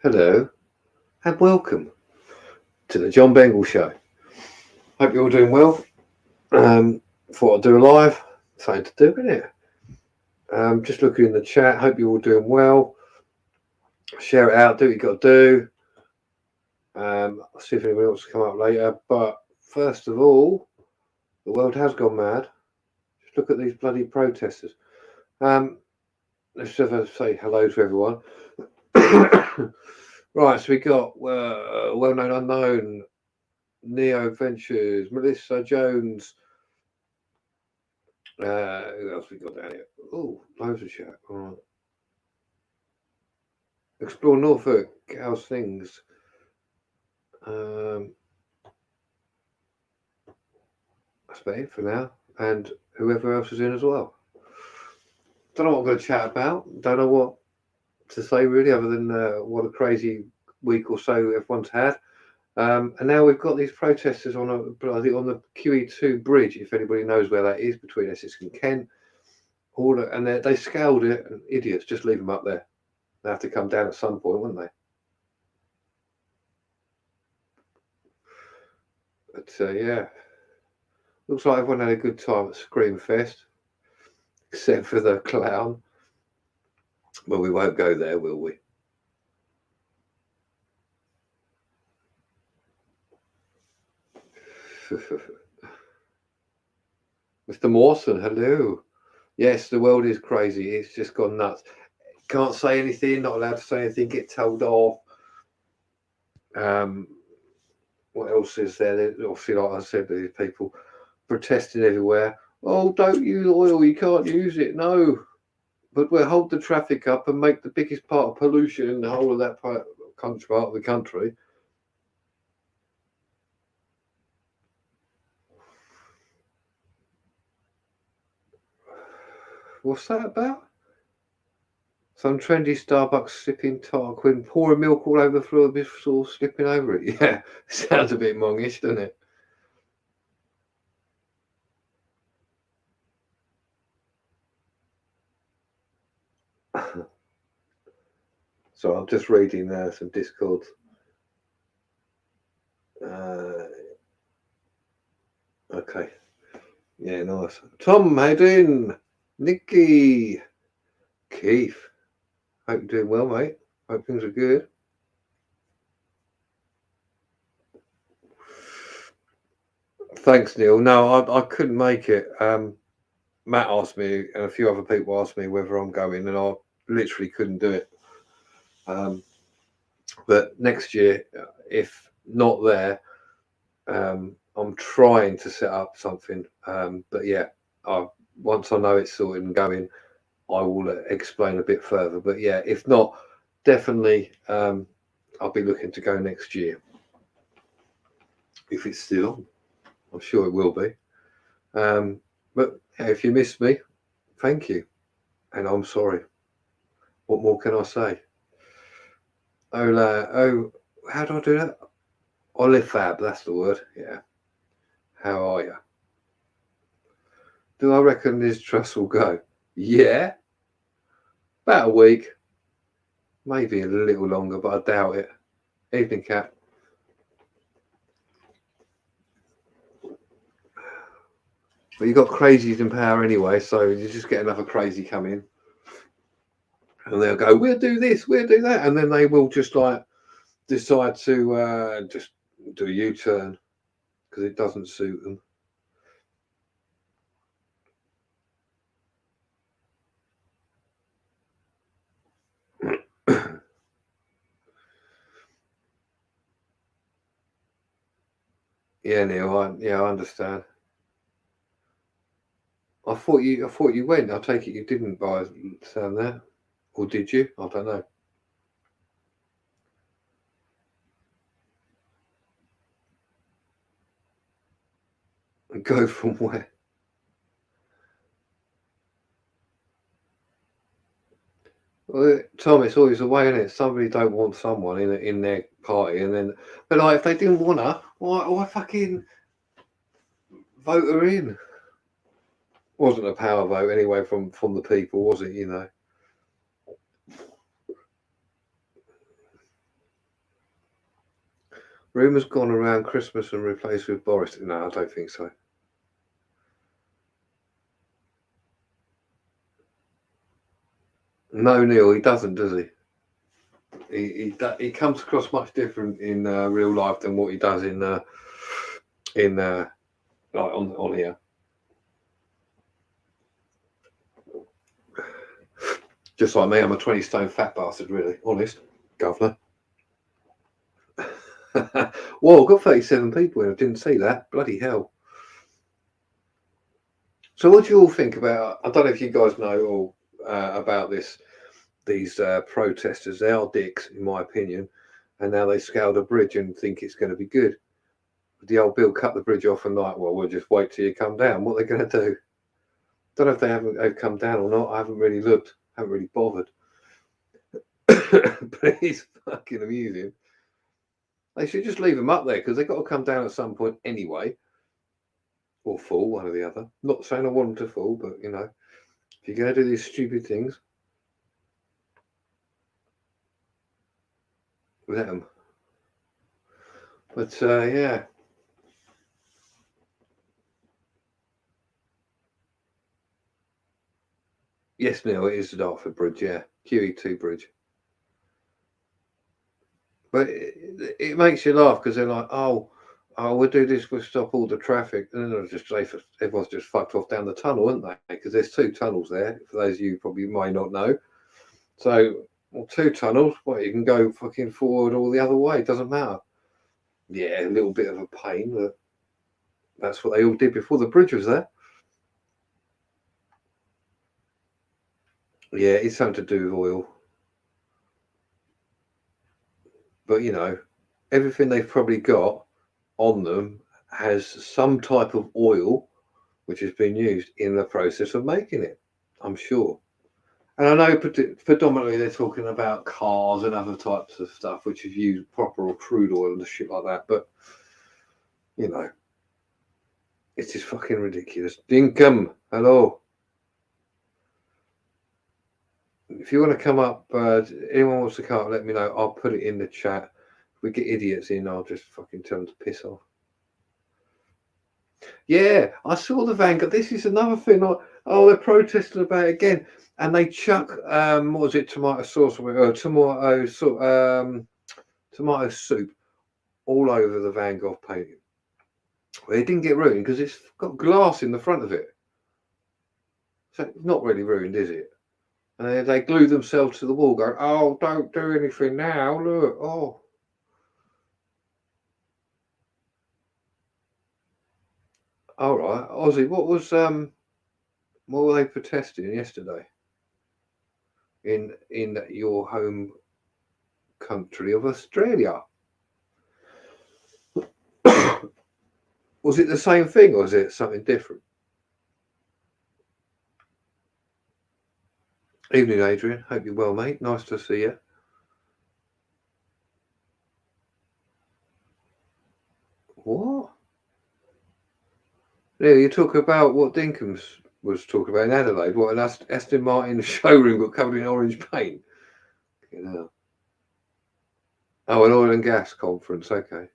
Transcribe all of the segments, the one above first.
Hello and welcome to the John Bengal Show. Hope you're all doing well. Thought I'd do a live, something to do, isn't it? Just looking in the chat. Hope you're all doing well. Share it out. Do what you got to do. I'll see if anyone else will come up later. But first of all, the world has gone mad. Just look at these bloody protesters. Let's just say hello to everyone. Right, so we got well-known unknown, Neo Ventures, Melissa Jones. Who else we got down here? Oh, loads of chat. All right. Explore Norfolk. How's things? That's about it for now. And whoever else is in as well. Don't know what I'm going to chat about. Don't know what to say really, other than what a crazy week or so everyone's had. And now we've got these protesters on the QE2 bridge, if anybody knows where that is, between Essex and Kent. And they scaled it. And idiots, just leave them up there. They have to come down at some point, wouldn't they? But yeah, looks like everyone had a good time at Screamfest, except for the clown. Well, we won't go there, will we? Mr. Mawson, hello. Yes, the world is crazy. It's just gone nuts. Can't say anything, not allowed to say anything, get told off. What else is there? Obviously, like I said, there's people protesting everywhere. Oh, don't use oil, you can't use it. No. But we'll hold the traffic up and make the biggest part of pollution in the whole of that part of the country. What's that about? Some trendy Starbucks sipping Tarquin, pouring milk all over the floor before slipping over it. Yeah, sounds a bit mongish, doesn't it? So I'm just reading some Discords. Okay. Yeah, nice. Tom, how you doing? Nikki. Keith. Hope you're doing well, mate. Hope things are good. Thanks, Neil. No, I couldn't make it. Matt asked me, and a few other people asked me whether I'm going, and I literally couldn't do it. But next year, if not there, I'm trying to set up something. But yeah, once I know it's sorted and going, I will explain a bit further. But yeah, if not, definitely I'll be looking to go next year. If it's still on, I'm sure it will be. But yeah, if you missed me, thank you. And I'm sorry. What more can I say? Oh, how do I do that? Olifab, that's the word. Yeah. How are you? Do I reckon Liz Truss will go? Yeah. About a week. Maybe a little longer, but I doubt it. Evening, Cat. But you've got crazies in power anyway, so you just get another crazy come in. And they'll go, we'll do this, we'll do that. And then they will just like decide to just do a U-turn because it doesn't suit them. Yeah, Neil. I understand. I thought you went. I take it you didn't buy sound there, or did you? I don't know. And go from where? Well, Tom, it's always the way, isn't it? Somebody don't want someone in their party, and then, but like if they didn't want her, why fucking vote her in? Wasn't a power vote anyway from the people, was it? You know. Rumours gone around Christmas and replaced with Boris. No, I don't think so. No, Neil, he doesn't, does he? He comes across much different in real life than what he does in like on here. Just like me, I'm a 20-stone fat bastard, really. Honest, governor. Whoa, got 37 people in. I didn't see that. Bloody hell. So what do you all think about, I don't know if you guys know all about these protesters. They are dicks, in my opinion. And now they scaled a bridge and think it's going to be good. The old Bill cut the bridge off and like, well, we'll just wait till you come down. What are they going to do? Don't know if they've come down or not. I haven't really looked. Haven't really bothered. But it's fucking amusing. They should just leave them up there because they've got to come down at some point anyway. Or fall, one or the other. Not saying I want them to fall, but you know, if you're going to do these stupid things, let them. But yeah. Yes, Neil, it is the Dartford Bridge, yeah. QE2 Bridge. But it makes you laugh because they're like, oh, we'll do this, we'll stop all the traffic. And then everyone's just fucked off down the tunnel, aren't they? Because there's 2 tunnels there, for those of you who probably might not know. So, well, 2 tunnels, well, you can go fucking forward all the other way, it doesn't matter. Yeah, a little bit of a pain, but that's what they all did before the bridge was there. Yeah, it's something to do with oil. But, you know, everything they've probably got on them has some type of oil which has been used in the process of making it, I'm sure. And I know predominantly they're talking about cars and other types of stuff which have used proper or crude oil and shit like that. But, you know, it's just fucking ridiculous. Dinkum, hello. If you want to come up, anyone wants to come up, let me know. I'll put it in the chat. If we get idiots in, I'll just fucking tell them to piss off. Yeah, I saw the Vanguard. This is another thing. Oh, they're protesting about it again, and they chuck what was it, tomato sauce or tomato soup all over the Van Gogh painting. Well, it didn't get ruined because it's got glass in the front of it, so it's not really ruined, is it? And they glue themselves to the wall, going, "Oh, don't do anything now. Look, oh." All right, Ozzy, what were they protesting yesterday in your home country of Australia? Was it the same thing or was it something different? Evening, Adrian. Hope you're well, mate. Nice to see you. What? Yeah, you talk about what Dinkins was talking about in Adelaide. What, an Aston Martin showroom got covered in orange paint? You know. Oh, an oil and gas conference. Okay.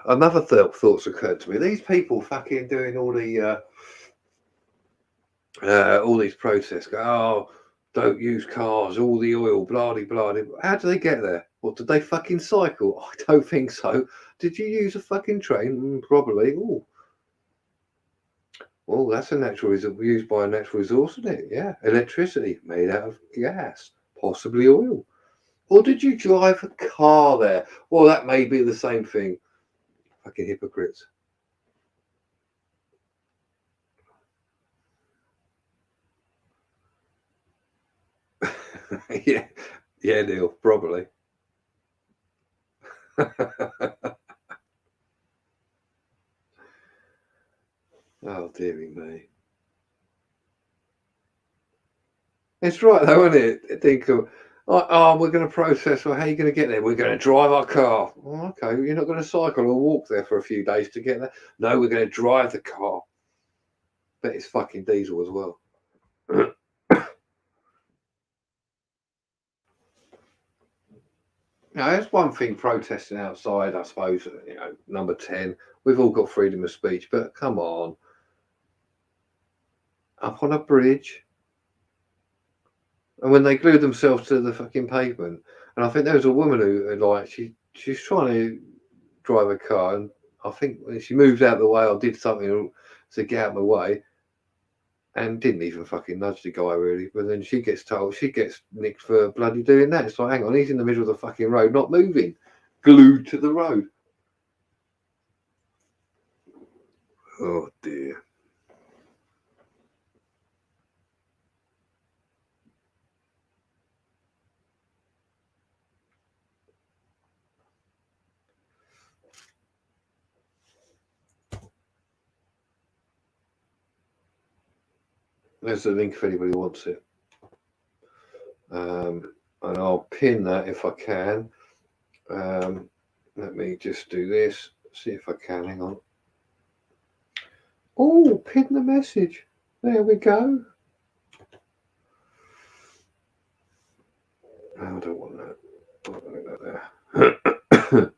Another thoughts occurred to me. These people fucking doing all these protests. Go, oh, don't use cars, all the oil, blah blah. How do they get there? What, did they fucking cycle? I don't think so. Did you use a fucking train? Probably. Oh, well, that's a natural resource used by a natural resource, isn't it? Yeah, electricity made out of gas, possibly oil. Or did you drive a car there? Well, that may be the same thing. Fucking hypocrites. yeah, yeah, Neil, probably. Oh, dearie me. It's right though, isn't it? Think of, oh, we're going to process. Well, how are you going to get there? We're going to drive our car. Oh, okay, you're not going to cycle or walk there for a few days to get there. No, we're going to drive the car. Bet it's fucking diesel as well. Now, there's one thing protesting outside, I suppose, number 10. We've all got freedom of speech, but come on. Up on a bridge. And when they glued themselves to the fucking pavement, and I think there was a woman who like, she's trying to drive a car, and I think when she moved out of the way or did something to get out of the way, and didn't even fucking nudge the guy really, but then she gets nicked for bloody doing that. It's like, hang on, he's in the middle of the fucking road, not moving, glued to the road. Oh dear. There's the link if anybody wants it. And I'll pin that if I can. Let me just do this, see if I can. Hang on. Oh, pin the message. There we go. Oh, I don't want that. I don't want that there.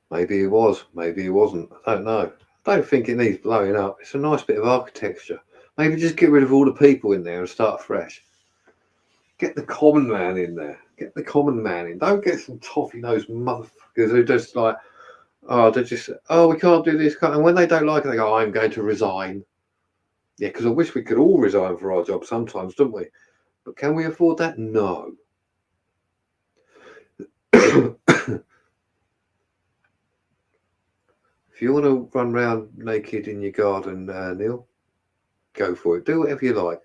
Maybe it was, maybe it wasn't. I don't know. I don't think it needs blowing up. It's a nice bit of architecture. Maybe just get rid of all the people in there and start fresh. Get the common man in there. Get the common man in. Don't get some toffee-nosed motherfuckers who just like, oh, they're just, oh, we can't do this. And when they don't like it, they go, I'm going to resign. Yeah, because I wish we could all resign for our job sometimes, don't we? But can we afford that? No. If you want to run around naked in your garden, Neil, go for it. Do whatever you like.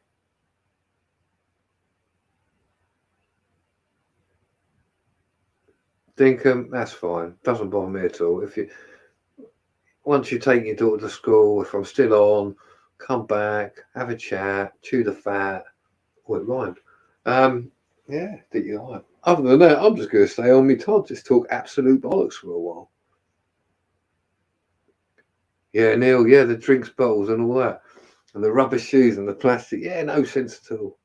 Dinkum, that's fine. Doesn't bother me at all. Once you take your daughter to school, if I'm still on, come back, have a chat, chew the fat. Oh, it rhymed. Yeah, do you like. Other than that, I'm just going to stay on my Todd, just talk absolute bollocks for a while. Yeah, Neil, yeah, the drinks bottles and all that. And the rubber shoes and the plastic. Yeah, no sense at all.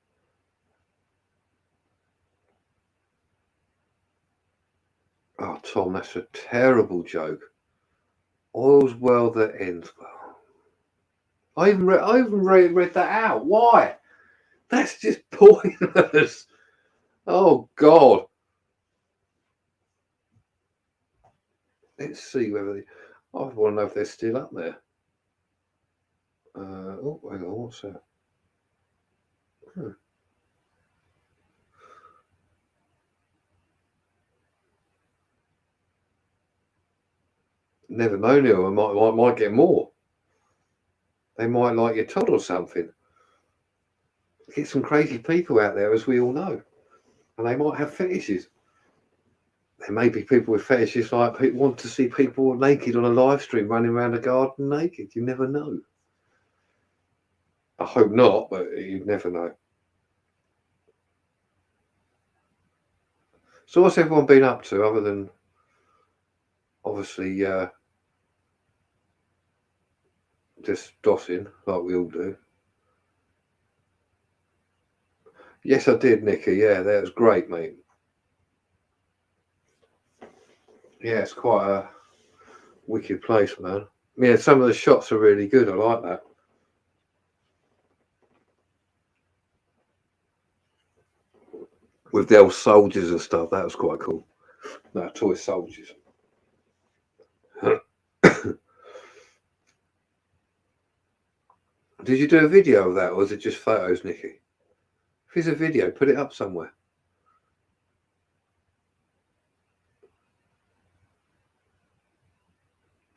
Oh, Tom, that's a terrible joke. All's well that ends well. I even read that out. Why? That's just pointless. Oh, God. Let's see whether I want to know if they're still up there. Oh, hang on, what's that? Never know, Neil. I might get more. They might like your Todd or something. Get some crazy people out there, as we all know. And they might have fetishes. There may be people with fetishes like people want to see people naked on a live stream running around a garden naked. You never know. I hope not, but you never know. So what's everyone been up to other than obviously just dossing like we all do? Yes, I did, Nicky. Yeah, that was great, mate. Yeah, it's quite a wicked place, man. Yeah, some of the shots are really good. I like that. With the old soldiers and stuff, that was quite cool. No, toy soldiers. Did you do a video of that, or was it just photos, Nicky? If it's a video, put it up somewhere.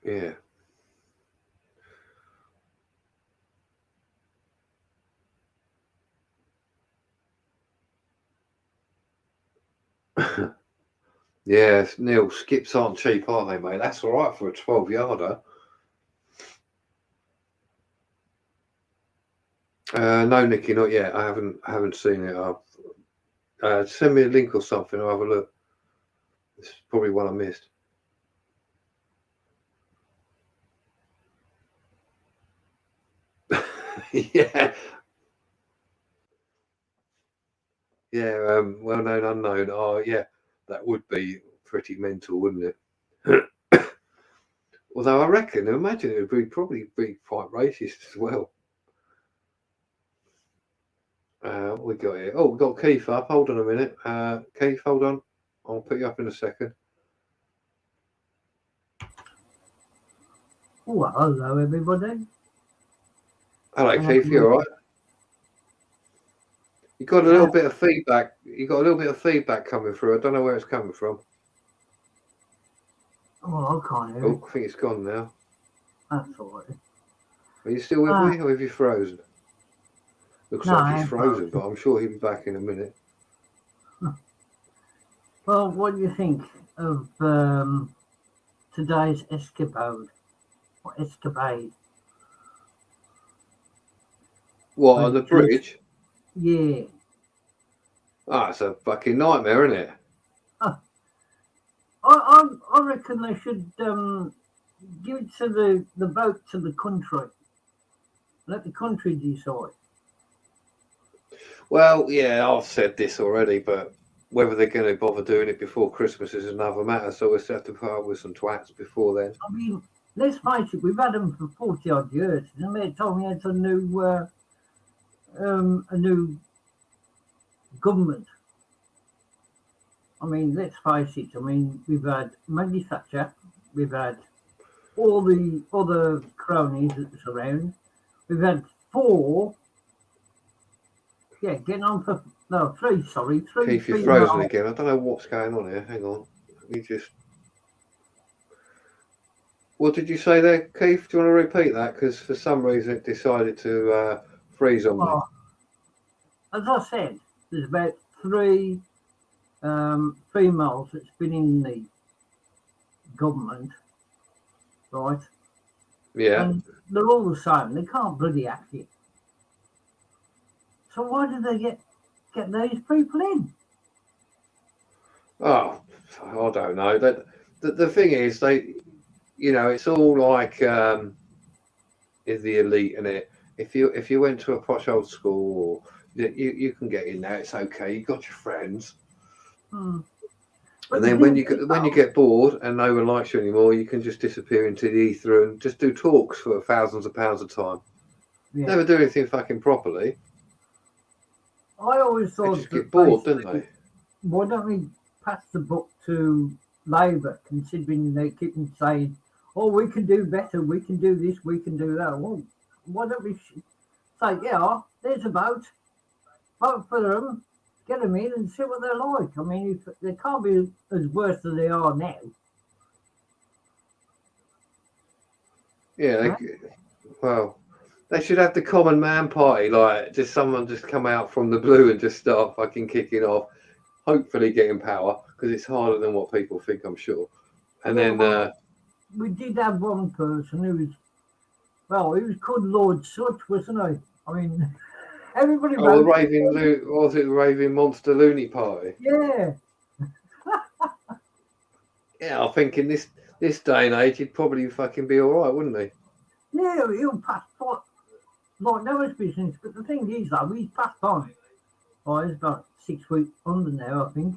Yeah. Yeah, Neil, skips aren't cheap, are they, mate? That's all right for a 12-yarder. No, Nicky, not yet. I haven't seen it. Send me a link or something. I'll have a look. It's probably one I missed. Yeah. Yeah, well-known unknown. Oh, yeah, that would be pretty mental, wouldn't it? Although I reckon, imagine it would probably be quite racist as well. What we got here? Oh, we got Keith up. Hold on a minute. Keith, hold on. I'll put you up in a second. Oh, hello, everybody. Hello, Keith. You all right? You got a little bit of feedback. You got a little bit of feedback coming through. I don't know where it's coming from. Oh, I can't hear Oh, I think it's gone now. That's all right. Are you still with me, or have you frozen? Looks No, like he's frozen, but I'm sure he'll be back in a minute. Well, what do you think of today's escapade? Or escapade? What, on the bridge? Yeah. Ah, it's a fucking nightmare, isn't it? I reckon they should give it to the vote to the country. Let the country decide. Well, yeah, I've said this already, but whether they're going to bother doing it before Christmas is another matter. So we'll have to put up with some twats before then. I mean, let's face it, we've had them for 40 odd years. And they told me it's a new government. I mean, let's face it. I mean, we've had Maggie Thatcher, we've had all the other cronies that's around. We've had four. Yeah, getting on for three. Sorry, three. Keith, you're frozen again. I don't know what's going on here. Hang on. Let me just. What did you say there, Keith? Do you want to repeat that? Because for some reason it decided to freeze on me. As I said, there's about three females that's been in the government, right? Yeah. And they're all the same. They can't bloody act it. So why did they get these people in? Oh, I don't know. The thing is, it's all like is the elite in it. If you went to a posh old school, or you can get in there. It's okay. You got your friends. And then when you get bored and no one likes you anymore, you can just disappear into the ether and just do talks for thousands of pounds a time. Yeah. Never do anything fucking properly. I always thought they just get bored, don't they? Why don't we pass the buck to Labour, considering they keep saying, "Oh, we can do better. We can do this. We can do that." Well, why don't we say, "Yeah, there's a vote for them, get them in, and see what they're like." I mean, if they can't be as worse as they are now. Yeah, they should have the common man party, like just someone just come out from the blue and just start fucking kicking off, hopefully getting power, because it's harder than what people think, I'm sure. And then we did have one person who was, he was called Lord Such, wasn't he? I mean, everybody. Oh, was it the Raving Monster Looney Party? Yeah. Yeah, I think in this day and age, he'd probably fucking be all right, wouldn't he? Yeah, he'll pass like no one's business. But the thing is, though, he's passed on. Right, he's about 6 feet under now, I think.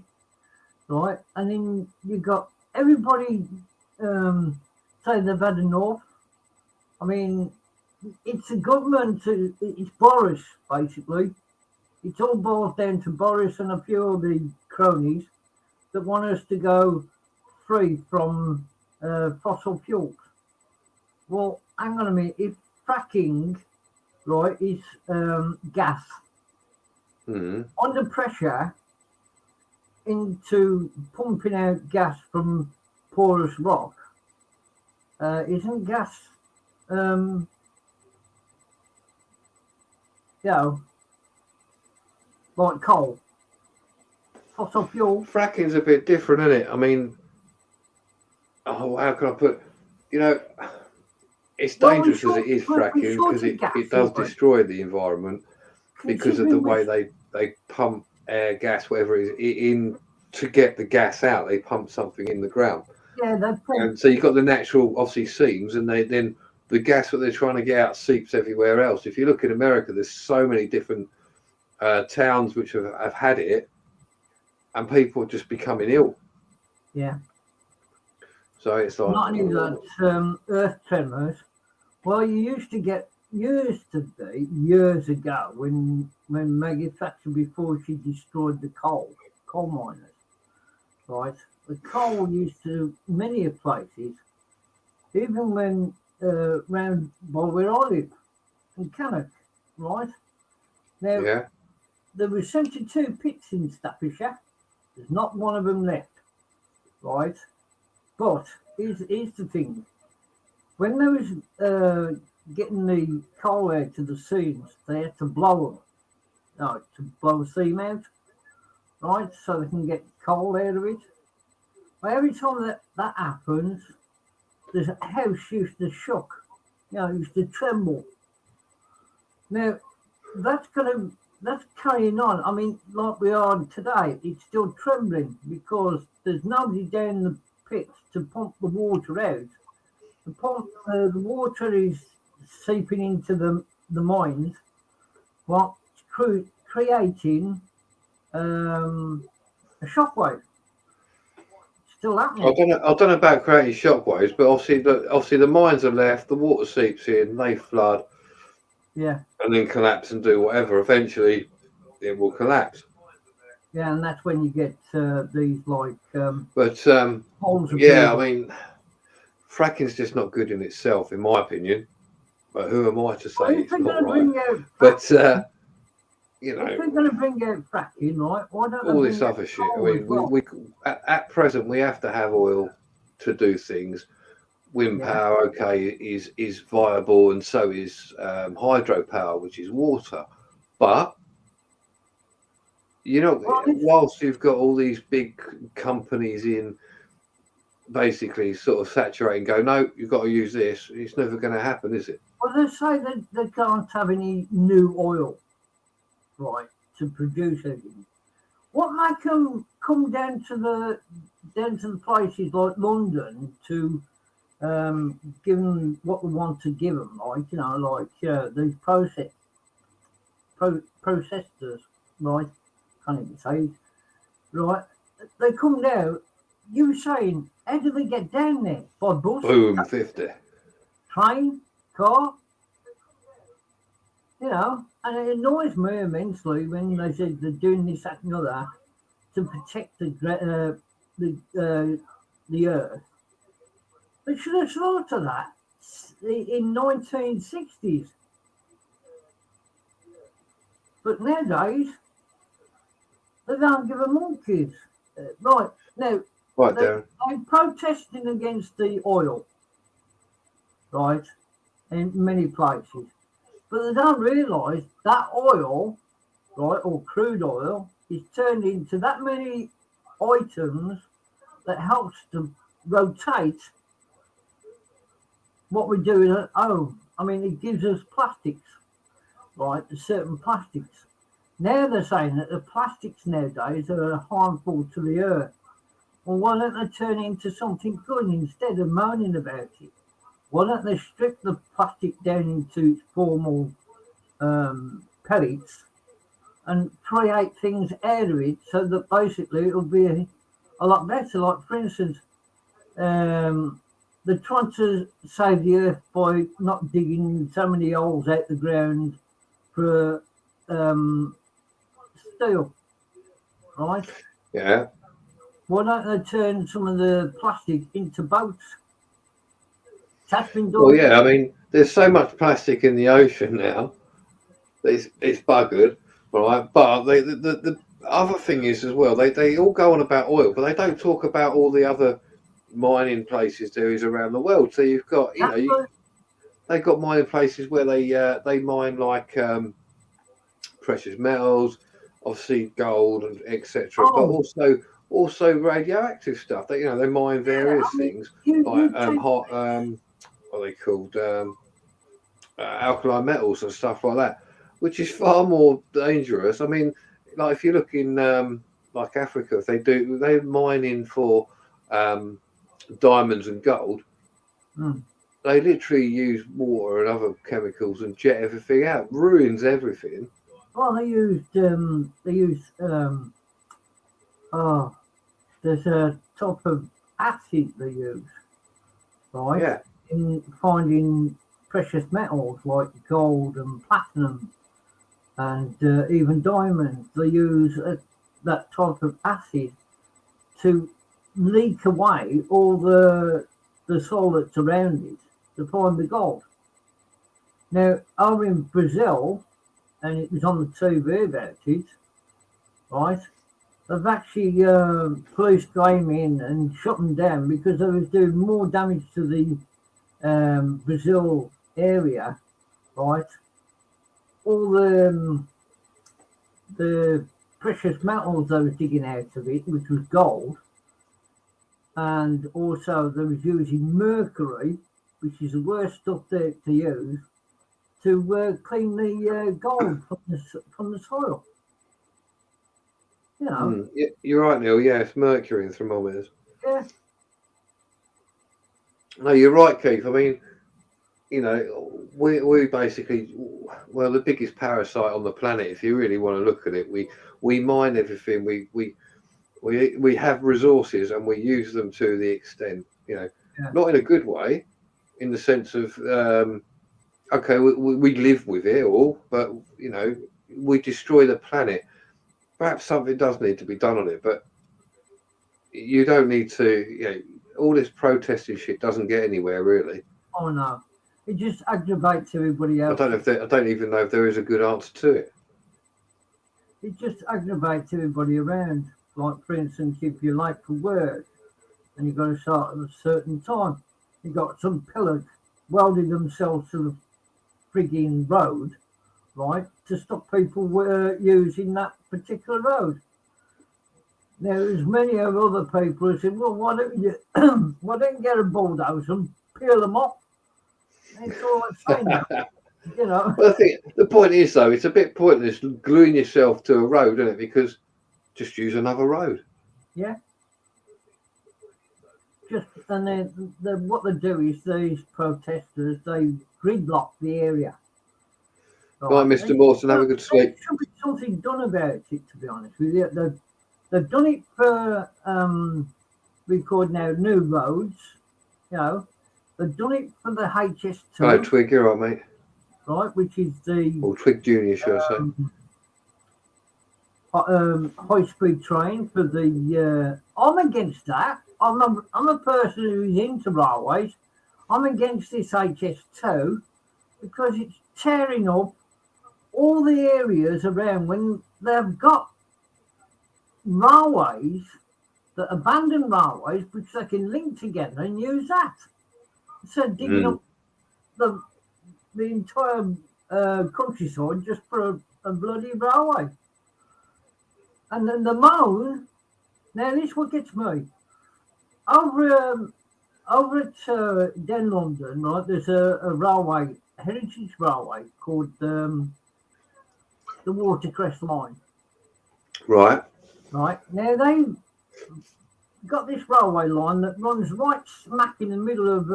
Right, and then you got everybody say they've had enough. I mean, it's a government. It's Boris, basically. It all boils down to Boris and a few of the cronies that want us to go free from fossil fuels. Well, hang on a minute. If fracking, right, is gas under pressure into pumping out gas from porous rock, isn't gas, like coal, fossil fuel? Fracking's a bit different, isn't it? I mean, how can I put? It's dangerous as it is fracking because it does destroy the environment because of the way they pump air, gas, whatever it is, in to get the gas out. They pump something in the ground. Yeah, and so you've got the natural, obviously, seams, and then the gas that they're trying to get out seeps everywhere else. If you look in America, there's so many different towns which have had it, and people are just becoming ill. Yeah. So it's like, Not only that, earth tremors. Well, used to be years ago when Maggie Thatcher, before she destroyed the coal miners, right? The coal used to, many places, even when round by where I live, in Cannock, right? Now, yeah, there were 72 pits in Staffordshire. There's not one of them left, right? But here's the thing. When they was getting the coal out to the seams, they had to blow them. No, to blow the seam out, right? So they can get coal out of it. But every time that happens, the house used to shook. Used to tremble. Now, that's carrying on. I mean, like we are today, it's still trembling because there's nobody down the pits to pump the water out. The water is seeping into the mines, while creating a shockwave. Still happening. I don't know about creating shockwaves, but obviously the mines are left, the water seeps in, they flood, Yeah. and then collapse and do whatever. Eventually, it will collapse. Yeah, and that's when you get these like. Yeah, I mean, fracking's just not good in itself, in my opinion. But who am I to say it's not right? But if they're going to bring out fracking, right? Why don't all this other shit? I mean, we at present we have to have oil to do things. Wind power, okay, is viable, and so is hydropower, which is water. But whilst you've got all these big companies in, basically sort of saturating, go, no, you've got to use this. It's never going to happen, is it? Well, they say that they can't have any new oil, right, to produce anything. What make them come down to the places like London to give them what they want to give them, like these processors, right? Can't even say it, right? They come down. You were saying, how do they get down there? By bus? Boom, 50. Train? Car? And it annoys me immensely when they said they're doing this, that, and other to protect the earth. They should have thought of that in 1960s. But nowadays, they don't give a monkeys. Right, now, they're protesting against the oil, right, in many places. But they don't realise that oil, right, or crude oil, is turned into that many items that helps to rotate what we're doing at home. I mean, it gives us plastics, right, certain plastics. Now they're saying that the plastics nowadays are harmful to the earth. Well, why don't they turn it into something good instead of moaning about it? Why don't they strip the plastic down into its formal pellets and create things out of it so that basically it'll be a lot better? Like, for instance, they're trying to save the earth by not digging so many holes out the ground for steel, right? Yeah. Why don't they turn some of the plastic into boats? That's been done. Well, yeah, I mean, there's so much plastic in the ocean now. It's buggered, right? But the other thing is as well, they all go on about oil, but they don't talk about all the other mining places there is around the world. So you've got, they've got mining places where they mine like precious metals, obviously gold and etc. But also radioactive stuff. They mine various things like what are they called, alkaline metals and stuff like that, which is far more dangerous. I mean, like if you look in like Africa, if they're mining for diamonds and gold. they literally use water and other chemicals and jet everything out, ruins everything. Well, oh, there's a type of acid they use, right? Yeah. In finding precious metals like gold and platinum and even diamonds. They use that type of acid to leak away all the soil that's around it to find the gold. Now, over in Brazil, and it was on the TV about it, right? They've actually police came in and shut them down because they was doing more damage to the Brazil area, right? All the precious metals they was digging out of it, which was gold, and also they was using mercury, which is the worst stuff to use, to clean the gold from the soil. You know. Yeah, you're right, Neil. Yeah, it's mercury in thermometers. Yeah. No, you're right, Keith. I mean, you know, we basically, well, the biggest parasite on the planet, if you really want to look at it. We mine everything. We have resources and we use them to the extent, you know, not in a good way, in the sense of, okay, we live with it all, but, you know, we destroy the planet. Perhaps something does need to be done on it, but you don't need to, you know, all this protesting shit doesn't get anywhere, really. Oh, no. It just aggravates everybody else. I don't even know if there is a good answer to it. It just aggravates everybody around. Like, for instance, if you're late for work and you've got to start at a certain time, you've got some pillars welding themselves to the frigging road, right, to stop people using that particular road. Now, there's many of other people who said, well, why don't you get a bulldozer and peel them off? It's all I'm saying now, you know. Well, I think the point is, though, it's a bit pointless gluing yourself to a road, isn't it? Because just use another road. Yeah. And then what they do is these protesters, they gridlock the area. Right, Mr. Morton, have a good sleep. There should be something done about it, to be honest with you. They've done it for recording out new roads, you know. They've done it for the HS2. Hello, Twig, you're right, mate. Right, which is the... Or Twig Junior, should I say. High-speed train for the... I'm against that. I'm a person who's into railways. I'm against this HS2 because it's tearing up all the areas around when they've got railways, that abandoned railways, which they can link together and use that. So digging up the entire countryside just for a bloody railway. And then the moan, now this what gets me. Over at Den London, right, there's a railway, a heritage railway called the Watercress Line. Right. Right. Now they've got this railway line that runs right smack in the middle of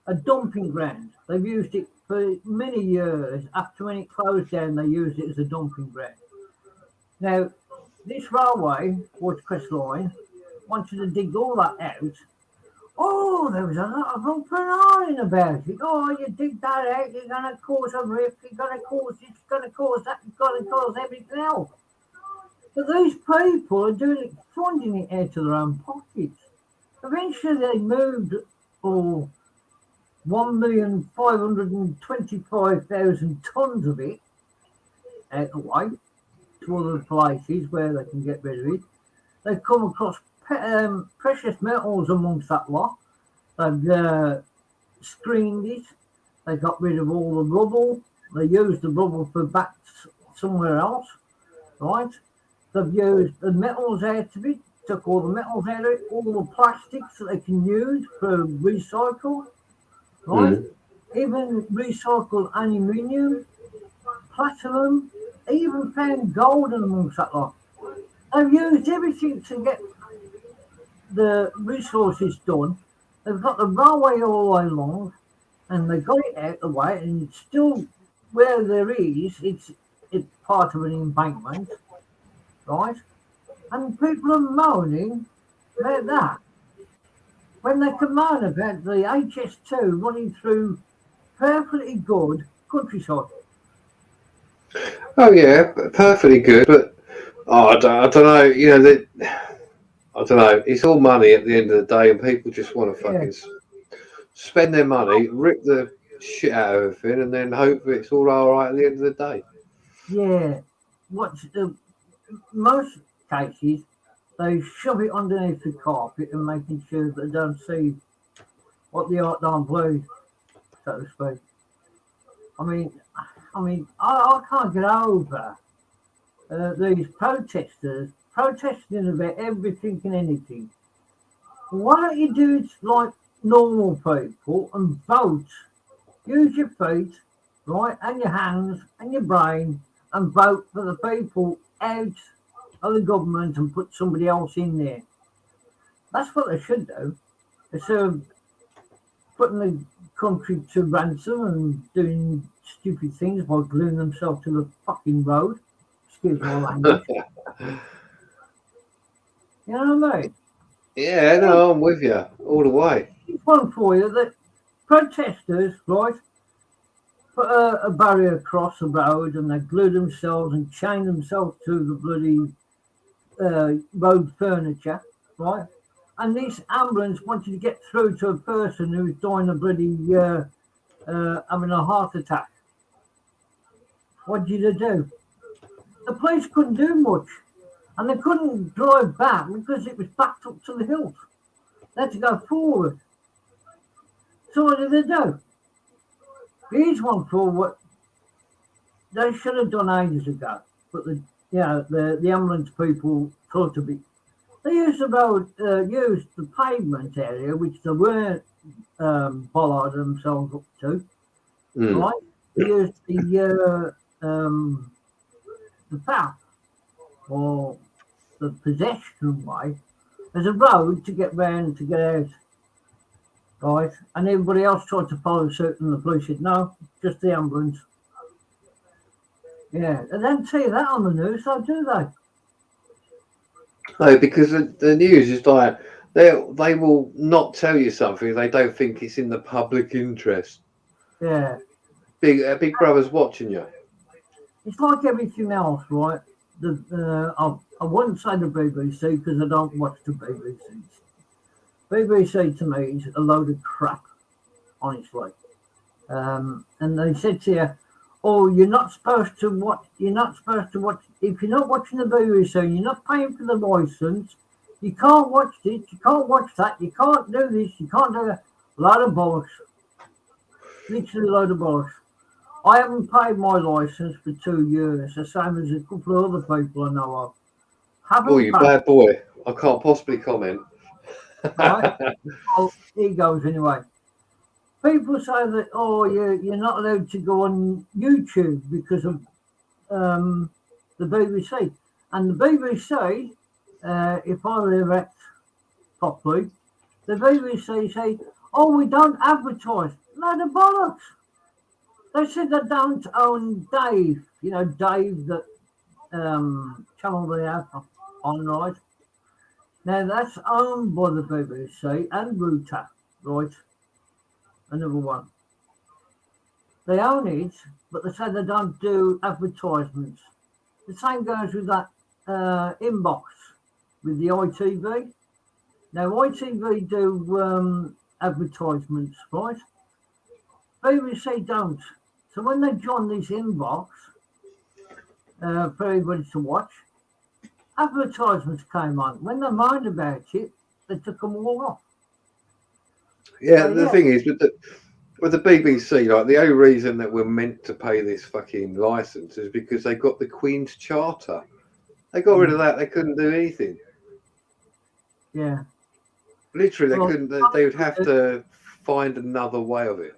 a dumping ground. They've used it for many years. After when it closed down, they used it as a dumping ground. Now, this railway, Watercress Line, wanted to dig all that out. Oh, there was a lot of uproar about it. Oh, you dig that out, you're going to cause a rift, you're going to cause this, you're going to cause that, you're going to cause everything else. But these people are doing it, funding it out of their own pockets. Eventually they moved 1,525,000 tons of it out the way to other places where they can get rid of it. They've come across precious metals amongst that lot. They've screened it. They got rid of all the rubble. They used the rubble for back somewhere else, right? They've used the metals out of it, took all the metals out of it, all the plastics that they can use for recycle, right? Even recycled aluminium, platinum, even found gold amongst that lot. They've used everything to get the resources done. They've got the railway all the way along. and they got it out of the way, and it's still where there is. It's part of an embankment, right? And people are moaning about that when they can moan about the HS2 running through perfectly good countryside. Oh yeah, perfectly good, but I don't know. You know that I don't know. It's all money at the end of the day, and people just want to Yeah, fucking spend their money, rip the shit out of everything, and then hope it's all right at the end of the day. yeah. What's most cases they shove it underneath the carpet and making sure that they don't see what the art don't blue, so to speak. I mean, I can't get over these protesters protesting about everything and anything. Why don't you do it like normal people and vote? Use your feet, right, and your hands and your brain and vote for the people out of the government and put somebody else in there. That's what they should do. Instead of putting the country to ransom and doing stupid things by gluing themselves to the fucking road. Excuse my language. You know what I mean? Yeah, no, I'm with you all the way. It's one for you that protesters, right, put a barrier across the road and they glue themselves and chain themselves to the bloody road furniture, right? And this ambulance wanted to get through to a person who was dying of bloody having a heart attack. What did they do? The police couldn't do much, and they couldn't drive back because it was backed up to the hills. They had to go forward. So what did they do? Here's one for what they should have done ages ago, but the ambulance people thought of it. They used the road, used the pavement area, which they weren't bollard themselves up to, Mm. right? They used the path or the pedestrian way as a road to get round to get out, right? And everybody else tried to follow suit, and the police said no, just the ambulance. Yeah, they don't see that on the news, so do they? No, because the news is like they will not tell you something if they don't think it's in the public interest. Yeah, Big Brother's watching you. it's like everything else, right? I wouldn't say the BBC because I don't watch the BBC. BBC to me is a load of crap, honestly. And they said to you, "Oh, you're not supposed to watch. You're not supposed to watch. If you're not watching the BBC, you're not paying for the license. You can't watch this. You can't watch that. You can't do this. You can't do that." Load of bollocks. Literally a load of bollocks. I haven't paid my license for 2 years, the same as a couple of other people I know of. Oh, Haven't you paid, bad boy. I can't possibly comment. right? Well, here goes anyway. People say that, oh, you're not allowed to go on YouTube because of the BBC. And the BBC, if I react properly, the BBC say, oh, we don't advertise. Load of bollocks. They said they don't own Dave. You know, Dave, that channel they have on, right? Now, that's owned by the BBC and Router, right? Another one. They own it, but they say they don't do advertisements. The same goes with that inbox with the ITV. Now, ITV do advertisements, right? BBC don't. So when they join this inbox for everybody to watch, advertisements came on. When they moaned about it, they took them all off. Yeah, So, the yeah, thing is with the BBC, like the only reason that we're meant to pay this fucking license is because they got the Queen's Charter. They got rid of that. They couldn't do anything. yeah. Literally, they Well, couldn't. They would have to find another way of it.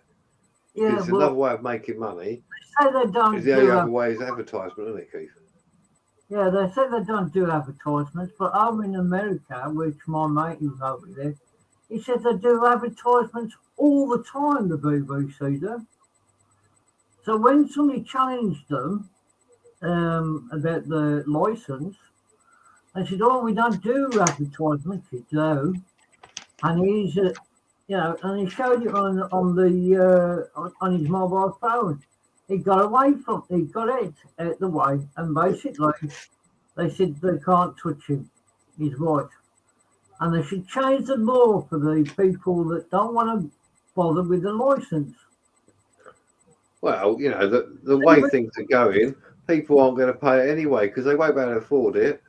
yeah, It's another well, way of making money. say they Is don't the only do other way is advertisement, isn't it, Keith? yeah, they say they don't do advertisements, but over in America, which my mate is over there, He said they do advertisements all the time, the BBC do. So when somebody challenged them about the licence, they said, "Oh, we don't do advertisements." He do, and he's, and he showed it on the on his mobile phone. He got it out the way, and basically they said they can't touch him. He's right, and they should change the law for the people that don't want to bother with the licence. Well, the way things are going, people aren't going to pay it anyway because they won't be able to afford it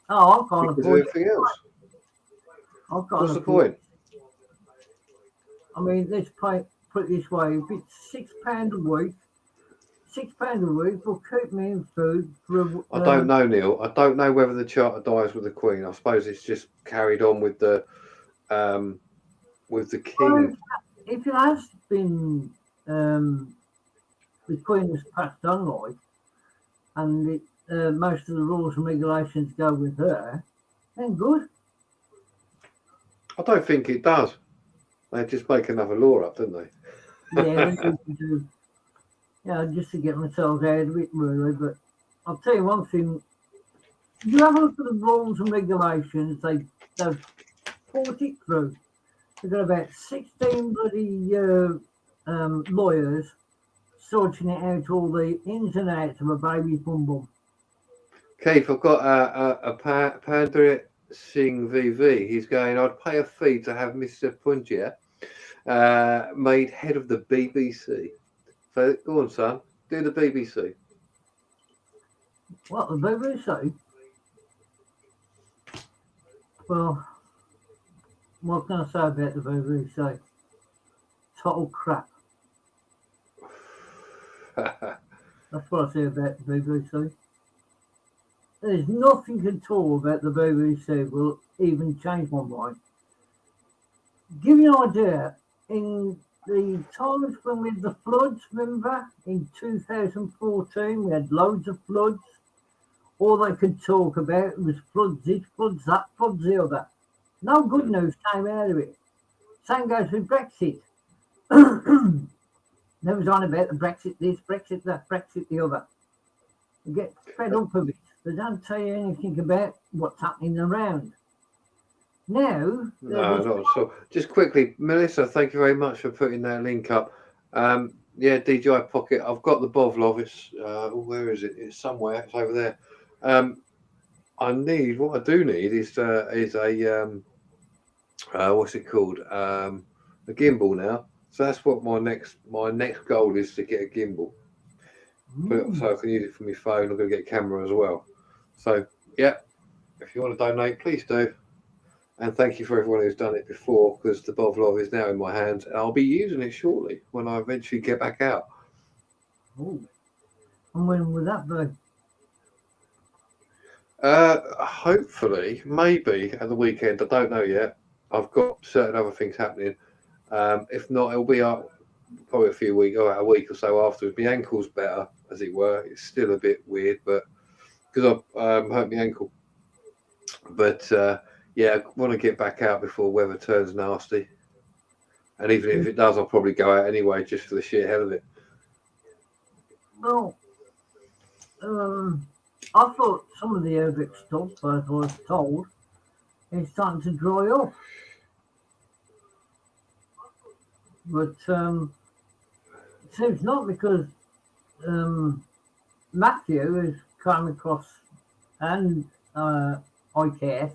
Oh, I can't because of afford it. everything else. I can't What's the afford point? I mean, let's put it this way: if it's £6 a week, will keep me in food for. I don't know, Neil. I don't know whether the charter dies with the Queen. I suppose it's just carried on with the King. If it has been, the Queen has passed on, like, and most of the rules and regulations go with her, then good. I don't think it does. They just make another law up, don't they? Yeah, they need to do. Yeah, just to get myself out of it, really. But I'll tell you one thing: you have a look at the rules and regulations. They've thought it through. They've got about 16 bloody lawyers sorting it out, all the ins and outs of a baby bum bum. Keith, I've got a Pandit Singh VV. He's going, I'd pay a fee to have Mr. Punjia made head of the BBC. So go on, son, do the BBC. What, the BBC? Well, what can I say about the BBC? Total crap. That's what I say about the BBC. There's nothing at all about the BBC will even change my mind. Give you an idea, in the times when we had the floods, remember, in 2014, we had loads of floods. All they could talk about was floods this, floods that, floods the other. No good news came out of it. Same goes with Brexit. There was on about the Brexit this, Brexit that, Brexit the other. You get fed up of it. They don't tell you anything about what's happening around. Now, no, not at all. Just quickly, Melissa, thank you very much for putting that link up. Yeah, DJI Pocket. I've got the Bovlov. It's where is it? It's somewhere. It's over there. What I do need is a what's it called? A gimbal now. So that's what my next goal is, to get a gimbal. So I can use it for my phone. I'm going to get a camera as well. So yeah, if you want to donate, please do. And thank you for everyone who's done it before, because the Bovlov is now in my hands, and I'll be using it shortly when I eventually get back out. Oh. And when will that be? Hopefully, maybe at the weekend. I don't know yet. I've got certain other things happening. If not, it'll be up probably a week or so afterwards. My ankle's better, as it were. It's still a bit weird, but because I've hurt my ankle. But yeah, I want to get back out before weather turns nasty. And even if it does, I'll probably go out anyway, just for the sheer hell of it. Well, I thought some of the aerobic stuff, as I was told, is starting to dry up. But it seems not, because Matthew has come across, and IKF,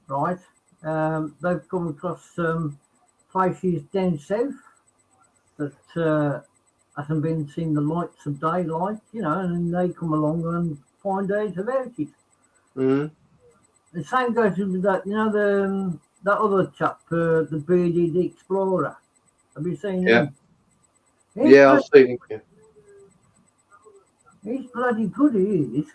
right? They've come across some places down south that hasn't been seen the lights of daylight, and they come along and find out about it. Mm-hmm. The same goes with that, that other chap, the bearded explorer. Have you seen him? Yeah, I've seen him. Yeah. He's bloody good, he is.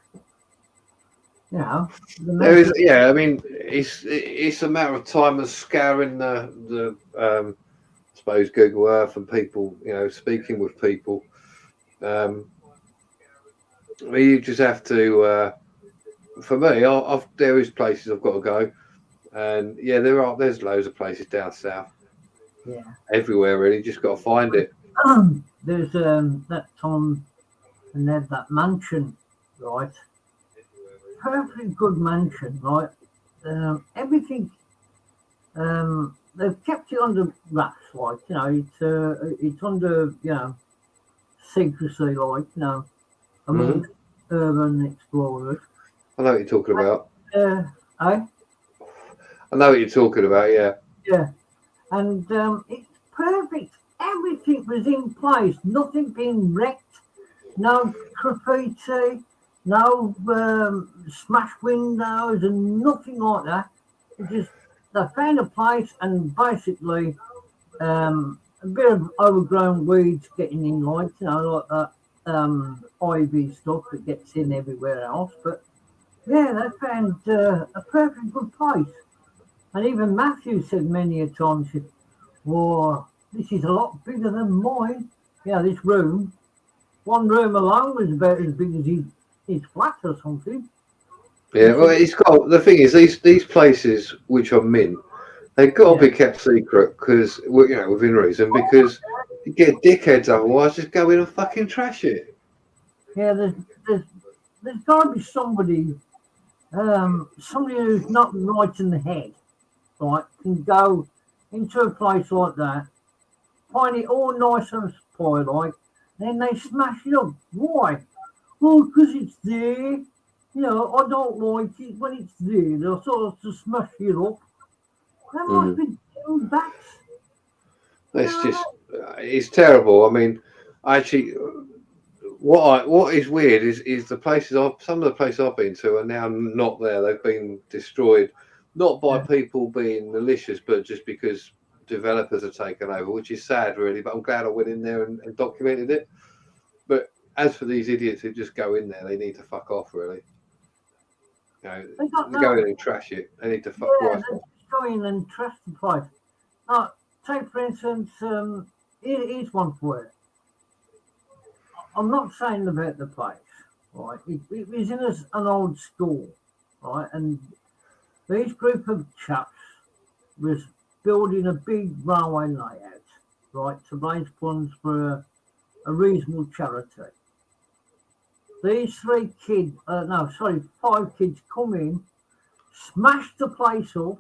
There is, yeah. I mean, it's a matter of time of scouring the I suppose Google Earth and people, speaking with people. You just have to. For me, there is places I've got to go. And yeah, there's loads of places down south, Yeah. everywhere really. Just got to find it. There's that Tom and they had that mansion, right? Perfectly good mansion, right? Everything. They've kept it under wraps, like it's under secrecy, like amongst urban explorers. I know what you're talking about. Eh? I know what you're talking about. Yeah. Yeah, and it's perfect. Everything was in place. Nothing being wrecked. No graffiti. No smashed windows and nothing like that. It just they found a place and basically a bit of overgrown weeds getting in, like like that ivy stuff that gets in everywhere else. But yeah, they found a perfect good place. And even Matthew said many a time, he said, "Whoa, this is a lot bigger than mine." Yeah, this room, one room alone was about as big as his flat or something. Yeah. Well, it's got the thing is these places which are mint, they've got to be kept secret because within reason, because you get dickheads otherwise. Just go in and fucking trash it. Yeah, there's got to be somebody who's not right in the head, right, can go into a place like that, find it all nice and spoiled, like, then they smash it up. Why? Well, because it's there. I don't like it when it's there. They'll sort of to smash it up. That must be that. It's just it's terrible. I mean, actually, what is weird is the places some of the places I've been to are now not there. They've been destroyed, not by people being malicious, but just because developers are taken over, which is sad, really. But I'm glad I went in there and documented it. But as for these idiots who just go in there, they need to fuck off, really. They go in and trash it. They need to fuck right off. Go in and trash the place. Take for instance, here's one for you. I'm not saying about the place, right? It was in an old school, right? And this group of chaps was building a big railway layout, right, to raise funds for a reasonable charity. These 5 kids come in, smashed the place up,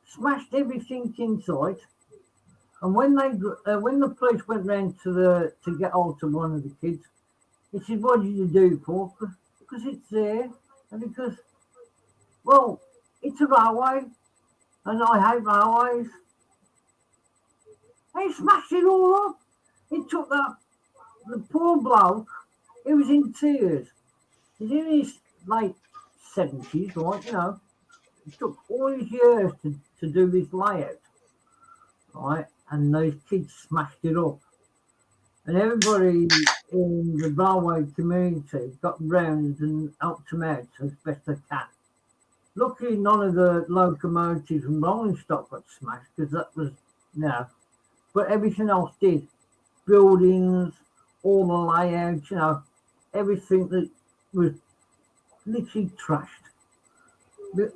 smashed everything inside. And when the police went round to get hold of one of the kids, he said, "What did you do it for?" Because it's there, and because, well, it's a railway, and I hate railways. They smashed it all up. He took the poor bloke. He was in tears. He's in his late 70s, right? It took all his years to do this layout, right? And those kids smashed it up. And everybody in the railway community got round and helped them out as best they can. Luckily, none of the locomotives and rolling stock got smashed because that was, but everything else did. Buildings, all the layouts, everything that was literally trashed.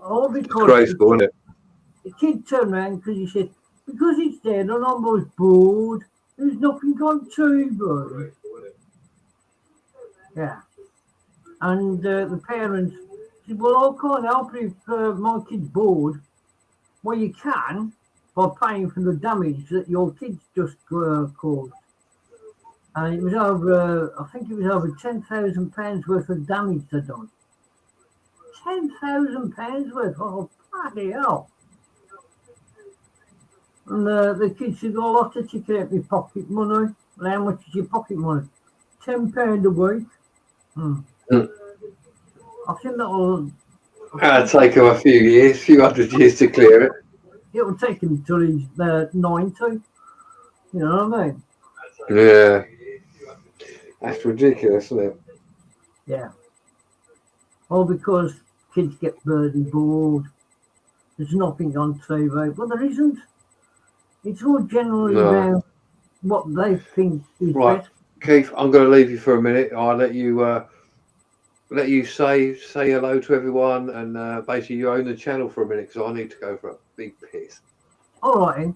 All because Graceful, isn't it? the kid turned around because he said, "Because it's dead and I was bored, there's nothing on TV." Yeah. And the parents said, "Well, I can't help it if my kid's bored." Well, you can by paying for the damage that your kids just caused. And it was I think it was over £10,000 worth of damage they'd done. £10,000 worth? Oh, bloody hell. And the kids said, "Oh, I'll have to take out my pocket money." Well, how much is your pocket money? £10 a week. I think that'll take him a few hundred years to clear it. It'll take him till he's 90. You know what I mean? Yeah. That's ridiculous, isn't it? Yeah. All because kids get bloody bored. There's nothing on TV. Well, there isn't. It's all generally about what they think is right. best. Keith, I'm going to leave you for a minute. I'll let you let you say hello to everyone, and basically you own the channel for a minute because I need to go for a big piss. All right, then.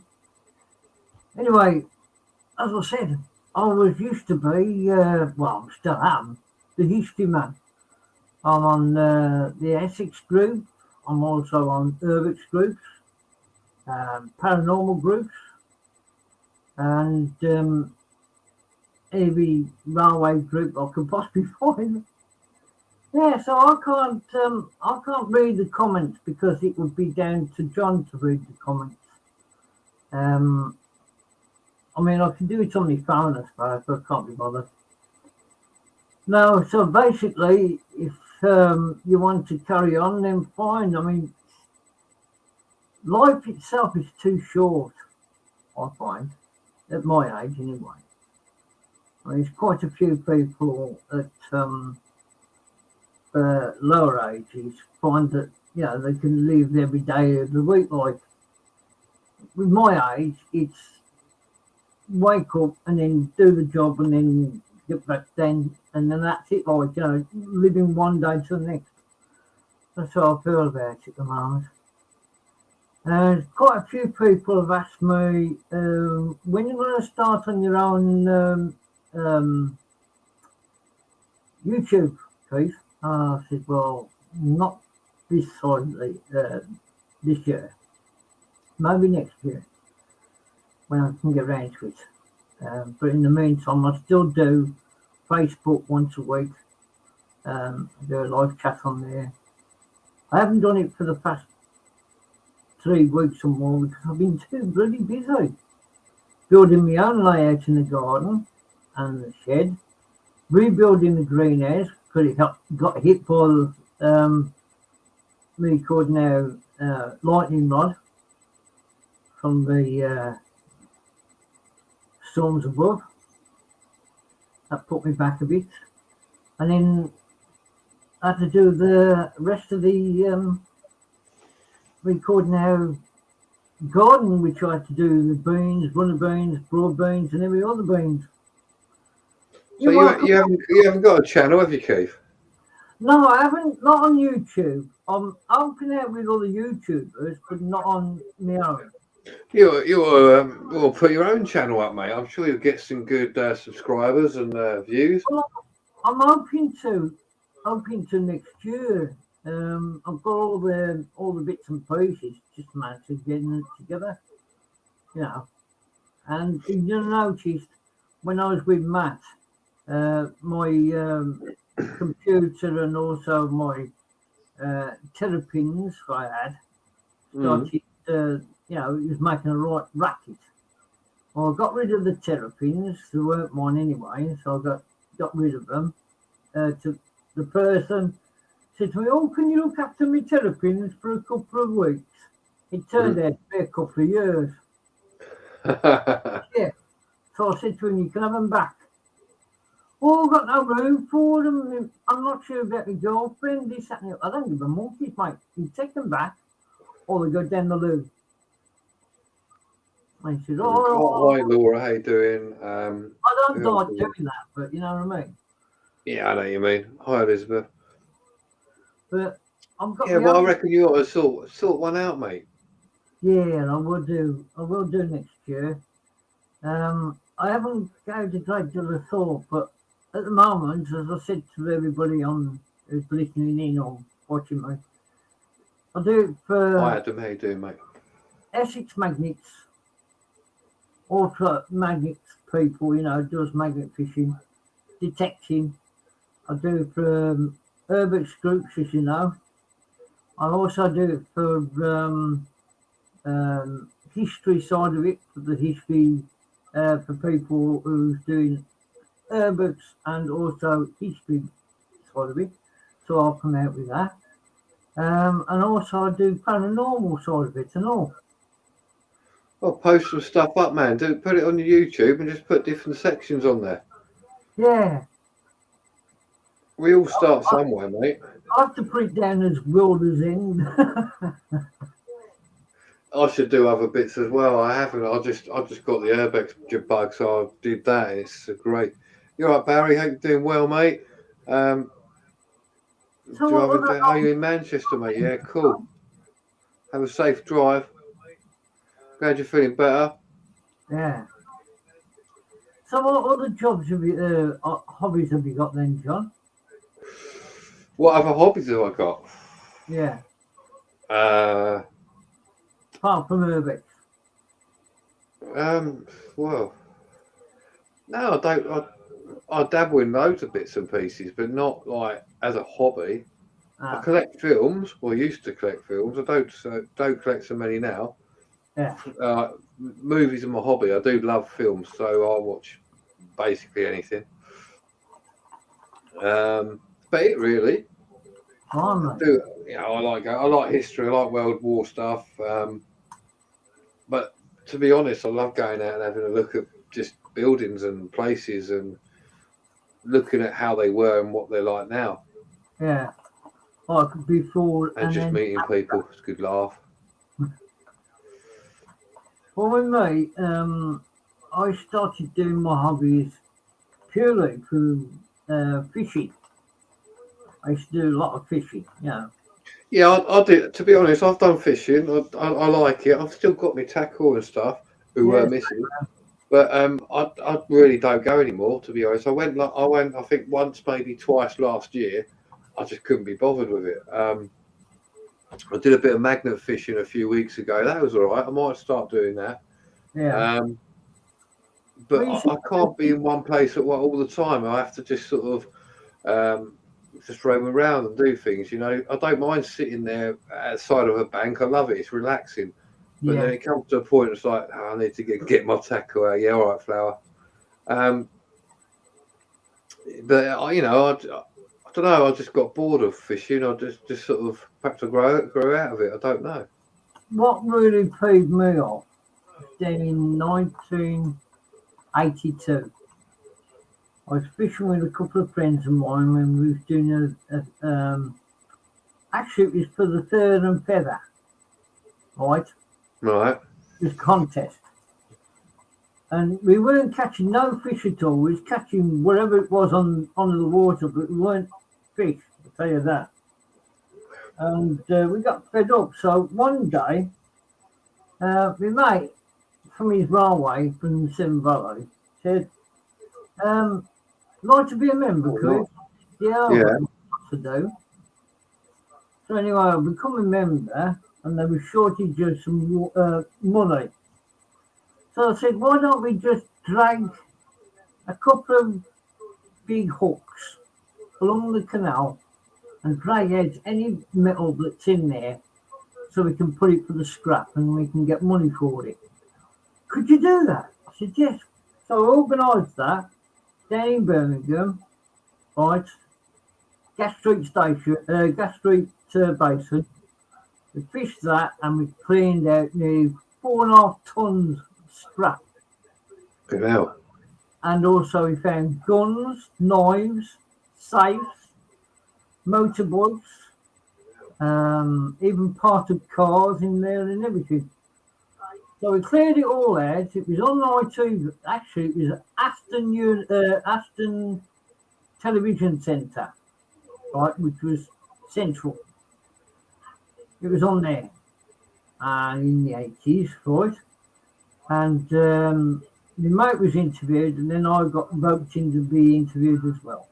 Anyway, as I said, I was used to be, well, I still am, the history man. I'm on the Essex group. I'm also on Urbex groups, paranormal groups, and every railway group I could possibly find. Yeah, so I can't read the comments because it would be down to John to read the comments. I mean, I can do it on my phone, I suppose, but I can't be bothered. No, so basically, if you want to carry on, then fine. I mean, life itself is too short, I find, at my age anyway. I mean, there's quite a few people at lower ages find that, you know, they can live every day of the week. Like, with my age, it's wake up and then do the job and then get back then, and then that's it. Like, you know, living one day to the next. That's how I feel about it at the moment. Quite a few people have asked me when you're going to start on your own YouTube, Keith. I said, well, not this side this year, maybe next year when I can get around to it. But in the meantime, I still do Facebook once a week. I do a live chat on there. I haven't done it for the past 3 weeks or more because I've been too bloody busy building my own layout in the garden and the shed, rebuilding the greenhouse because it got hit by me called now lightning rod from the storms above. That put me back a bit, and then I had to do the rest of the record now garden, which I had to do the beans, runner beans, broad beans, and every other beans. So you haven't got a channel, have you, Keith? No, I haven't. Not on YouTube. I'm helping out with other YouTubers, but not on my own. You'll put your own channel up, mate. I'm sure you'll get some good subscribers and views. Well, I'm hoping to next year. I've got all the bits and pieces, just a matter of getting it together, you know. And you noticed when I was with Matt, my computer and also my terrapins I had started, you know, it was making a right racket. Well, I got rid of the terrapins, they weren't mine anyway, so I got rid of them. To the person said to me, "Oh, can you look after me terrapins for a couple of weeks?" It turned out to be a couple of years. Yeah. So I said to him, "You can have them back." "Oh, I've got no room for them. I'm not sure about my girlfriend, this, that, and the other." "I don't give a monkey's, mate. You take them back or they go down the loo." And he said, "Oh, Hi, Laura, how you doing? I don't like doing that, but you know what I mean." Yeah, I know what you mean. Hi, Elizabeth. But I've got. Yeah, well, I reckon you ought to sort one out, mate. Yeah, I will do. I will do next year. I haven't gave a great deal of thought, but at the moment, as I said to everybody on who's listening in or watching me, I do it for Hi, Adam, how you doing, mate? Essex Magnets, ultra magnets people, you know, does magnet fishing, detecting. I do it for Urbex groups, as you know. I also do it for history side of it, for the history for people who's doing Urbex and also history side of it. So I'll come out with that. And also I do paranormal side of it and all. Well, post some stuff up, man. Put it on your YouTube and just put different sections on there. Yeah. We all start somewhere, mate. I have to put it down as Wilder's End. I should do other bits as well. I haven't. I just got the Urbex bug, so I did that. It's great. You're right, Barry. Hope you're doing well, mate. So what other Are you in Manchester, mate? Yeah, cool. Have a safe drive. Glad you're feeling better. Yeah. So what other jobs have you, hobbies have you got then, John? What other hobbies have I got? Yeah. Uh, Apart from urbex. well, no, I don't. I dabble in loads of bits and pieces, but not like as a hobby. I Ah, collect films. Well, I used to collect films. I don't collect so many now. yeah. Movies are my hobby. I do love films, so I watch basically anything. But it really, Fine, mate. do I like history. I like World War stuff. But to be honest, I love going out and having a look at just buildings and places and looking at how they were and what they're like now, Yeah. Like before and and just then meeting people. It's a good laugh. well, with me, I started doing my hobbies purely through fishing. I used to do a lot of fishing, you know. Yeah, I do. To be honest, I've done fishing. I like it. I've still got my tackle and stuff, who were Yes, missing. But I really don't go anymore. To be honest, I went. I think once, maybe twice last year. I just couldn't be bothered with it. I did a bit of magnet fishing a few weeks ago. That was all right. I might start doing that. yeah. But Well, you see, I can't be in one place at all the time. I have to just sort of just roam around and do things. You know, I don't mind sitting there at the side of a bank. I love it. It's relaxing. But then yeah. it comes to a point. It's like, oh, I need to get my tackle out. Yeah, all right, flower. But I don't know. I just got bored of fishing. I just sort of perhaps I grow out of it. I don't know. What really paid me off then in 1982, I was fishing with a couple of friends of mine when we was doing actually it was for the third and feather, right? Right. It was contest. And we weren't catching no fish at all. We was catching whatever it was on the water, but we weren't fish, I'll tell you that. And we got fed up. So one day, my mate from his railway from the Seven Valley said, like to be a member, Chris? Yeah, I've Yeah. got lots to do. So anyway, I become a member, and there was shortage of some money. So I said, why don't we just drag a couple of big hooks along the canal and drag out any metal that's in there so we can put it for the scrap and we can get money for it. Could you do that? I said, yes. So I organised that down in Birmingham, right? Gas Street Station, Gas Street Basin. We fished that and we cleaned out nearly 4.5 tons of scrap. Good hell. And also we found guns, knives, safes, motorbikes, even part of cars in there and everything. So we cleared it all out. It was on I2. Actually, it was Aston Television Centre, right, which was central. It was on there in the 80s, right? And my mate was interviewed, and then I got roped in to be interviewed as well.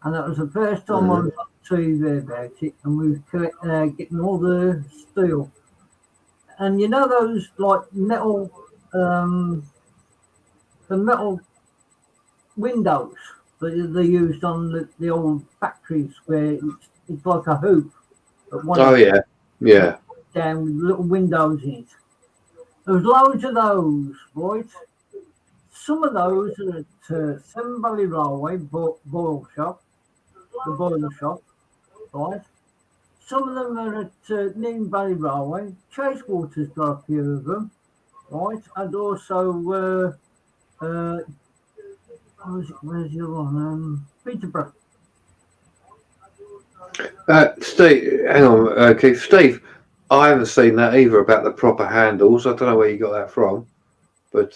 And that was the first time I was on TV about it, and we were getting all the steel. And you know those like metal, the metal windows that they used on the old factories where it's like a hoop at one Oh end, yeah. down with little windows in it. There was loads of those, right? Some of those are at Seven Valley Railway boiler shop, right? Some of them are at Newton Valley Railway. Chasewater's got a few of them, right? And also, where's the other one? Peterborough. Steve, hang on, Keith. Steve, I haven't seen that either about the proper handles. I don't know where you got that from. But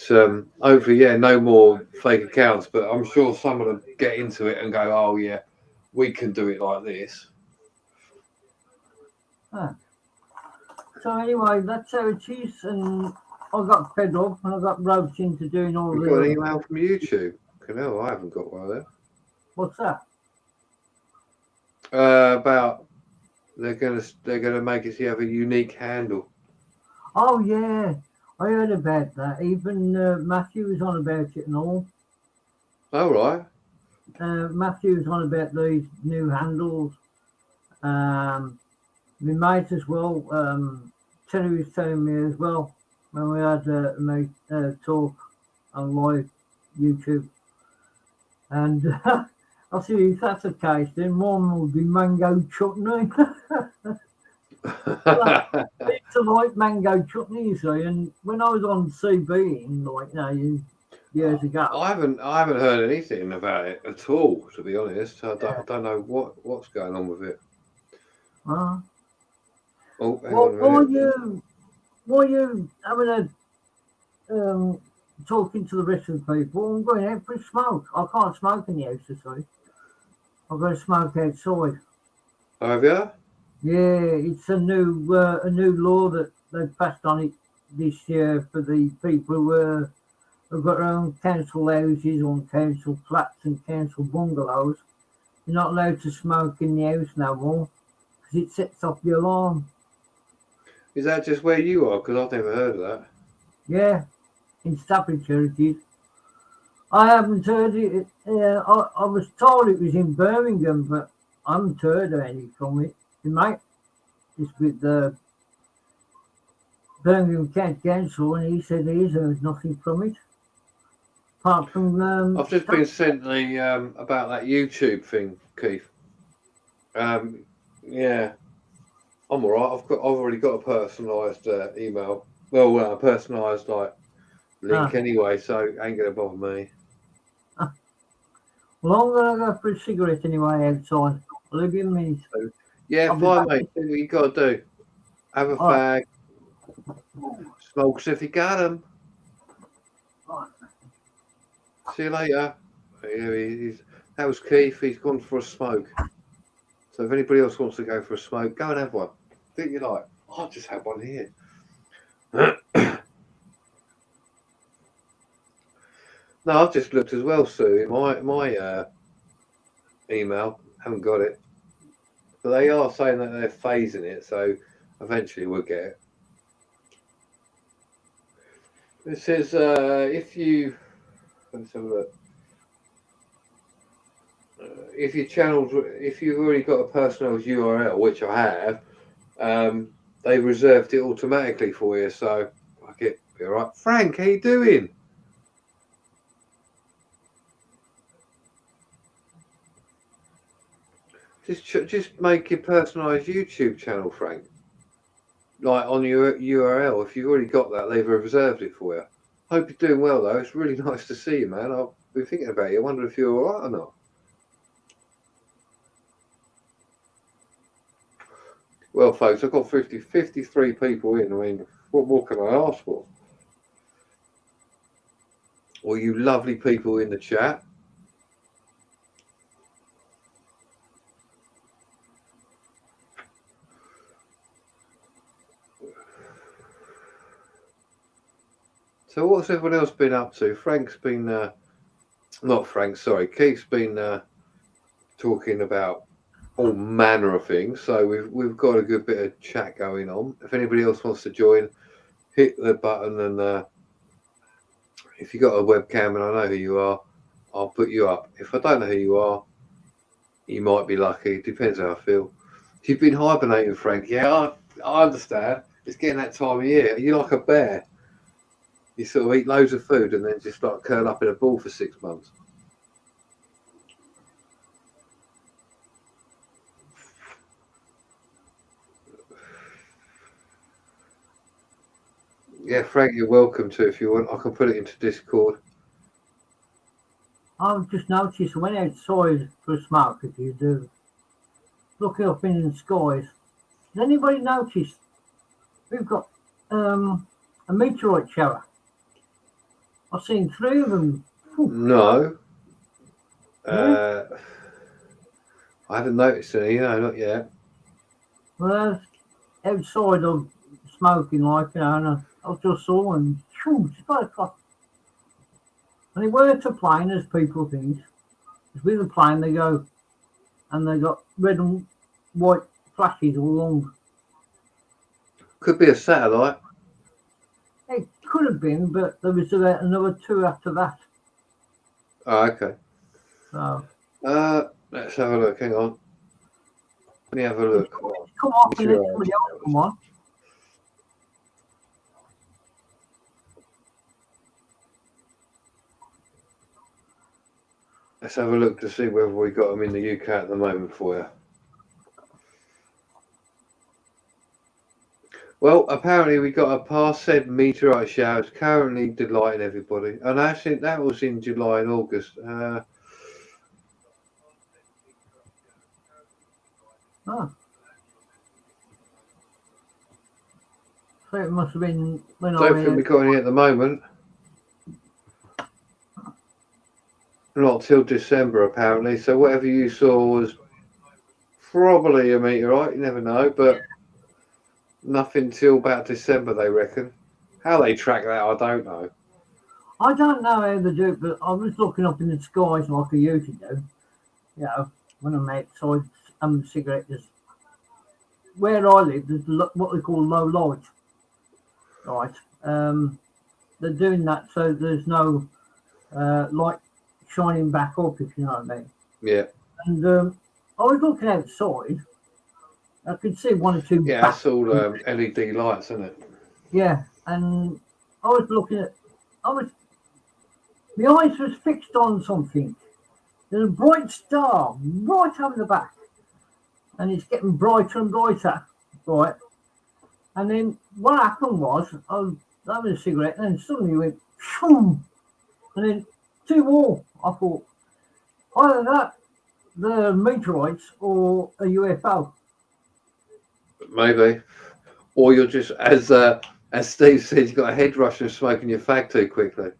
hopefully, yeah, no more fake accounts. But I'm sure some of them get into it and go, oh, yeah, we can do it like this. So anyway, that's how it is, and I got fed up and I got roped into doing all We've the. got an email from YouTube. No, I haven't got one there. What's that? About they're gonna make us have a unique handle. Oh yeah, I heard about that. Even Matthew was on about it and all. All right. Matthew was on about these new handles. We might as well. Terry was telling me as well when we had a talk on live YouTube, and I see if that's the case, then one will be mango chutney. I used to like mango chutney, you see, and when I was on CB, years ago, I haven't heard anything about it at all, to be honest. I don't know what's going on with it. Oh, hang on a minute. Why you having a talking to the rest of the people? I'm going out for a smoke. I can't smoke in the house, you see. I've got to smoke outside. Oh, have you? Yeah, it's a new law that they've passed on it this year for the people who have got their own council houses or council flats and council bungalows. You're not allowed to smoke in the house no more because it sets off the alarm. Is that just where you are? Because I've never heard of that. Yeah, in Staffordshire it is. I haven't heard it. I was told it was in Birmingham, but I haven't heard any from it. You might. It's with the Birmingham County Council, and he said he's heard nothing from it. Apart from I've just been sent the about that YouTube thing, Keith. Yeah, I'm all right. I've already got a personalised email. Well, a personalised link anyway, so it ain't gonna bother me. Well, I'm gonna go for a cigarette anyway outside. I'll leave you a minute. Yeah, fine, mate. Do what you got to do. Have a fag. Smokes if you got them. See you later. That was Keith. He's gone for a smoke. So if anybody else wants to go for a smoke, go and have one. Think you like? I'll just have one here. No, I've just looked as well, Sue. My email, haven't got it, but they are saying that they're phasing it, so eventually we'll get it. It says let's have a look. If you've already got a personal URL, which I have, they've reserved it automatically for you. So fuck it, be all right. Frank, how you doing? Just make your personalised YouTube channel, Frank. Like on your URL, if you've already got that, they've reserved it for you. Hope you're doing well, though. It's really nice to see you, man. I've been thinking about you. I wonder if you're all right or not. Well, folks, I've got 53 people in. I mean, what more can I ask for? All you lovely people in the chat. So what's everyone else been up to? Frank's been, not Frank, sorry, Keith's been talking about all manner of things. So we've got a good bit of chat going on. If anybody else wants to join, hit the button, and if you got a webcam and I know who you are, I'll put you up. If I don't know who you are, you might be lucky. It depends how I feel. You've been hibernating, Frank. Yeah, I understand. It's getting that time of year. You're like a bear. You sort of eat loads of food and then just like curl up in a ball for 6 months. Yeah, Frank, you're welcome to if you want. I can put it into Discord. I've just noticed I went outside for a smoke, if you do. Looking up in the skies. Has anybody noticed we've got a meteorite shower? I've seen 3 of them. No. Yeah. I haven't noticed any, not yet. Well, outside of smoking, and I just saw him. Shoo, and they weren't a plane as people think. It's with a plane, they go, and they got red and white flashes all along. Could be a satellite. It could have been, but there was another 2 after that. Oh, okay. So, let's have a look. Hang on. Let me have a look. Come on, somebody else come on. Let's have a look to see whether we got them in the UK at the moment for you. Well, apparently we got a past said meteorite showers currently delighting everybody. And actually that was in July and August. Oh. So it must have been when Don't think we got any at the moment. Not till December apparently. So whatever you saw was probably a meteorite. You never know, but nothing till about December, they reckon. How they track that, I don't know. I don't know how they do it, but I was looking up in the skies like I usually do. When I'm outside having a cigarette. Where I live, there's what they call low light. Right. They're doing that so there's no light shining back up, if you know what I mean. Yeah. And I was looking outside. I could see 1 or 2. Yeah, that's all LED lights, isn't it? Yeah, and I was looking at. My eyes was fixed on something. There's a bright star right over the back, and it's getting brighter and brighter, right? And then what happened was I was having a cigarette, and then suddenly it went, shoom, and then 2 more. I thought either that, the meteorites, or a UFO. Maybe, or you're just as Steve said, you got a head rush and smoking your fag too quickly.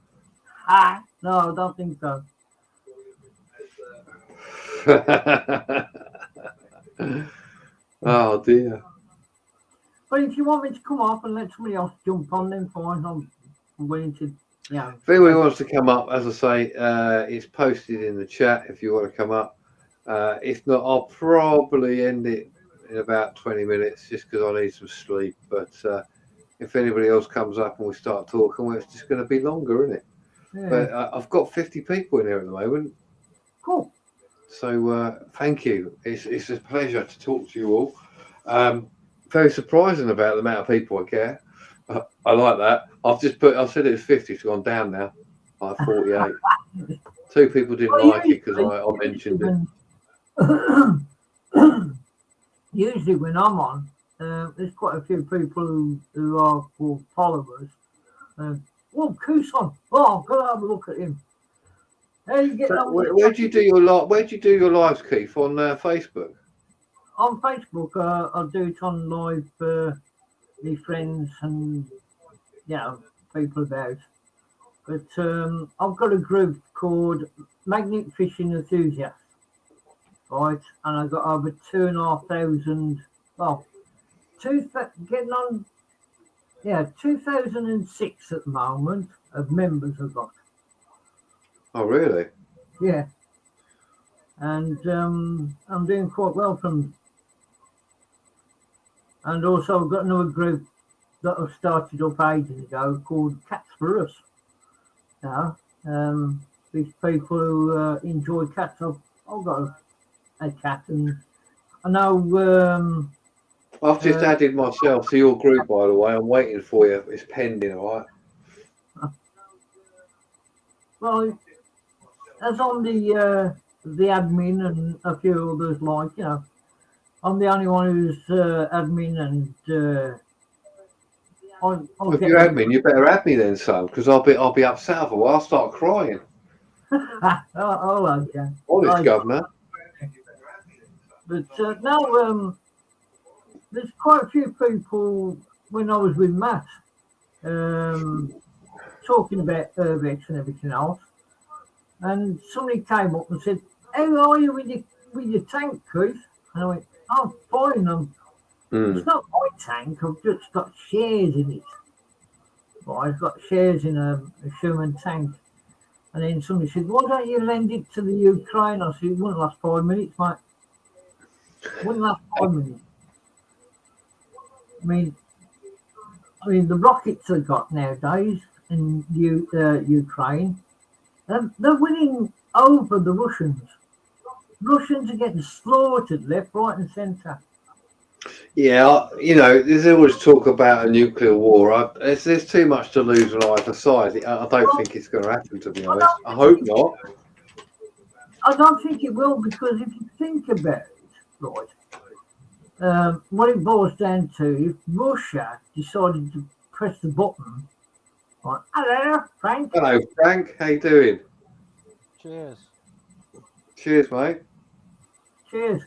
No, I don't think so. Oh dear. But if you want me to come up and let somebody else jump on, then fine. I'm willing to. Yeah. If anybody wants to come up, as I say, it's posted in the chat if you want to come up. If not, I'll probably end it in about 20 minutes just because I need some sleep. But if anybody else comes up and we start talking, well, it's just going to be longer, isn't it? Yeah. But I've got 50 people in here at the moment. Cool. So thank you. It's a pleasure to talk to you all. Very surprising about the amount of people I get. I like that. I said it was 50, it's gone down now. Like 48. 2 people didn't like it because I mentioned it. Usually when I'm on, there's quite a few people who are called followers. Well, Kuson. Oh, I've got to have a look at him. How you get on? Where do you do your lives, Keith? On Facebook? On Facebook, I'll do it on live my friends and people about. But I've got a group called Magnet Fishing Enthusiasts, right? And I've got over 2,500. Well, getting on. Yeah, 2006 at the moment of members I've got. Oh, really? Yeah. And I'm doing quite well from them. And also I've got another group that I've started up ages ago called Cats for Us. These people who enjoy cats. I've got a cat, and I know... I've just added myself to your group, by the way. I'm waiting for you. It's pending, all right? Well, as on the admin and a few others, like, I'm the only one who's admin, and if you're admin, you better add me then, son, because I'll be upset otherwise. I'll start crying. Okay. Honest, Governor. But now there's quite a few people when I was with Matt talking about Urbex and everything else, and somebody came up and said, "How are you with with your tank, Chris? And I went, I'm buying them. It's not my tank, I've just got shares in it. But I've got shares in a Sherman tank. And then somebody said, why don't you lend it to the Ukraine? I said, it wouldn't last 5 minutes, mate. Wouldn't last 5 minutes. I mean, the rockets they've got nowadays in Ukraine, they're winning over the Russians. Russians are getting slaughtered left, right, and centre. Yeah, there's always talk about a nuclear war. There's too much to lose on either side. I don't think it's going to happen, to be honest. I hope not. I don't think it will, because if you think about it, right, what it boils down to, if Russia decided to press the button, like, hello, Frank. Hello, Frank. How you doing? Cheers. Cheers, mate. Cheers.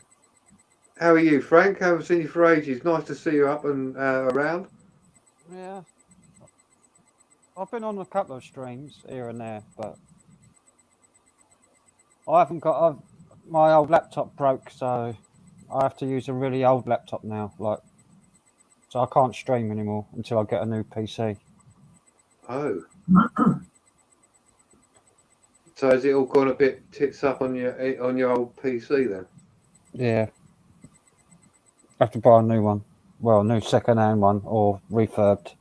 How are you, Frank? I haven't seen you for ages. Nice to see you up and around. Yeah. I've been on a couple of streams here and there, but I haven't got. My old laptop broke, so I have to use a really old laptop now. So I can't stream anymore until I get a new PC. Oh. So has it all gone a bit tits up on your old PC then? Yeah. I have to buy a new one. Well, a new second-hand one or refurbed.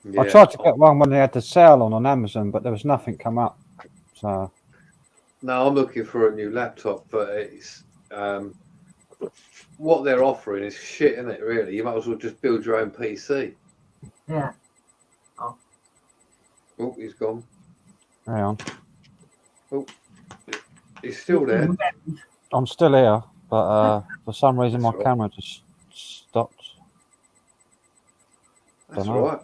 Yeah. I tried to get one when they had the sale on Amazon, but there was nothing come up. So. No, I'm looking for a new laptop, but it's what they're offering is shit, isn't it? Really, you might as well just build your own PC. Yeah. Oh, he's gone. Hang on. Oh, he's still there. I'm still here, but for some reason That's my camera just stopped. That's all right.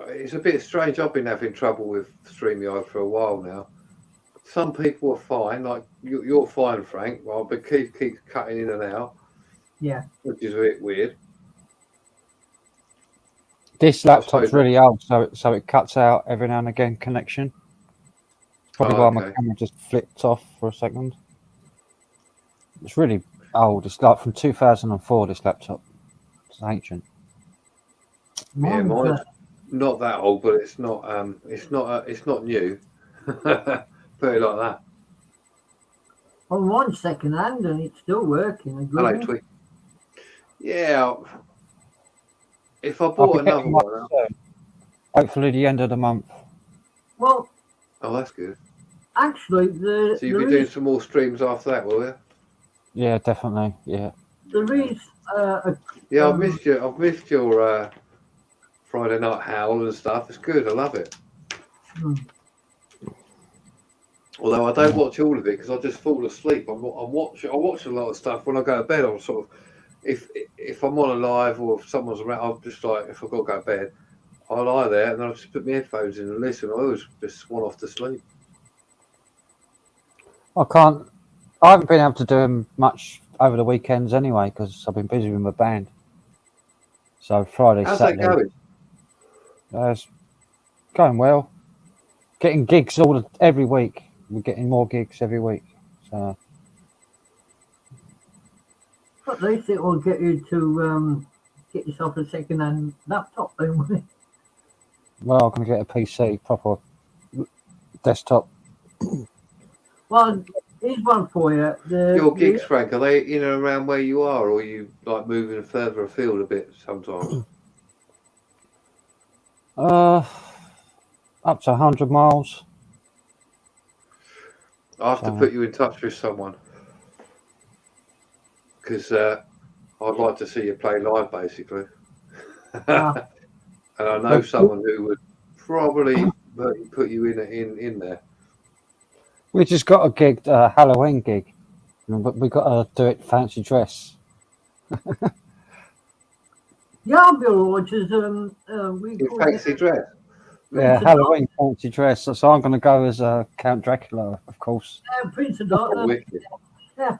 It's a bit strange. I've been having trouble with StreamYard for a while now. Some people are fine, like you're fine, Frank. Well, but keep cutting in and out. Yeah. Which is a bit weird. This laptop's really old, so it cuts out every now and again connection. Probably why my camera just flipped off for a second. It's really old. It's like from 2004. This laptop. It's ancient. Yeah, mine's not that old, but it's not new. Put it like that. Well, mine's second hand and it's still working. Hello, Tweet. Yeah. If I bought another one, hopefully the end of the month. Well. Oh, that's good. Actually, so you'll be doing some more streams after that, will you? Yeah, definitely. Yeah. There is. Yeah, I've missed your Friday night howl and stuff. It's good. I love it. Although I don't watch all of it because I just fall asleep. I watch a lot of stuff when I go to bed. I'm sort of, if I'm on a live or if someone's around, I'm just like, if I've got to go to bed, I lie there and then I just put my headphones in and listen. I always just swan off to sleep. I haven't been able to do much over the weekends anyway because I've been busy with my band. So Friday, How's Saturday. that going? It's going well. Getting gigs every week. We're getting more gigs every week. So. At least it will get you to get yourself a second-hand laptop, then, won't it? Well, I'm going to get a PC, proper desktop. Well, here's one for you. Your gigs, Frank, are they in and around where you are, or are you like moving further afield a bit sometimes? Up to 100 miles. I have to put you in touch with someone because I'd like to see you play live, basically. And I know someone who would probably put you in there. We just got a gig, a Halloween gig, but we got to do it fancy dress. Yeah, I'll be all right. Fancy dress. Yeah, Halloween fancy dress. So I'm going to go as Count Dracula, of course. Prince of Darkness. Yeah.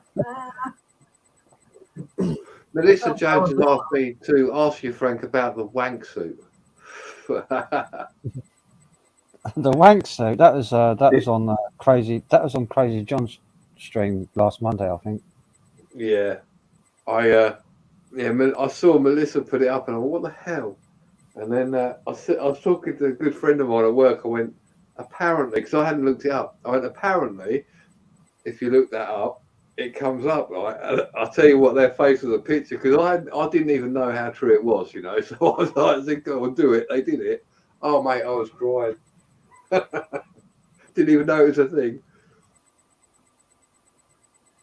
Melissa Jones has asked me to ask you, Frank, about the wank suit. The wank suit. That was on crazy. That was on Crazy John's stream last Monday, I think. Yeah, I saw Melissa put it up, and I went, "What the hell?" And then I was talking to a good friend of mine at work. I went, "Apparently," because I hadn't looked it up. I went, "Apparently, if you look that up, it comes up, right?" And I'll tell you what, their face was a picture, because I didn't even know how true it was, you know. So I was like, I said, "Go on, do it." They did it. Oh mate, I was crying. Didn't even know it was a thing.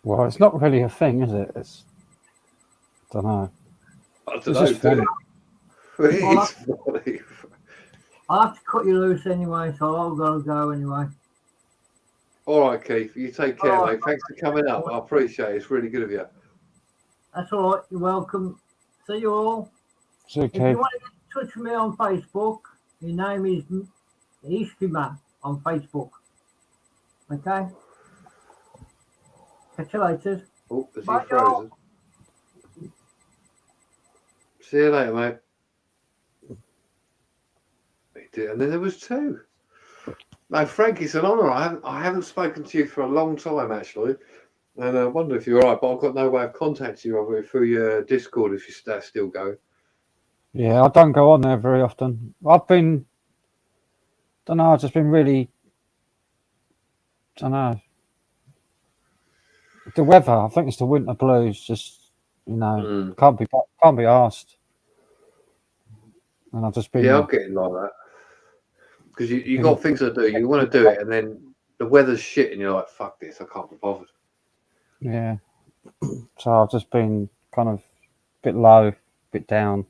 Well, it's not really a thing, is it? It's I don't know. I don't It's know. just funny. It is funny. I'll have to cut you loose anyway, so I'll go anyway. All right, Keith. You take care, All mate. right. Thanks for coming up. I appreciate it. It's really good of you. That's all right. You're welcome. See you all. It's If okay. you want to get in touch with me on Facebook, your name is History Man on Facebook. Okay? Catch you later. Oh, is he Bye, frozen? See you later, mate. He did, and then there was two. No, Frank, it's an honour. I haven't spoken to you for a long time, actually, and I wonder if you're all right. But I've got no way of contacting you other through your Discord if that's still going. Yeah, I don't go on there very often. I've been, don't know. I've just been really, don't know. The weather. I think it's the winter blues. Just can't be asked. And I've just been. Yeah, I'm getting like that because you got things to do. You want to do it, and then the weather's shit, and you're like, "Fuck this! I can't be bothered." Yeah. So I've just been kind of a bit low, a bit down.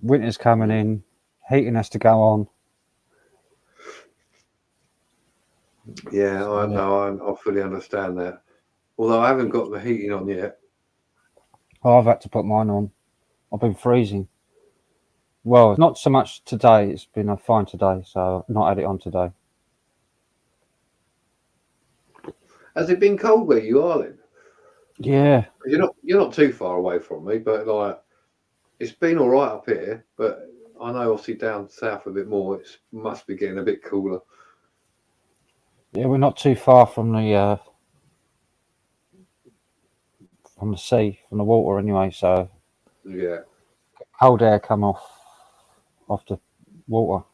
Winter's coming in, heating has to go on. Yeah, I know. I fully understand that. Although I haven't got the heating on yet. I've had to put mine on. I've been freezing. Well, not so much today. It's been fine today, so I've not had it on today. Has it been cold where you are then? Yeah. You're not too far away from me, but like it's been all right up here. But I know obviously down south a bit more. It must be getting a bit cooler. Yeah, we're not too far from the sea, from the water anyway. So Yeah, cold air come off the water.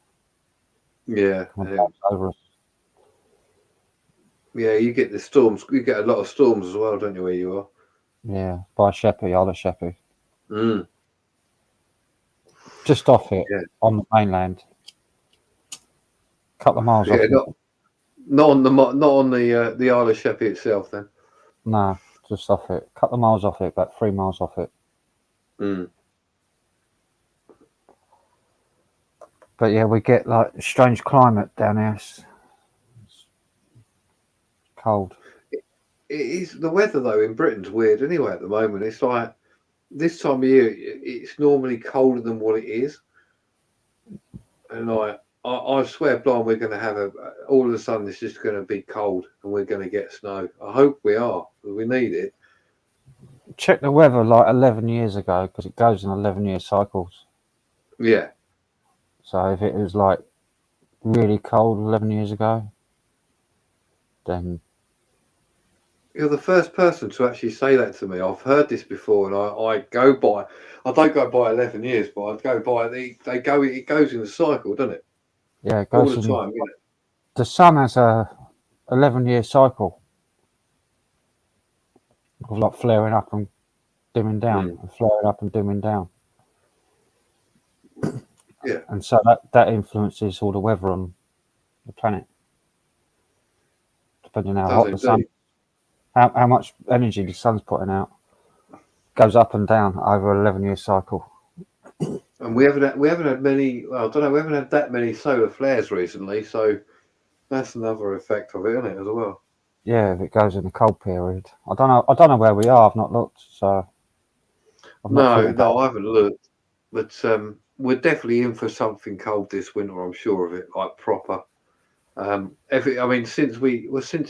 yeah, Over us. yeah. You get the storms. You get a lot of storms as well, don't you? Where you are? Yeah, by Sheppey, Isle of Sheppey. Mm. Just off it, Yeah. on the mainland. Couple of miles off it. Not on the Isle of Sheppey itself then. Nah, just off it. Couple of miles off it, about 3 miles off it. Mm. But yeah, we get like strange climate down here. It's cold. It is the weather though in Britain's weird anyway at the moment. It's like this time of year, it's normally colder than what it is, and I swear blind we're going to have all of a sudden it's just going to be cold and we're going to get snow. I hope we are, because we need it. Check the weather like 11 years ago, because it goes in 11-year cycles. Yeah. So if it was like really cold 11 years ago, then You're the first person to actually say that to me. I've heard this before, and I don't go by 11 years, but I go by it goes in a cycle, doesn't it? yeah, it All goes the time. You know? The sun has a 11-year cycle of like flaring up and dimming down, and flaring up and dimming down. Yeah. And so that influences all the weather on the planet, depending on how hot the sun, how much energy the sun's putting out, goes up and down over an 11-year cycle. And we haven't had many. Well, I don't know. We haven't had that many solar flares recently, so that's another effect of it, isn't it, as well? Yeah, if it goes in the cold period. I don't know where we are. I've not looked, so I haven't looked, but we're definitely in for something cold this winter. I'm sure of it, like proper. Since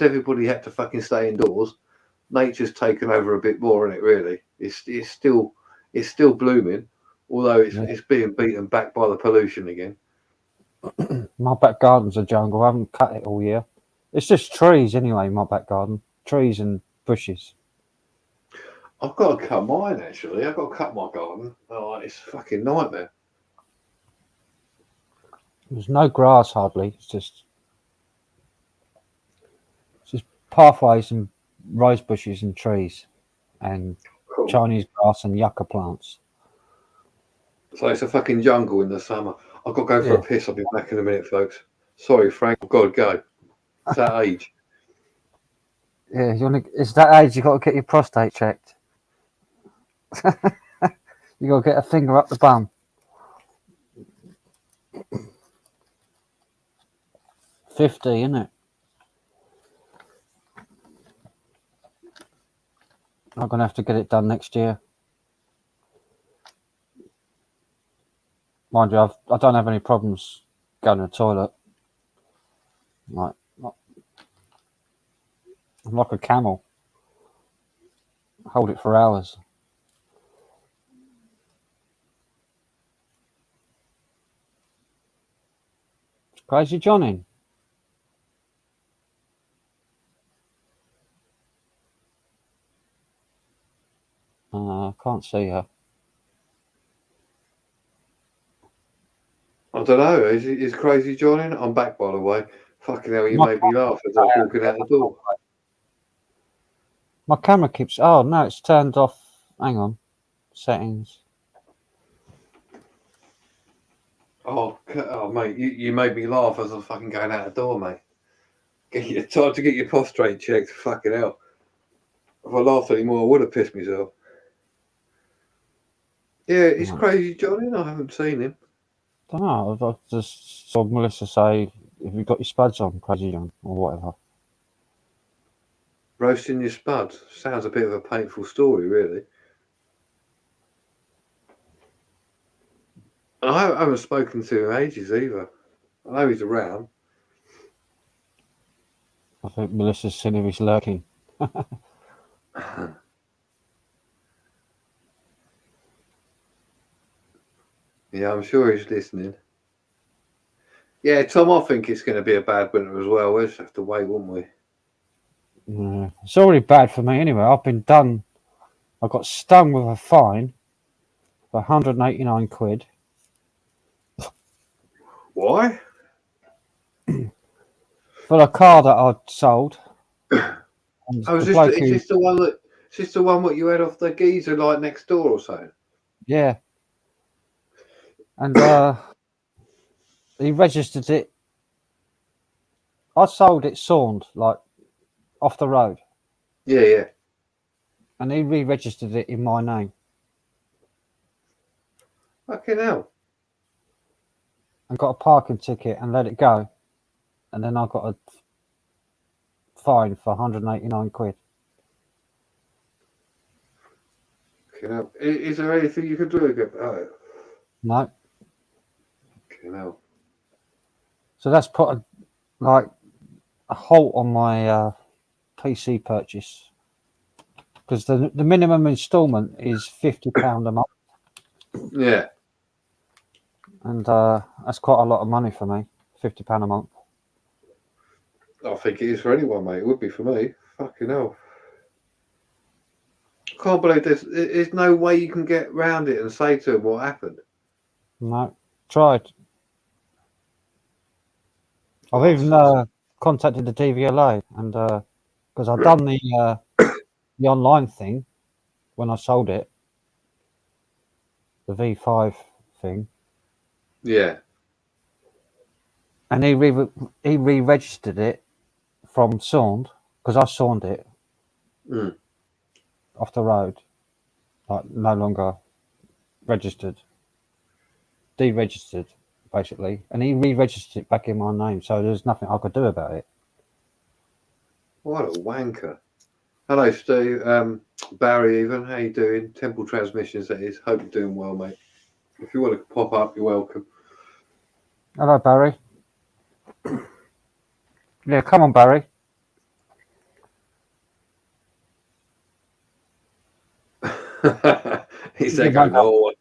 everybody had to fucking stay indoors, nature's taken over a bit more, isn't it? Really, it's still blooming, although it's being beaten back by the pollution again. My back garden's a jungle. I haven't cut it all year. It's just trees anyway, my back garden. Trees and bushes. I've got to cut mine actually. I've got to cut my garden. Oh, it's a fucking nightmare. There's no grass hardly. It's just pathways and rose bushes and trees and Cool. Chinese grass and yucca plants. So it's a fucking jungle in the summer. I've got to go for a piss. I'll be back in a minute, folks. Sorry, Frank. I've got to go. It's that age. Yeah, it's that age you got to get your prostate checked. You got to get a finger up the bum. 50, isn't it? I'm going to have to get it done next year. Mind you, I don't have any problems going to the toilet. I'm like a camel. I hold it for hours. Crazy John in. I can't see her. I don't know. Is Crazy John in? I'm back, by the way. Fucking hell, you made me laugh as I was walking out the door. My camera keeps... Oh, no, it's turned off. Hang on. Settings. Oh mate, you made me laugh as I was fucking going out the door, mate. Time to get your prostate checked. Fucking hell. If I laughed anymore, I would have pissed myself. Yeah, is Crazy John in? I haven't seen him. I don't know. I just saw Melissa say, "Have you got your spuds on, Crazy John?" or whatever. Roasting your spuds. Sounds a bit of a painful story, really. I haven't spoken to him in ages either. I know he's around. I think Melissa's seen if he's lurking. Yeah, I'm sure he's listening. Yeah, Tom, I think it's going to be a bad winter as well. We'll just have to wait, won't we? Yeah. It's already bad for me anyway. I've been done. I got stung with a fine for 189 quid. Why? For a car that I'd sold. Is this the one that? Is this the one what you had off the geezer like next door or something? Yeah. And he registered it. I sold it sawned, like off the road. Yeah. And he re-registered it in my name. Fucking hell. And got a parking ticket and let it go. And then I got a fine for 189 quid. Fucking hell. Is there anything you can do about it? No. Fucking hell. So that's put a halt on my PC purchase. Because the minimum instalment is £50 a month. Yeah. And that's quite a lot of money for me. £50 a month. I think it is for anyone, mate. It would be for me. Fucking hell. I can't believe there's no way you can get round it and say to him what happened. No. Tried. I've even contacted the DVLA and because I've done the online thing when I sold it, the V5 thing. Yeah. And he re-registered it from Saund, because I sawned it off the road, like no longer registered, deregistered basically, and he re-registered it back in my name, so there's nothing I could do about it. What a wanker. Hello, Steve. Barry, even. How you doing? Temple Transmissions, that is. Hope you're doing well, mate. If you want to pop up, you're welcome. Hello, Barry. Yeah, come on, Barry. He's there going, no.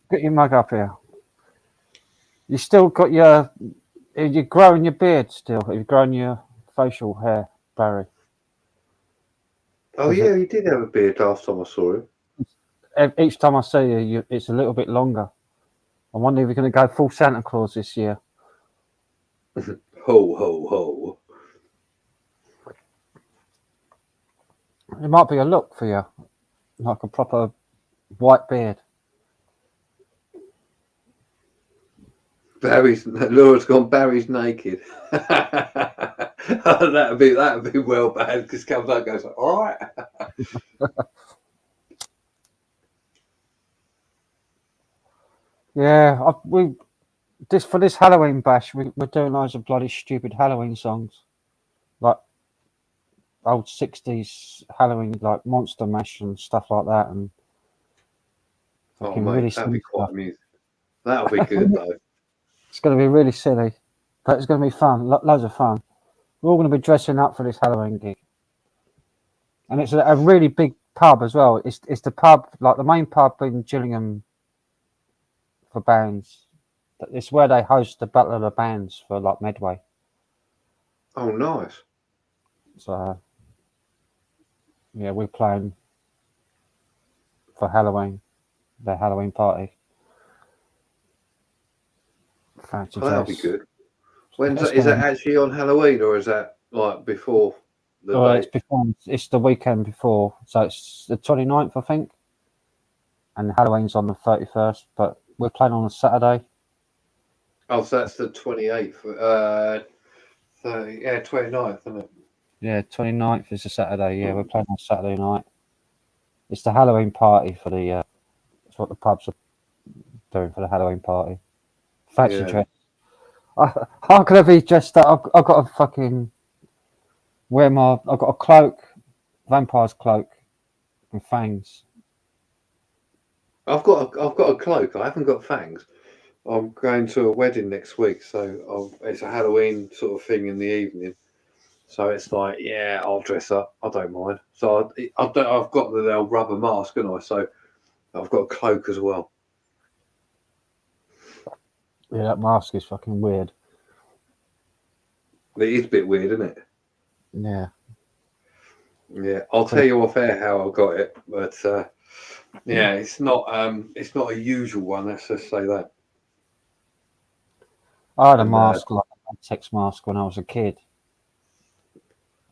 Get your mug up here. You still got your. You're growing your beard still. You've grown your facial hair, Barry. Oh, yeah, he did have a beard last time I saw him. Each time I see you, it's a little bit longer. I wonder if you're going to go full Santa Claus this year. Ho, ho, ho. It might be a look for you, like a proper white beard. Laura's gone. Barry's naked. that'd be well bad because comes out and goes, all right. Yeah, for this Halloween bash, we're doing loads of bloody stupid Halloween songs, like old '60s Halloween, like Monster Mash and stuff like that, and Oh, fucking mate, really that'd be silly quite stuff. amusing. That'll be good though. It's going to be really silly, but it's going to be fun. Loads of fun. We're all going to be dressing up for this Halloween gig, and it's a really big pub as well. It's the pub, like the main pub in Gillingham for bands. It's where they host the Battle of the Bands for like Medway. Oh, nice. So yeah, we're playing for Halloween, the Halloween party. Fancy Oh, that'll be dress. good. Is that actually on Halloween or is that like before the date? It's the weekend before, so it's the 29th, I think, and Halloween's on the 31st. But we're playing on a Saturday. Oh, so that's the 28th. 29th, isn't it? Yeah, 29th is a Saturday. Yeah, we're playing on Saturday night. It's the Halloween party for the. It's what the pubs are doing for the Halloween party. Fancy dress. How can I be dressed up? I've got a fucking I've got a cloak, vampire's cloak, and fangs. I've got a cloak. I haven't got fangs. I'm going to a wedding next week, so it's a Halloween sort of thing in the evening. So it's like, yeah, I'll dress up. I don't mind. So I've got the old rubber mask, haven't I? So I've got a cloak as well. Yeah, that mask is fucking weird. It is a bit weird, isn't it? Yeah. Yeah, I'll tell you off air how I got it, but yeah, it's not a usual one. Let's just say that. I had a mask, like a latex mask, when I was a kid.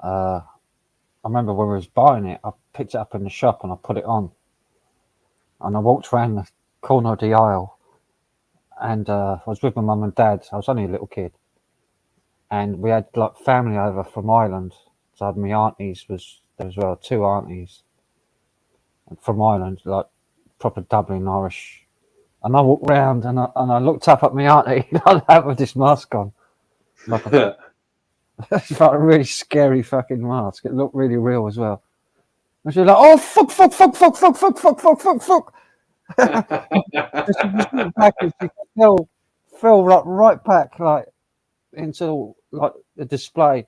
I remember when we was buying it, I picked it up in the shop and I put it on, and I walked around the corner of the aisle, and I was with my mum and dad. I was only a little kid, and we had like family over from Ireland. So I had my aunties was there as well, two aunties from Ireland, like proper Dublin Irish. And I walked round and I looked up at my auntie and I had with this mask on. Like it's like a really scary fucking mask. It looked really real as well. And she was like, oh, fuck. Just went back and she fell like right back, like into like the display.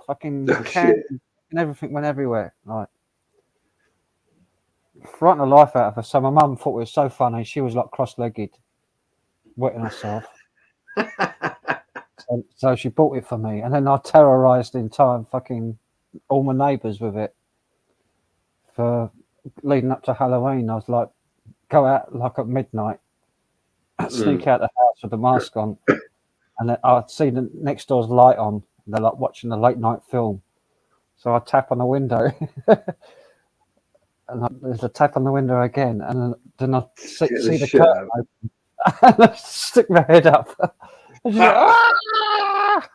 Fucking can and everything went everywhere. Like, frightened the life out of her. So my mum thought it was so funny. She was like cross-legged, wetting herself. So she bought it for me, and then I terrorised in time fucking all my neighbours with it. For leading up to Halloween, I was like, go out like at midnight, sneak out the house with the mask on, and then I'd see the next door's light on. And they're like watching the late night film, so I tap on the window. And there's a tap on the window again, and then I see the curtain open, and I stick my head up. And she's like, ah!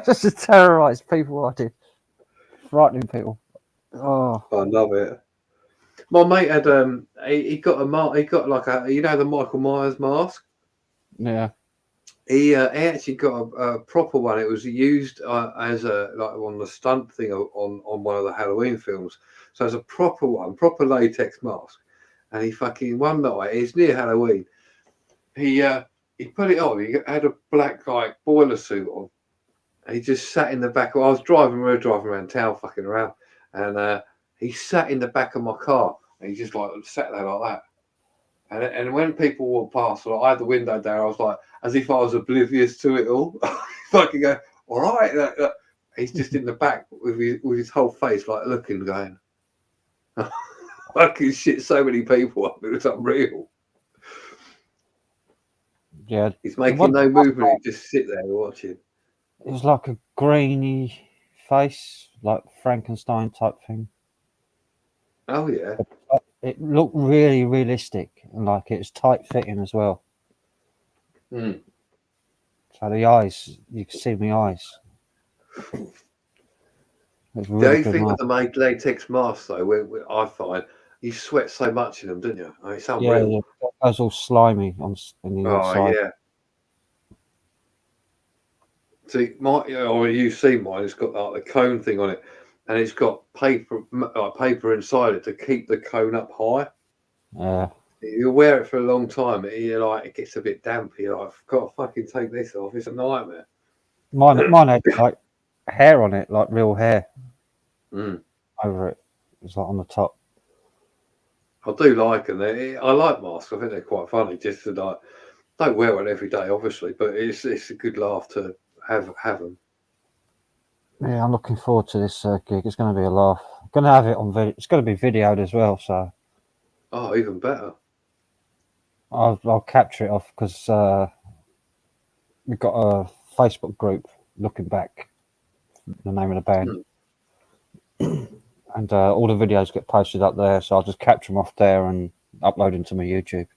Just to terrorise people, I did. Frightening people. Oh, I love it. My mate had he got like the Michael Myers mask. yeah. He actually got a proper one. It was used as a like on the stunt thing on one of the Halloween films. So it's a proper one, proper latex mask. And he fucking one night, it's near Halloween. He put it on. He had a black like boiler suit on. And he just sat in the back. We were driving around town, fucking around, and he sat in the back of my car. And he just like sat there like that. And when people walk past, like, I had the window down, I was like, as if I was oblivious to it all. Fucking go, all right. He's just in the back with his whole face, like looking, going, fucking shit, so many people up. It was unreal. Yeah. He's making no movement, he just sit there watching. It was like a grainy face, like Frankenstein type thing. Oh, yeah. It looked really realistic, and like it was tight fitting as well. Hmm. So the eyes, you can see my eyes. It's The really only good thing mask. with the latex masks, though, I find you sweat so much in them, don't you? I mean, it's Yeah, unreal. yeah, it goes all slimy on the Oh, inside. yeah. See, you've seen mine. It's got like the cone thing on it, and it's got paper inside it to keep the cone up high. Yeah. You wear it for a long time, it gets a bit damp. You're like, I've got to fucking take this off. It's a nightmare. Mine had like hair on it, like real hair Mm. over it. It was like on the top. I do like them. I like masks. I think they're quite funny. Just to like, don't wear one every day, obviously, but it's a good laugh to have them. Yeah, I'm looking forward to this gig. It's going to be a laugh. I'm going to have it on video. It's going to be videoed as well, so Oh, even better. I'll capture it off because we've got a Facebook group, Looking Back, the name of the band, and all the videos get posted up there. So I'll just capture them off there and upload them to my YouTube.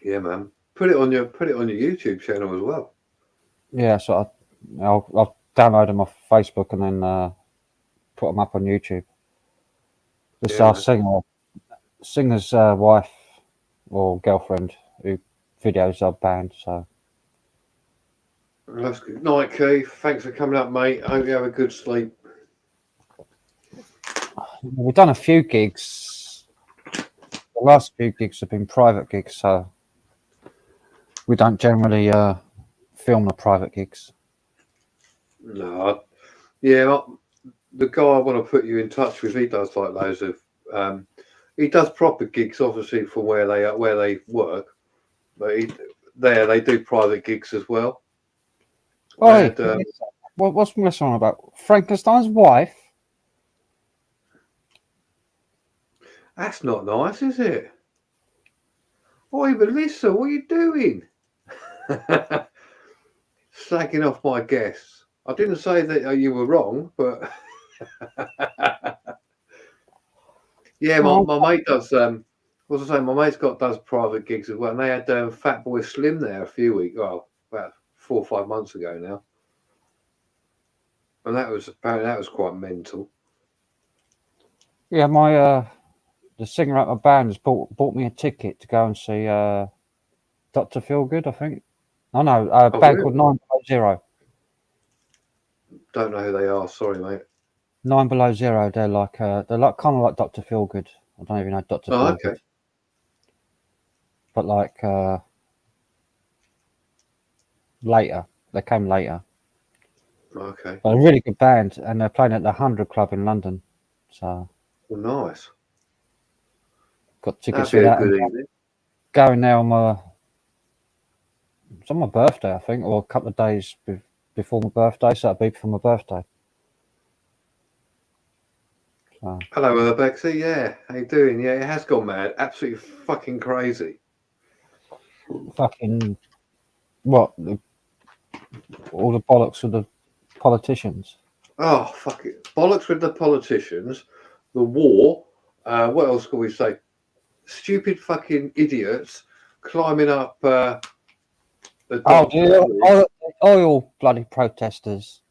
Yeah, man. Put it on your YouTube channel as well. Yeah, so I'll download them off Facebook and then put them up on YouTube. This Yeah, our singer's wife or girlfriend who videos our band. So that's good. Night, Keith. Thanks for coming up, mate. I hope you have a good sleep. we've done a few gigs. The last few gigs have been private gigs, so we don't generally film the private gigs. No, yeah. The guy I want to put you in touch with, he does like loads of. He does proper gigs, obviously, from where they work, but they do private gigs as well. Oh, what's Melissa on about? Frankenstein's wife? That's not nice, is it? Oi, Melissa, what are you doing? Slagging off my guests. I didn't say that you were wrong, but yeah, my mate does. What was I saying? My mate's does private gigs as well, and they had Fat Boy Slim there a few weeks, well, about 4 or 5 months ago now, and apparently that was quite mental. Yeah, the singer at my band has bought me a ticket to go and see Dr. Feelgood, I think. Oh no, a band Really? called 9 Below Zero. Don't know who they are. Sorry, mate. 9 Below Zero. They're like kind of like Dr. Feelgood. I don't even know Dr. Oh, Feelgood. okay. But like later, they came later. Okay. But a really good band, and they're playing at the 100 Club in London. So Well, nice. got tickets That'd for be a that. good And evening. going there it's on my birthday, I think, or a couple of days before my birthday. So that'll be for my birthday. So. Hello, Bexy. Yeah, how you doing? Yeah, it has gone mad. Absolutely fucking crazy. Fucking what? All the bollocks with the politicians. Oh, fuck it. Bollocks with the politicians, the war. What else can we say? Stupid fucking idiots climbing up the Oil bloody protesters.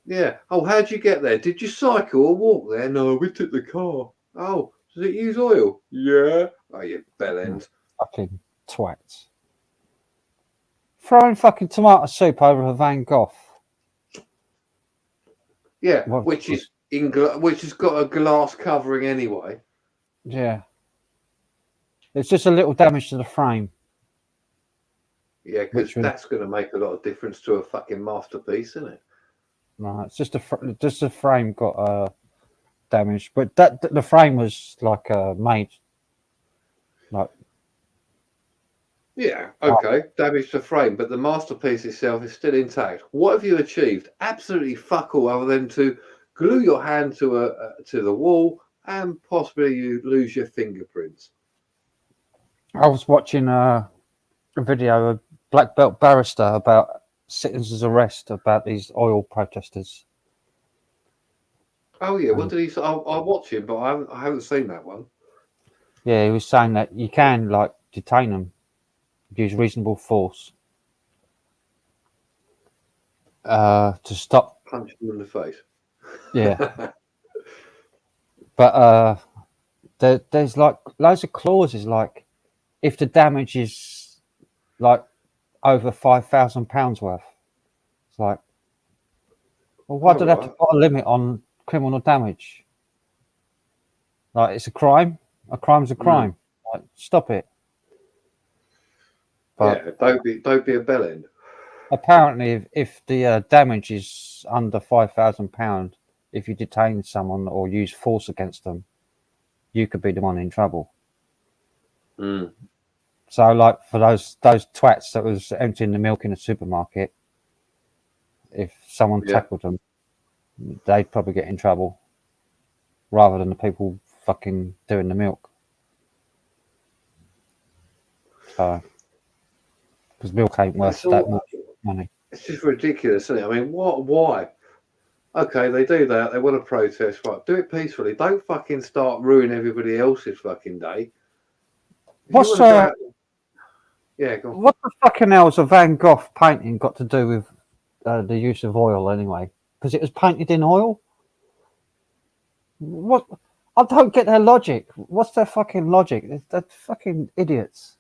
Yeah. Oh, how'd you get there? Did you cycle or walk there? No, we took the car. Oh, does it use oil? Yeah. Oh, you bellend. Fucking twats. Throwing fucking tomato soup over a Van Gogh. Yeah, which has got a glass covering anyway. Yeah. It's just a little damage to the frame. Yeah, because that's going to make a lot of difference to a fucking masterpiece, isn't it? No, it's just a frame got damaged, but the frame was like made like. Yeah, okay, damage to frame, but the masterpiece itself is still intact. What have you achieved? Absolutely fuck all, other than to glue your hand to the wall and possibly you lose your fingerprints. I was watching a video of black belt barrister about citizens' arrest about these oil protesters. Oh yeah, what did he say? I'll watch him, but I haven't seen that one. Yeah, he was saying that you can like detain them, use reasonable force to stop. Punch him in the face. Yeah, but there's like loads of clauses, like if the damage is like over £5,000 worth, it's like, well, why do they have to put a limit on criminal damage? Like, it's a crime. A crime's a crime. Like, stop it. But yeah, don't be a bellend. apparently, if the damage is under £5,000, if you detain someone or use force against them, you could be the one in trouble. Mm. So, like for those twats that was emptying the milk in the supermarket, if someone tackled them, they'd probably get in trouble, rather than the people fucking doing the milk. So, because milk ain't worth that much money. It's just ridiculous, isn't it? I mean, what? Why? Okay, they do that. They want to protest, right? Do it peacefully. Don't fucking start ruining everybody else's fucking day. What's yeah, go on. What the fucking hell's a Van Gogh painting got to do with the use of oil anyway? Because it was painted in oil. What? I don't get their logic. What's their fucking logic? They're fucking idiots.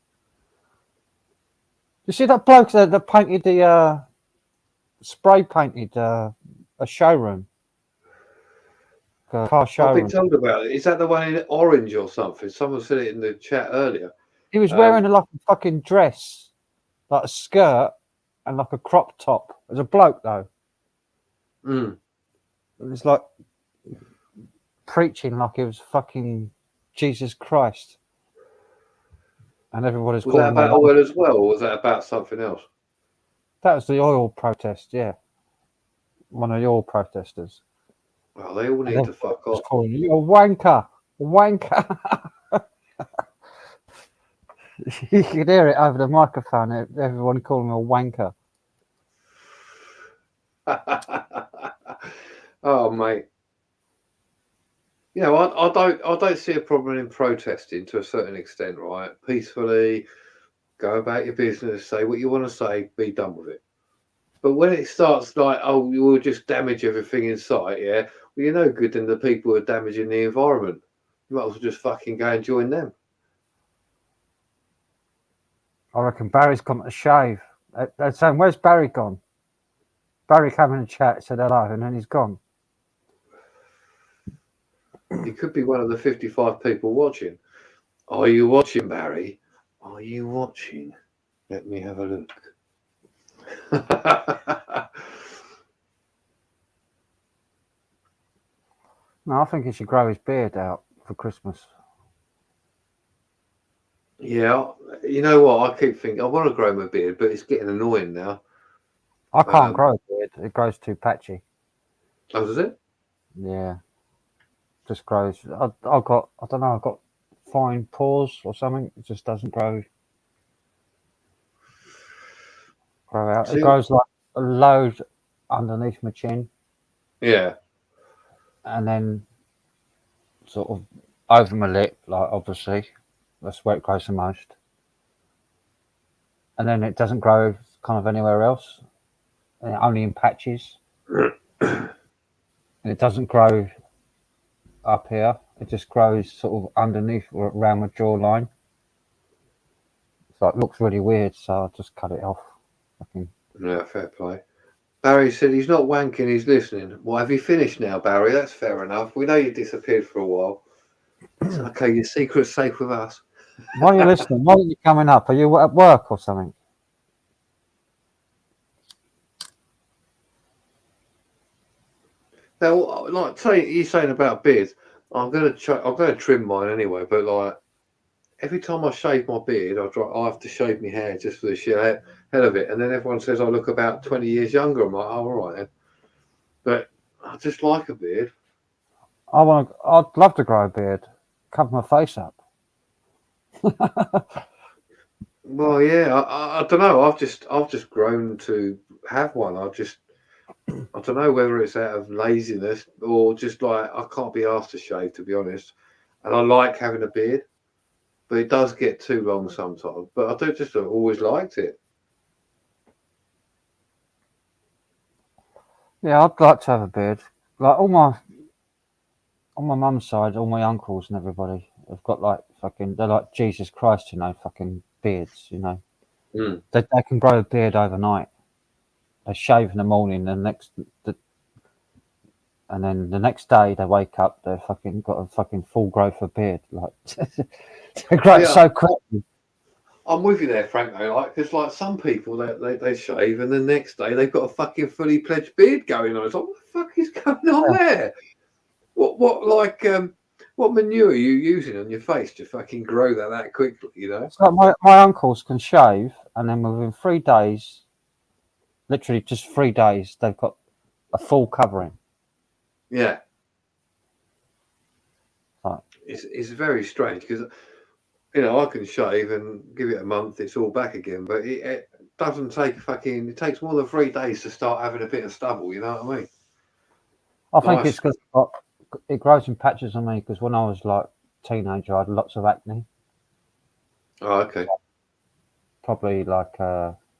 You see that bloke that painted the spray painted a showroom, a car showroom. I've been told about it. Is that the one in orange or something? Someone said it in the chat earlier. He was wearing like a fucking dress, like a skirt and like a crop top. As a bloke though. Mm. It was like preaching like it was fucking Jesus Christ. And everybody's was that calling about oil as well, or was that about something else? That was the oil protest, yeah. One of the oil protesters. Well, they all need to fuck off. Calling you a wanker, wanker. You could hear it over the microphone. Everyone calling him a wanker. Oh, mate. You know, I don't see a problem in protesting to a certain extent, right? Peacefully, go about your business, say what you want to say, be done with it. But when it starts like, oh, you will just damage everything in sight, yeah, well, you're no good than the people who are damaging the environment. You might as well just fucking go and join them. I reckon Barry's gone to shave. They're saying, where's Barry gone? Barry came in the chat, said hello, and then he's gone. He could be one of the 55 people watching. Are you watching, Barry? Are you watching? Let me have a look. No, I think he should grow his beard out for Christmas. Yeah, you know what? I keep thinking I want to grow my beard, but it's getting annoying now. I can't grow a beard; it grows too patchy. Oh, does it? Yeah, just grows. I've got fine pores or something. It just doesn't grow out. See, it grows like a load underneath my chin. Yeah. And then sort of over my lip, like obviously. That's where it grows the most. And then it doesn't grow kind of anywhere else. And only in patches. And it doesn't grow up here. It just grows sort of underneath or around my jawline. So it looks really weird, so I just cut it off. Yeah, fair play. Barry said he's not wanking, he's listening. Well, have you finished now, Barry? That's fair enough. We know you disappeared for a while. It's okay, your secret's safe with us. Why are you listening? Why aren't you coming up? Are you at work or something? Now, like you saying about beards, I'm gonna trim mine anyway. But like every time I shave my beard, I have to shave my hair just for the sheer hell of it. And then everyone says I look about 20 years younger. I'm like, oh, all right then. But I just like a beard. I'd love to grow a beard, cover my face up. Well, yeah, I don't know. I've just grown to have one. I don't know whether it's out of laziness or just like I can't be asked to shave, to be honest. And I like having a beard, but it does get too long sometimes. But I do just always liked it. Yeah, I'd like to have a beard. Like on my mum's side, all my uncles and everybody have got like they're like Jesus Christ, fucking beards, Mm. They can grow a beard overnight. They shave in the morning, and then the next day they wake up, they've fucking got a fucking full growth of beard. Like they grow it so quickly. I'm with you there, Frank. Though, like, because like some people they shave and the next day they've got a fucking fully pledged beard going on. It's like, what the fuck is going on there? What manure are you using on your face to fucking grow that quickly? It's like my uncles can shave, and then within 3 days, literally just 3 days, they've got a full covering. Yeah. Right. It's very strange because I can shave and give it a month, it's all back again. But it doesn't take it takes more than 3 days to start having a bit of stubble. You know what I mean? I think it's because it grows in patches on me. Because when I was like a teenager, I had lots of acne. Oh, okay. Probably like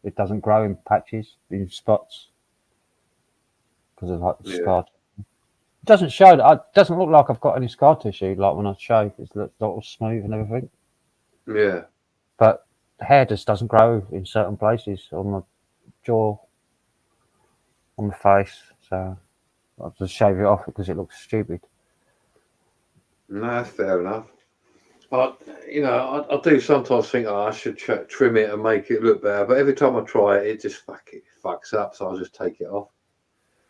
it doesn't grow in patches, in spots, because of like the scar. It doesn't show that. It doesn't look like I've got any scar tissue. Like when I shave, it's all smooth and everything. Yeah. But hair just doesn't grow in certain places on my jaw, on my face. So I just shave it off because it looks stupid. No, that's fair enough. But I do sometimes think I should trim it and make it look better. But every time I try it, it just fucks up. So I'll just take it off.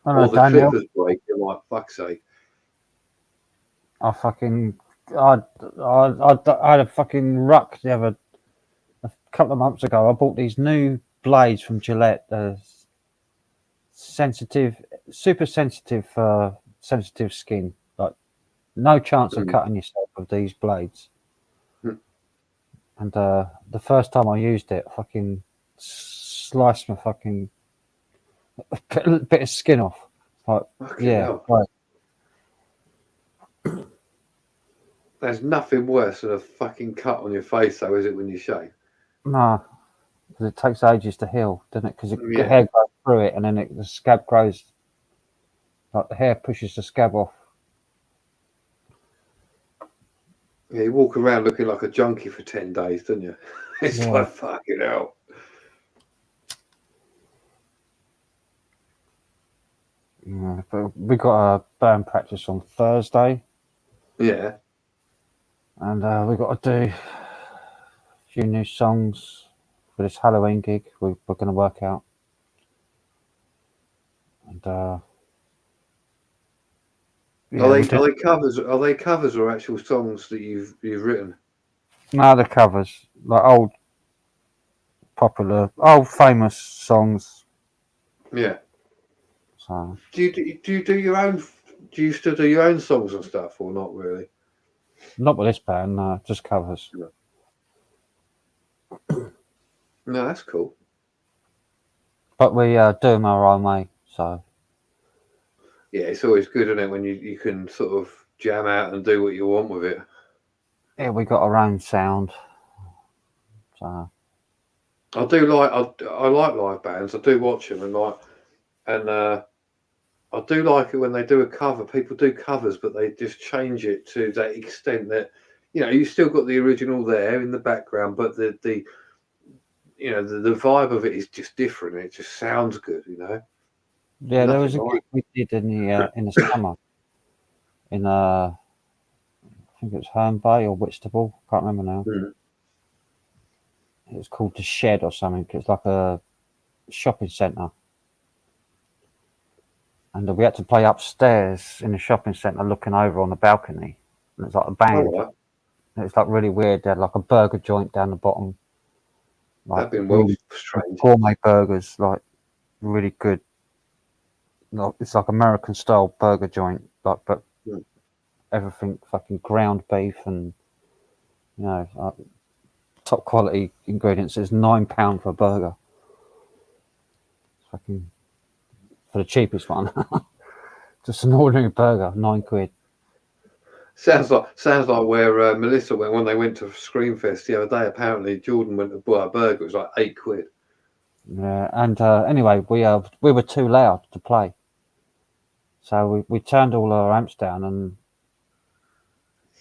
Or the clippers break. You're like, fuck's sake. I had a fucking ruck a couple of months ago. I bought these new blades from Gillette. Super sensitive for sensitive skin. Like no chance of cutting yourself with these blades. And the first time I used it, I fucking sliced my fucking bit of skin off. Like, yeah, right. There's nothing worse than a fucking cut on your face, though, is it, when you shave? Nah, because it takes ages to heal, doesn't it? Because the hair goes through it, and then the scab grows. Like the hair pushes the scab off. Yeah, you walk around looking like a junkie for 10 days, don't you? It's like, fucking hell. Yeah, but we got a band practice on Thursday. Yeah. And we got to do a few new songs for this Halloween gig we're going to work out. And are they covers? Are they covers or actual songs that you've written? No, the covers, like old famous songs. Yeah. So do you do your own? Do you still do your own songs and stuff, or not really? Not with this band, no, just covers. No, that's cool. But we do them our own way, so. Yeah, it's always good, isn't it, when you can sort of jam out and do what you want with it. Yeah, we got our own sound. So. I like live bands. I do watch them and I do like it when they do a cover. People do covers, but they just change it to that extent that you still got the original there in the background, but the vibe of it is just different. It just sounds good, Yeah, there was a gig we did in the summer in I think it was Herne Bay or Whitstable. Can't remember now. It was called The Shed or something. It's like a shopping centre. and we had to play upstairs in the shopping centre, looking over on the balcony. And it's like a band. All right. It's like really weird. They had like a burger joint down the bottom, like That'd been well really strange. gourmet burgers, like really good. Like, it's like American style burger joint, like but everything fucking ground beef and top quality ingredients. It's £9 for a burger. Fucking for the cheapest one. Just an ordinary burger, £9. Sounds like where Melissa went when they went to Screamfest the other day. Apparently, Jordan went to buy a burger. It was like £8. Yeah, and anyway, we were too loud to play, so we turned all our amps down,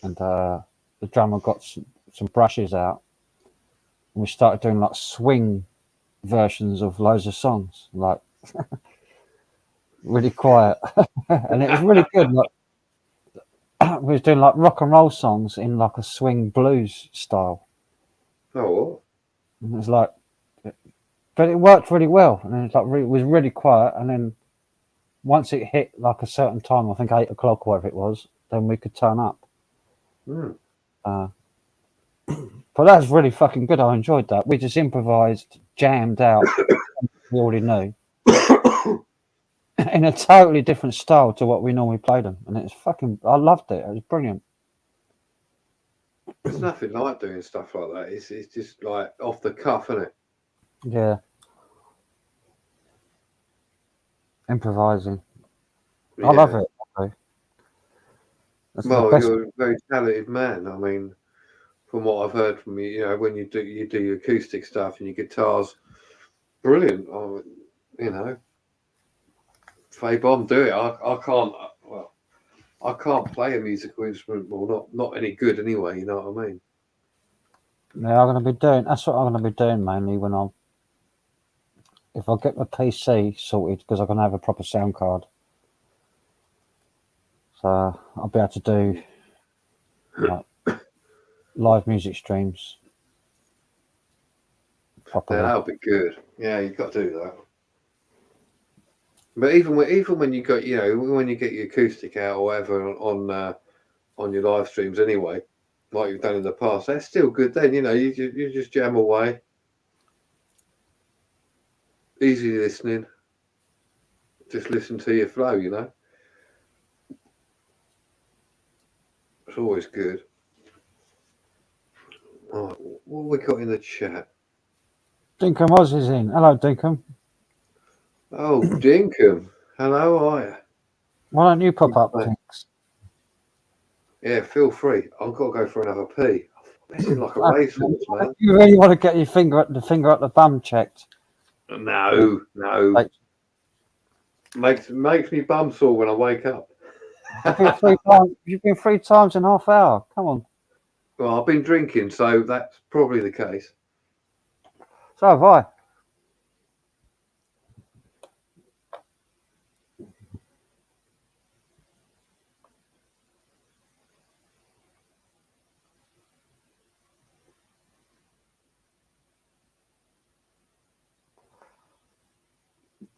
and the drummer got some brushes out, and we started doing like swing versions of loads of songs, like really quiet, and it was really good. Like, we was doing like rock and roll songs in like a swing blues style. Oh, And it was like, but it worked really well, and it was really quiet. And then once it hit like a certain time, I think 8 o'clock or whatever it was, then we could turn up. But that was really fucking good. I enjoyed that. We just improvised, jammed out. We already knew. In a totally different style to what we normally played them, and it's fucking. I loved it. It was brilliant. there's nothing like doing stuff like that. It's just like off the cuff, isn't it? Yeah. Improvising. Yeah. I love it. Well, you're a very talented man. I mean, from what I've heard from you, when you do your acoustic stuff and your guitars, brilliant. Faye Bomb, do it. I can't. Well, I can't play a musical instrument. Well, not any good anyway. You know what I mean? Yeah, I'm going to be doing. That's what I'm going to be doing mainly if I get my PC sorted, because I'm going to have a proper sound card. So I'll be able to do like live music streams. Properly. Yeah, that'll be good. Yeah, you've got to do that. But even when you got when you get your acoustic out or whatever on your live streams anyway, like you've done in the past, that's still good. Then you just jam away, easy listening. Just listen to your flow. It's always good. Oh, what have we got in the chat? Dinkum Oz is in. Hello, Dinkum. Oh, Dinkum. Hello, how are you? Why don't you pop up? Thanks. Yeah, feel free. I've got to go for another pee. I'm messing like a racehorse, man. You really want to get your finger up the bum checked? No. Makes me bum sore when I wake up. You've been 3 times in half hour. Come on. Well, I've been drinking, so that's probably the case. So have I.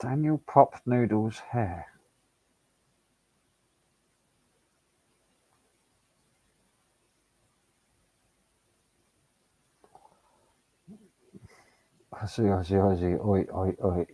Daniel Pop Noodle's hair. I see. Oi.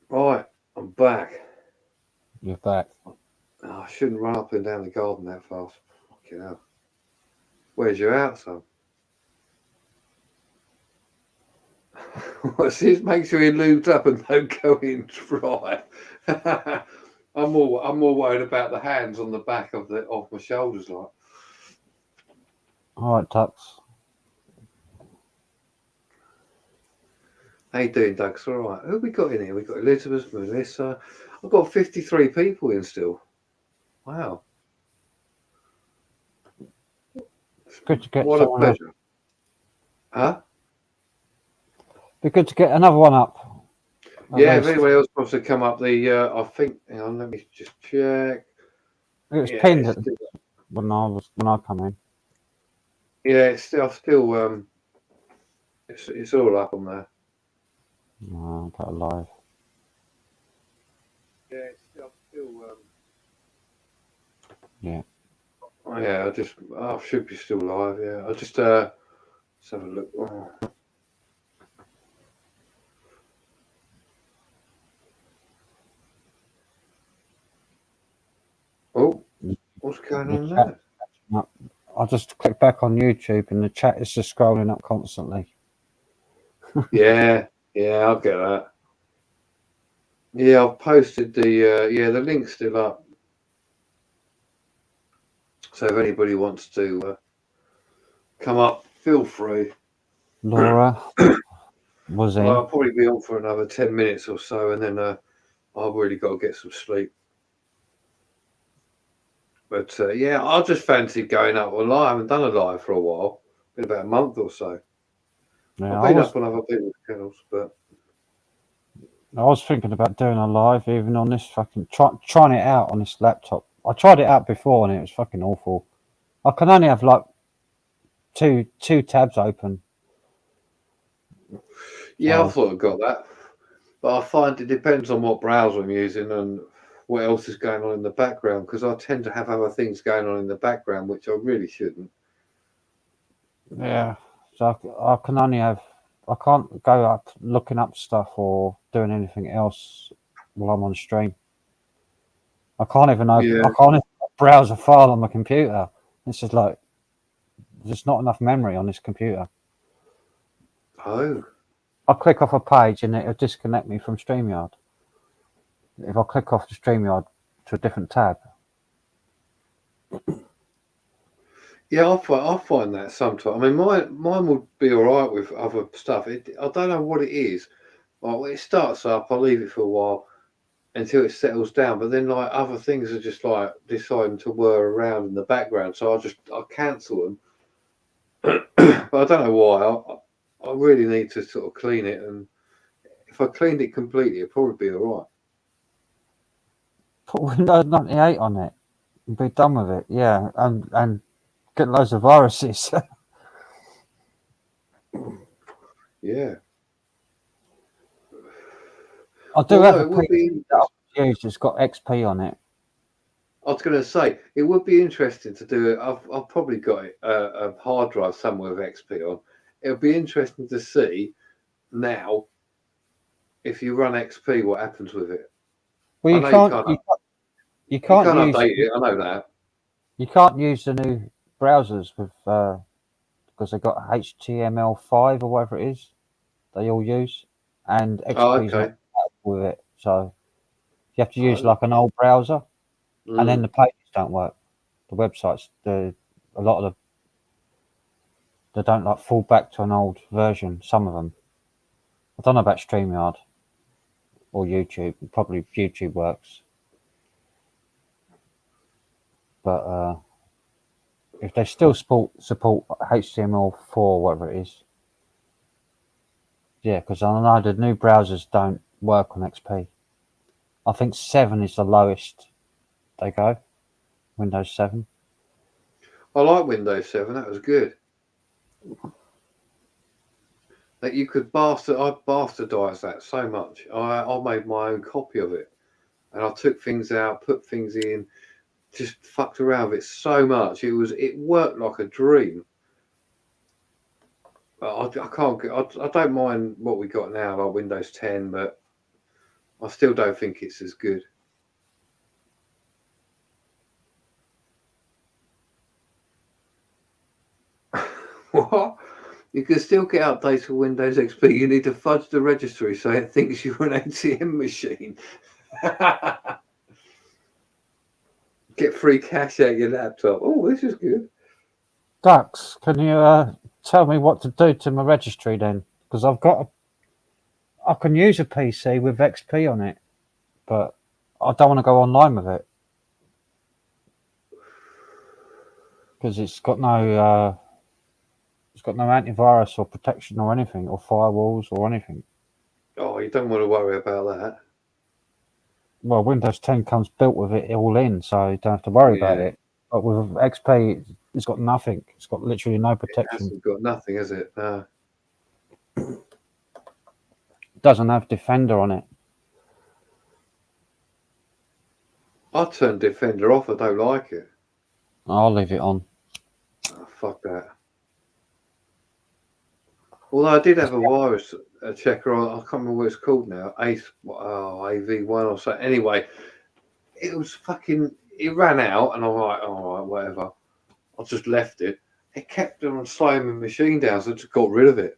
Right, I'm back. You're back. Oh, I shouldn't run up and down the garden that fast. Fucking hell. Where's your out, son? What's this? Make sure you're lubed up and don't go in dry. I'm more worried about the hands on the back of my shoulders, like. All right, Tux. How you doing, Doug? It's all right. Who have we got in here? We've got Elizabeth, Melissa. I've got 53 people in still. Wow. It's good to get What a someone else. pleasure. Huh? Be good to get another one up. Yeah, if anybody else wants to come up, I think. Hang on, let me just check. It was Yeah, pinned it's when I come in. yeah, it's still it's all up on there. No, put it live. Yeah, it's still Yeah. Oh, yeah, I should be still live. Yeah, I'll just let's have a look. Oh, what's going on there? I just click back on YouTube and the chat is just scrolling up constantly. Yeah, I get that. Yeah, I've posted the link's still up. So if anybody wants to come up, feel free. Laura was in. Well, I'll probably be on for another 10 minutes or so, and then I've really got to get some sleep. But yeah, I just fancied going up on live. I haven't done a live for a while. Been about a month or so. Yeah, I've been up on other people's channels, but I was thinking about doing a live even on this fucking trying it out on this laptop. I tried it out before and it was fucking awful. I can only have like two tabs open. yeah, I thought I got that. But I find it depends on what browser I'm using and what else is going on in the background, because I tend to have other things going on in the background which I really shouldn't. Yeah, so I can only have. I can't go up looking up stuff or doing anything else while I'm on stream. I can't even open. Yeah. I can't even browse a file on my computer. It's just like there's not enough memory on this computer. Oh. I click off a page and it'll disconnect me from StreamYard. If I click off the StreamYard to a different tab. Yeah, I find that sometimes. I mean, mine would be all right with other stuff. I don't know what it is. Like when it starts up, I leave it for a while until it settles down. But then, like other things are just like deciding to whir around in the background, so I cancel them. But I don't know why. I really need to sort of clean it, and if I cleaned it completely, it'd probably be all right. Put Windows 98 on it and be done with it. Yeah, and get loads of viruses. Yeah. I do have a PC that I've used. It's got XP on it. I was going to say it would be interesting to do it. I've probably got a hard drive somewhere with XP on. It would be interesting to see now if you run XP, what happens with it. Well, you can't use update it. I know that. You can't use the new browsers with because they've got HTML5 or whatever it is they all use, and XP's not compatible with it. So you have to use like an old browser, and then the pages don't work. The websites, a lot of they don't like fall back to an old version. Some of them. I don't know about StreamYard or YouTube. Probably YouTube works, but if they still support HTML4, whatever it is, yeah, because I know the new browsers don't work on XP. I think 7 is the lowest they go. Windows 7. I like Windows 7. That was good. That you could I bastardized that so much. I made my own copy of it, and I took things out, put things in, just fucked around with it so much. It worked like a dream. I don't mind what we got now, like Windows 10, but I still don't think it's as good. What? You can still get updates for Windows XP. You need to fudge the registry so it thinks you're an ATM machine. Get free cash out your laptop. Oh, this is good. Dux, can you tell me what to do to my registry then? Because I've got I can use a PC with XP on it, but I don't want to go online with it because it's got no antivirus or protection or anything, or firewalls or anything. Oh, you don't want to worry about that. Well, Windows 10 comes built with it all in, so you don't have to worry about it. But with XP, it's got nothing. It's got literally no It protection. hasn't got nothing, has it? No. It doesn't have Defender on it. I turned Defender off. I don't like it. I'll leave it on. Oh, fuck that. Although I did have a virus checker on, I can't remember what it's called now. AV1 or so. Anyway, it was fucking. It ran out, and I'm like, all right, whatever. I just left it. It kept on slowing my machine down, so I just got rid of it.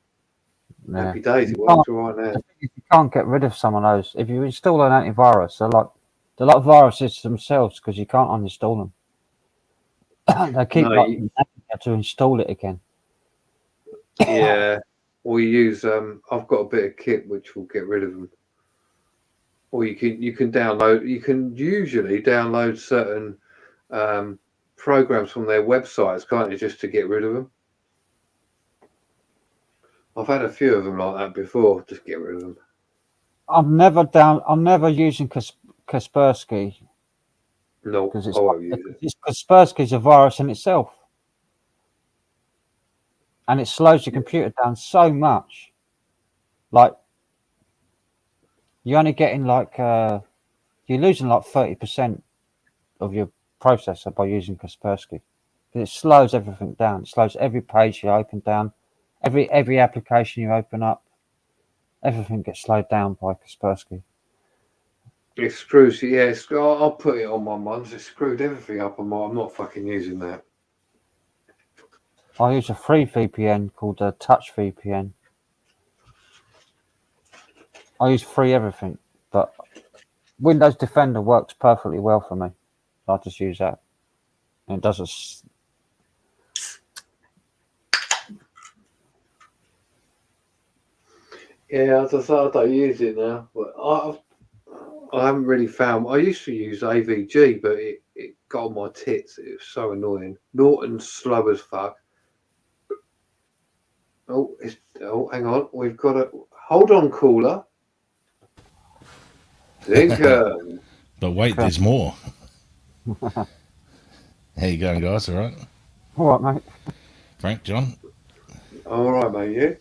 Yeah. Happy days. It works all right now. You can't get rid of some of those. If you install an antivirus, they're like viruses themselves because you can't uninstall them. They keep you have to install it again. Yeah. Or you use I've got a bit of kit which will get rid of them. Or you can download. You can usually download certain programs from their websites, can't you, just to get rid of them? I've had a few of them like that before. Just get rid of them. I'm never using Kaspersky. No, because Kaspersky's a virus in itself, and it slows your computer down so much. Like you're only getting you're losing like 30% of your processor by using Kaspersky. It slows everything down. It slows every page you open down, every application you open up. Everything gets slowed down by Kaspersky. It screws. Yeah, I'll put it on my ones. It screwed everything up on my. I'm not fucking using that. I use a free VPN called a Touch VPN. I use free everything, but Windows Defender works perfectly well for me. So I just use that. And it doesn't. Yeah, as I say, I don't use it now. But I haven't really found. I used to use AVG, but it got on my tits. It was so annoying. Norton's slow as fuck. Oh, hang on. We've got a hold on, caller. Lincoln. But wait, there's more. How you going, guys? All right? All right, mate. Frank, John? All right, mate. You?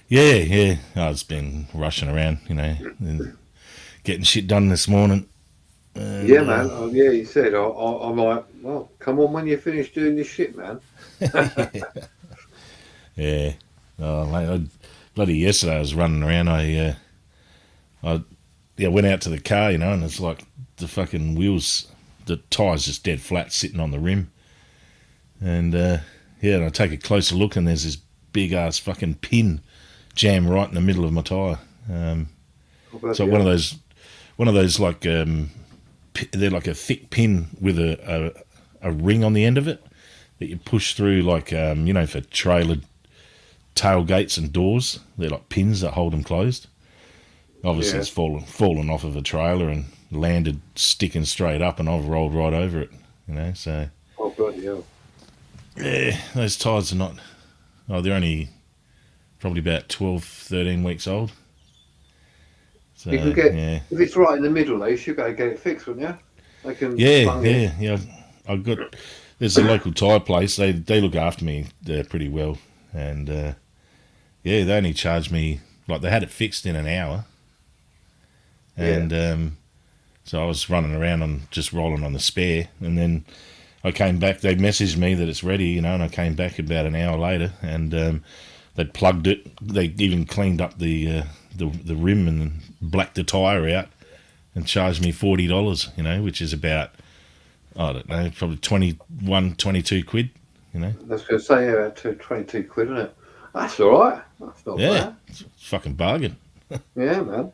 Yeah. I've been rushing around, and getting shit done this morning. And, yeah, man. Yeah, you said. I'm like, well, come on when you finish doing this shit, man. Yeah. Oh, mate, bloody yesterday I was running around. I went out to the car, and it's like the fucking wheels, the tyres just dead flat sitting on the rim. And, and I take a closer look and there's this big ass fucking pin jammed right in the middle of my tyre. So one of those like, they're like a thick pin with a ring on the end of it that you push through like, for trailer tailgates and doors. They're like pins that hold them closed. Obviously, It's fallen off of a trailer and landed sticking straight up, and I've rolled right over it. So. Oh, bloody hell. Yeah, those tyres are not. Oh, they're only probably about 12, 13 weeks old. So, you can get if it's right in the middle, though, you should be able to get it fixed, wouldn't you? They can. Yeah. I've got. There's a local tyre place. They look after me pretty well, and they only charged me they had it fixed in an hour. And so I was running around and just rolling on the spare, and then I came back. They messaged me that it's ready, and I came back about an hour later, and they'd plugged it. They even cleaned up the rim and blacked the tyre out, and charged me $40. Which is about, I don't know, probably 21, 22 quid. I was going to say about 22 quid, isn't it? That's all right. That's not bad. It's a fucking bargain. Yeah, man.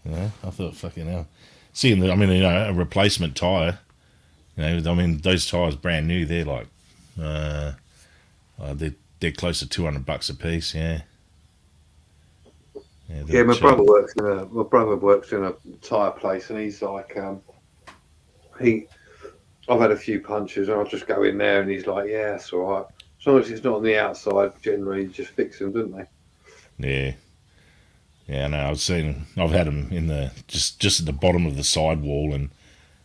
Yeah, I thought fucking hell. Seeing a replacement tyre. Those tyres brand new. They're like, they're close to $200 a piece. Yeah. Yeah, my brother works in a tyre place, and he's like, I've had a few punches, and I'll just go in there, and he's like, yeah, that's all right. As long as it's not on the outside, generally just fix them, don't they? Yeah. Yeah, no, I've had them in the just at the bottom of the sidewall, and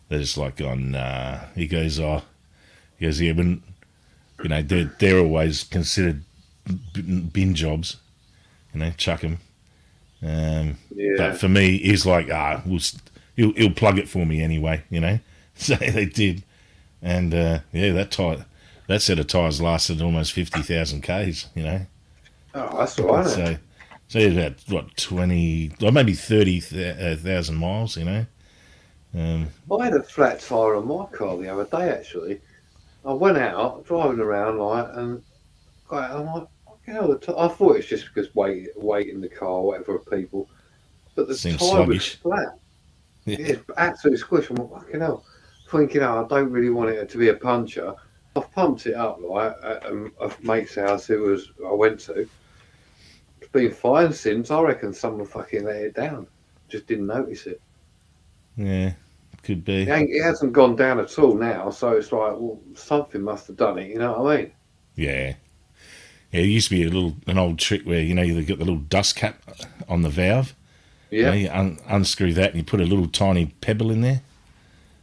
they're just like, going, nah. Yeah, but they're always considered bin jobs, chuck them. But Yeah. for me, he's like, he'll plug it for me anyway, So they did, and that set of tires lasted almost 50,000 k's, Oh, that's all right. So, about what 20, or maybe 30,000 miles, I had a flat tyre on my car the other day, actually. I went out driving around, and I'm like, I thought it's just because weight in the car, or whatever, of people. But the Seems tyre was sluggish. flat. Yeah. It's absolute squish. I'm like, fucking hell. Thinking, I don't really want it to be a puncher. I've pumped it up, at a mate's house I went to. It's been fine since. I reckon someone fucking let it down. Just didn't notice it. Yeah, could be. It hasn't gone down at all now, so it's like, well, something must have done it. You know what I mean? Yeah. Yeah, it used to be an old trick where you've got the little dust cap on the valve. Yeah, You unscrew that and you put a little tiny pebble in there,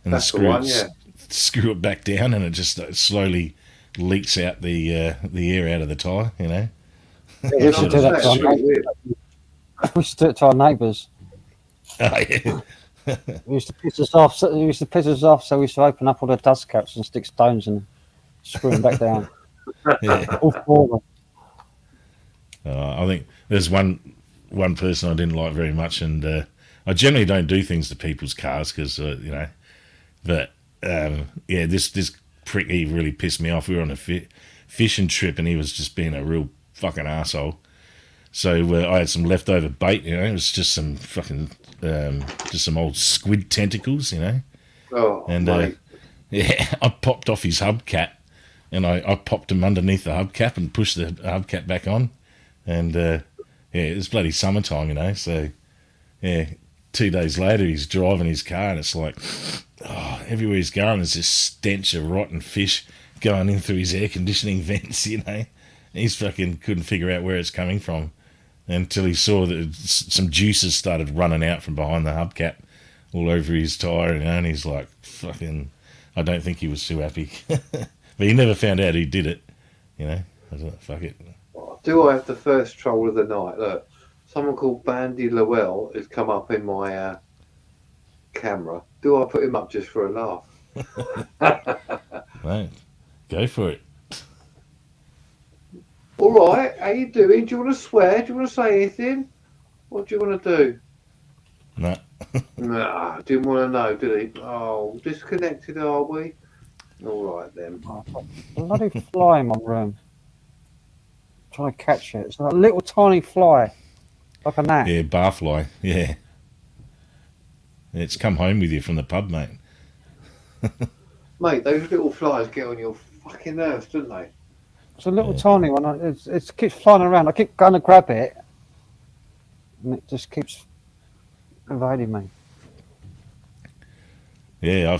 and that's the one. Yeah. screw it back down, and it just slowly leaks out the air out of the tyre. We used to do that to our neighbours. We used to do it to our neighbours. Oh, yeah. It used to piss us off. So we used to open up all the dust caps and stick stones and screw them back down. Yeah. All four of them. I think there's one person I didn't like very much, and I generally don't do things to people's cars because But this prick, he really pissed me off. We were on a fishing trip, and he was just being a real fucking asshole. So I had some leftover bait. It was just some fucking just some old squid tentacles. Oh, And mate. I popped off his hubcap, and I popped him underneath the hubcap and pushed the hubcap back on. And it was bloody summertime, So 2 days later, he's driving his car, and it's like, everywhere he's going, there's this stench of rotten fish going in through his air conditioning vents. He's fucking couldn't figure out where it's coming from until he saw that some juices started running out from behind the hubcap all over his tyre, and he's like, fucking, I don't think he was too happy. But he never found out who did it. I thought, fuck it. Do I have the first troll of the night? Look, someone called Bandy Llewell has come up in my camera. Do I put him up just for a laugh? Right, go for it. All right, how you doing? Do you want to swear? Do you want to say anything? What do you want to do? No. Nah, didn't want to know, did he? Oh, disconnected, are we? All right then. Bloody fly in my room. Trying to catch it. It's like a little tiny fly, like a gnat. Yeah, barfly. Yeah. It's come home with you from the pub, mate. Mate, those little flies get on your fucking nerves, don't they? It's a little tiny one. It keeps flying around. I keep going to grab it, and it just keeps evading me. Yeah,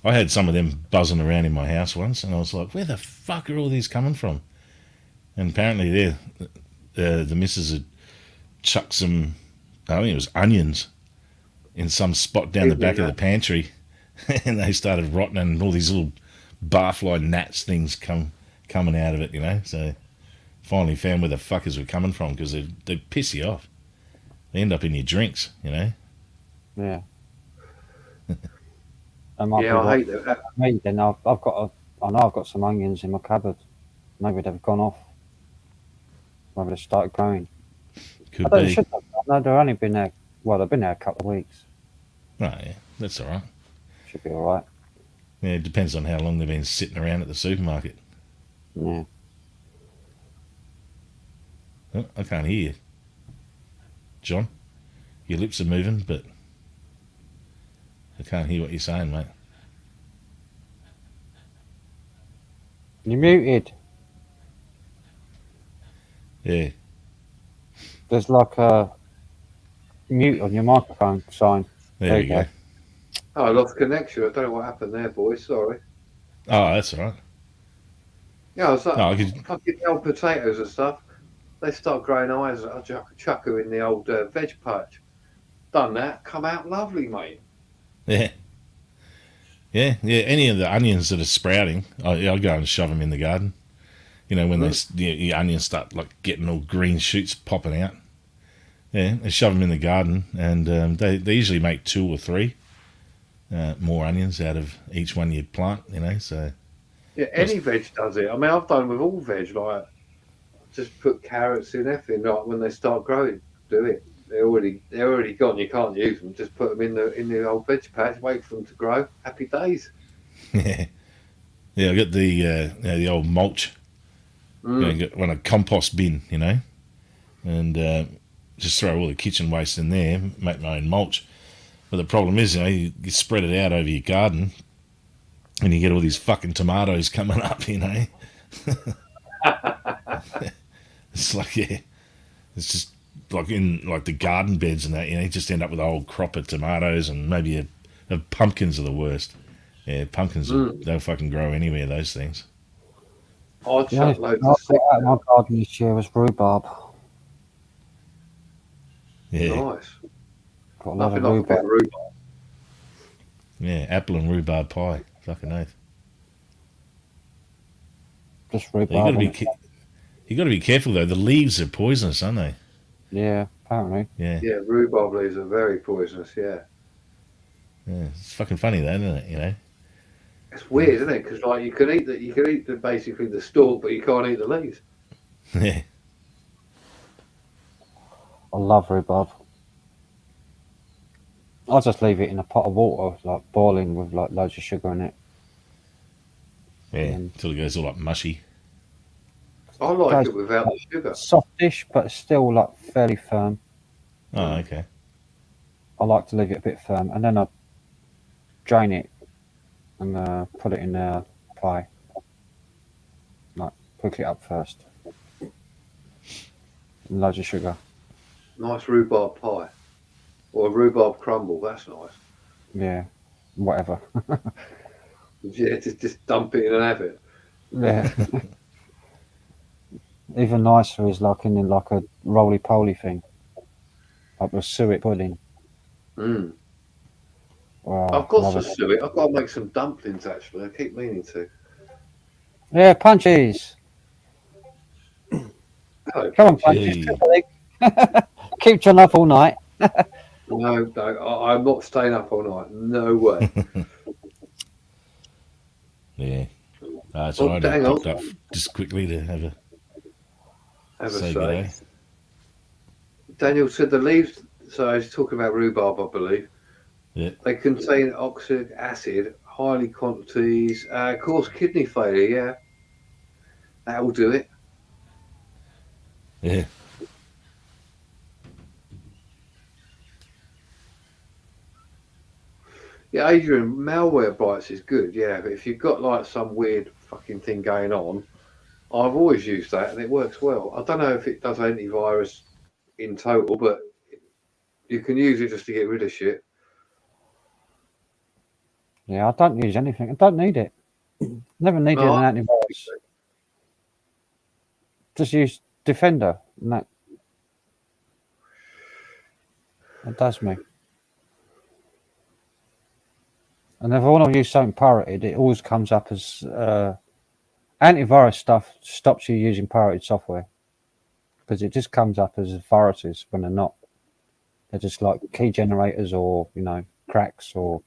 I had some of them buzzing around in my house once, and I was like, where the fuck are all these coming from? And apparently the missus had chucked some, I think it was onions, in some spot down the back of the pantry, and they started rotting, and all these little barfly gnats things coming out of it, So finally found where the fuckers were coming from, because they piss you off. They end up in your drinks, Yeah. Yeah, I hate that. Me, then I know I've got some onions in my cupboard. Maybe they've gone off. Maybe they started growing. Could They be. should have. No, they've only been there. Well, they've been there a couple of weeks. Oh, yeah, that's all right. Should be all right. Yeah, it depends on how long they've been sitting around at the supermarket. Yeah. Oh, I can't hear you. John, your lips are moving, but I can't hear what you're saying, mate. You're muted. Yeah. There's like a mute on your microphone sign. There we go. Oh, I lost connection. I don't know what happened there, boys. Sorry. Oh, that's all right. Yeah, I was like, No, I could, fucking old potatoes and stuff. They start growing eyes. I chuck her in the old veg patch. Done that. Come out lovely, mate. yeah. Yeah, yeah. Any of the onions that are sprouting, I'll go and shove them in the garden. You know, when your onions start like getting all green shoots popping out. Yeah, I shove them in the garden, and they usually make 2 or 3 more onions out of each one you plant. You know, so Yeah, any veg does it. I mean, I've done with all veg. Like, just put carrots in everything. Like when they start growing, do it. They're already gone. You can't use them. Just put them in the old veg patch. Wait for them to grow. Happy days. yeah, yeah. I got the old mulch. Get one a compost bin, you know, and just throw all the kitchen waste in there, make my own mulch. But the problem is, you know, you spread it out over your garden, and you get all these fucking tomatoes coming up, you know. It's like, yeah, it's just like in like the garden beds and that, you know, you just end up with a whole crop of tomatoes and maybe pumpkins are the worst. Yeah, pumpkins they'll fucking grow anywhere. Those things. I'd The only chuck thing loads I of got out of my garden this year was rhubarb. Yeah, Nice. Got a lot Nothing of like a bit rhubarb. of rhubarb. yeah, apple and rhubarb pie. Fucking oath. Just You rhubarb. got to be innit? you got to be careful though. The leaves are poisonous, aren't they? Yeah, apparently. Yeah, Yeah, rhubarb leaves are very poisonous. Yeah, yeah. It's fucking funny though, isn't it? You know. it's weird, isn't it? Because like you can eat the basically the stalk, but you can't eat the leaves. Yeah. I love rhubarb. I'll just leave it in a pot of water, like boiling with like loads of sugar in it. Yeah, until it goes all like mushy. I like Goes it without the sugar. softish, but still like fairly firm. Oh, okay. I like to leave it a bit firm, and then I drain it and put it in a pie. Like cook it up first. And loads of sugar. Nice rhubarb pie or a rhubarb crumble. That's nice. Yeah, whatever. Yeah, just dump it in and have it. Yeah. Even nicer is like in like a roly poly thing, like with suet pudding. Mm. Wow, I've got love to it. do it. I've got to make some dumplings actually. I keep meaning to. Yeah, punchies. Hello, Come on, Punchy. punchies. Hey. Keep John up all night. No, I'm not staying up all night. No way. Yeah. Oh, So I dang popped on. up just quickly to have Have a say say. g'day. Daniel said the leaves. So I was talking about rhubarb, I believe. Yeah. They contain oxalic acid, highly quantities, cause kidney failure. Yeah, that will do it. Yeah. Yeah, Adrian, malware bites is good. Yeah, but if you've got like some weird fucking thing going on, I've always used that and it works well. I don't know if it does antivirus in total, but you can use it just to get rid of shit. Yeah, I don't use anything. I don't need it. Never needed No, an antivirus. Just use Defender, and that does me. And if I want to use something pirated, it always comes up as antivirus stuff stops you using pirated software because it just comes up as viruses when they're not. They're just like key generators or cracks or.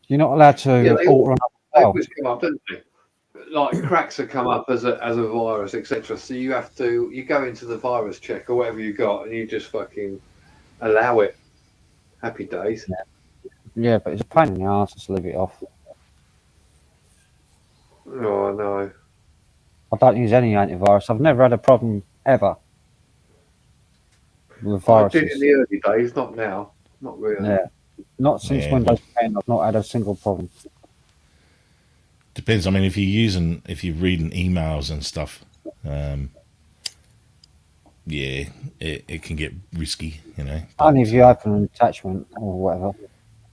You're not allowed to yeah, they alter another they file. always come up, don't they? Like cracks have come up as a virus, etc. So you go into the virus check or whatever you got, and you just fucking allow it. Happy days. Yeah, but it's a pain in the arse to leave it off. Oh no. I don't use any antivirus. I've never had a problem ever with I did in viruses. the early days, not now. Not really. Yeah, not since Yeah, Windows 10. I've not had a single problem. Depends. I mean, if you're reading emails and stuff, yeah, it can get risky, you know. Only if you open an attachment or whatever.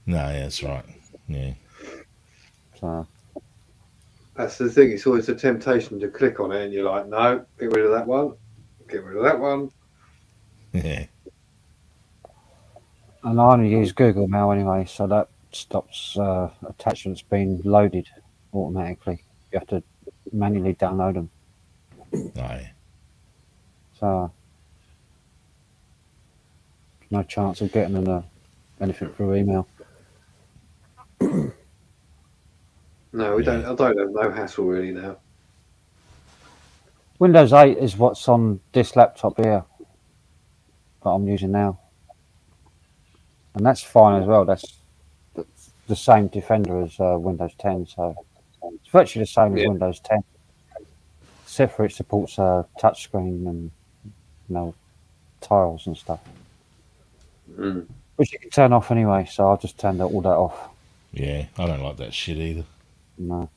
No, yeah, that's right. Yeah, So That's the thing. It's always a temptation to click on it, and you're like, no, get rid of that one. Get rid of that one. yeah, and I only use Google Mail anyway, so that stops attachments being loaded automatically. You have to manually download them. oh, yeah. So no chance of getting anything through email. No, we don't. I don't have no hassle really now. Windows 8 is what's on this laptop here that I'm using now, and that's fine as well. That's the same Defender as Windows 10, so it's virtually the same as Yeah. Windows 10, except for it supports touchscreen and tiles and stuff, Mm. which you can turn off anyway. So I'll just turn all that off. Yeah, I don't like that shit either. No,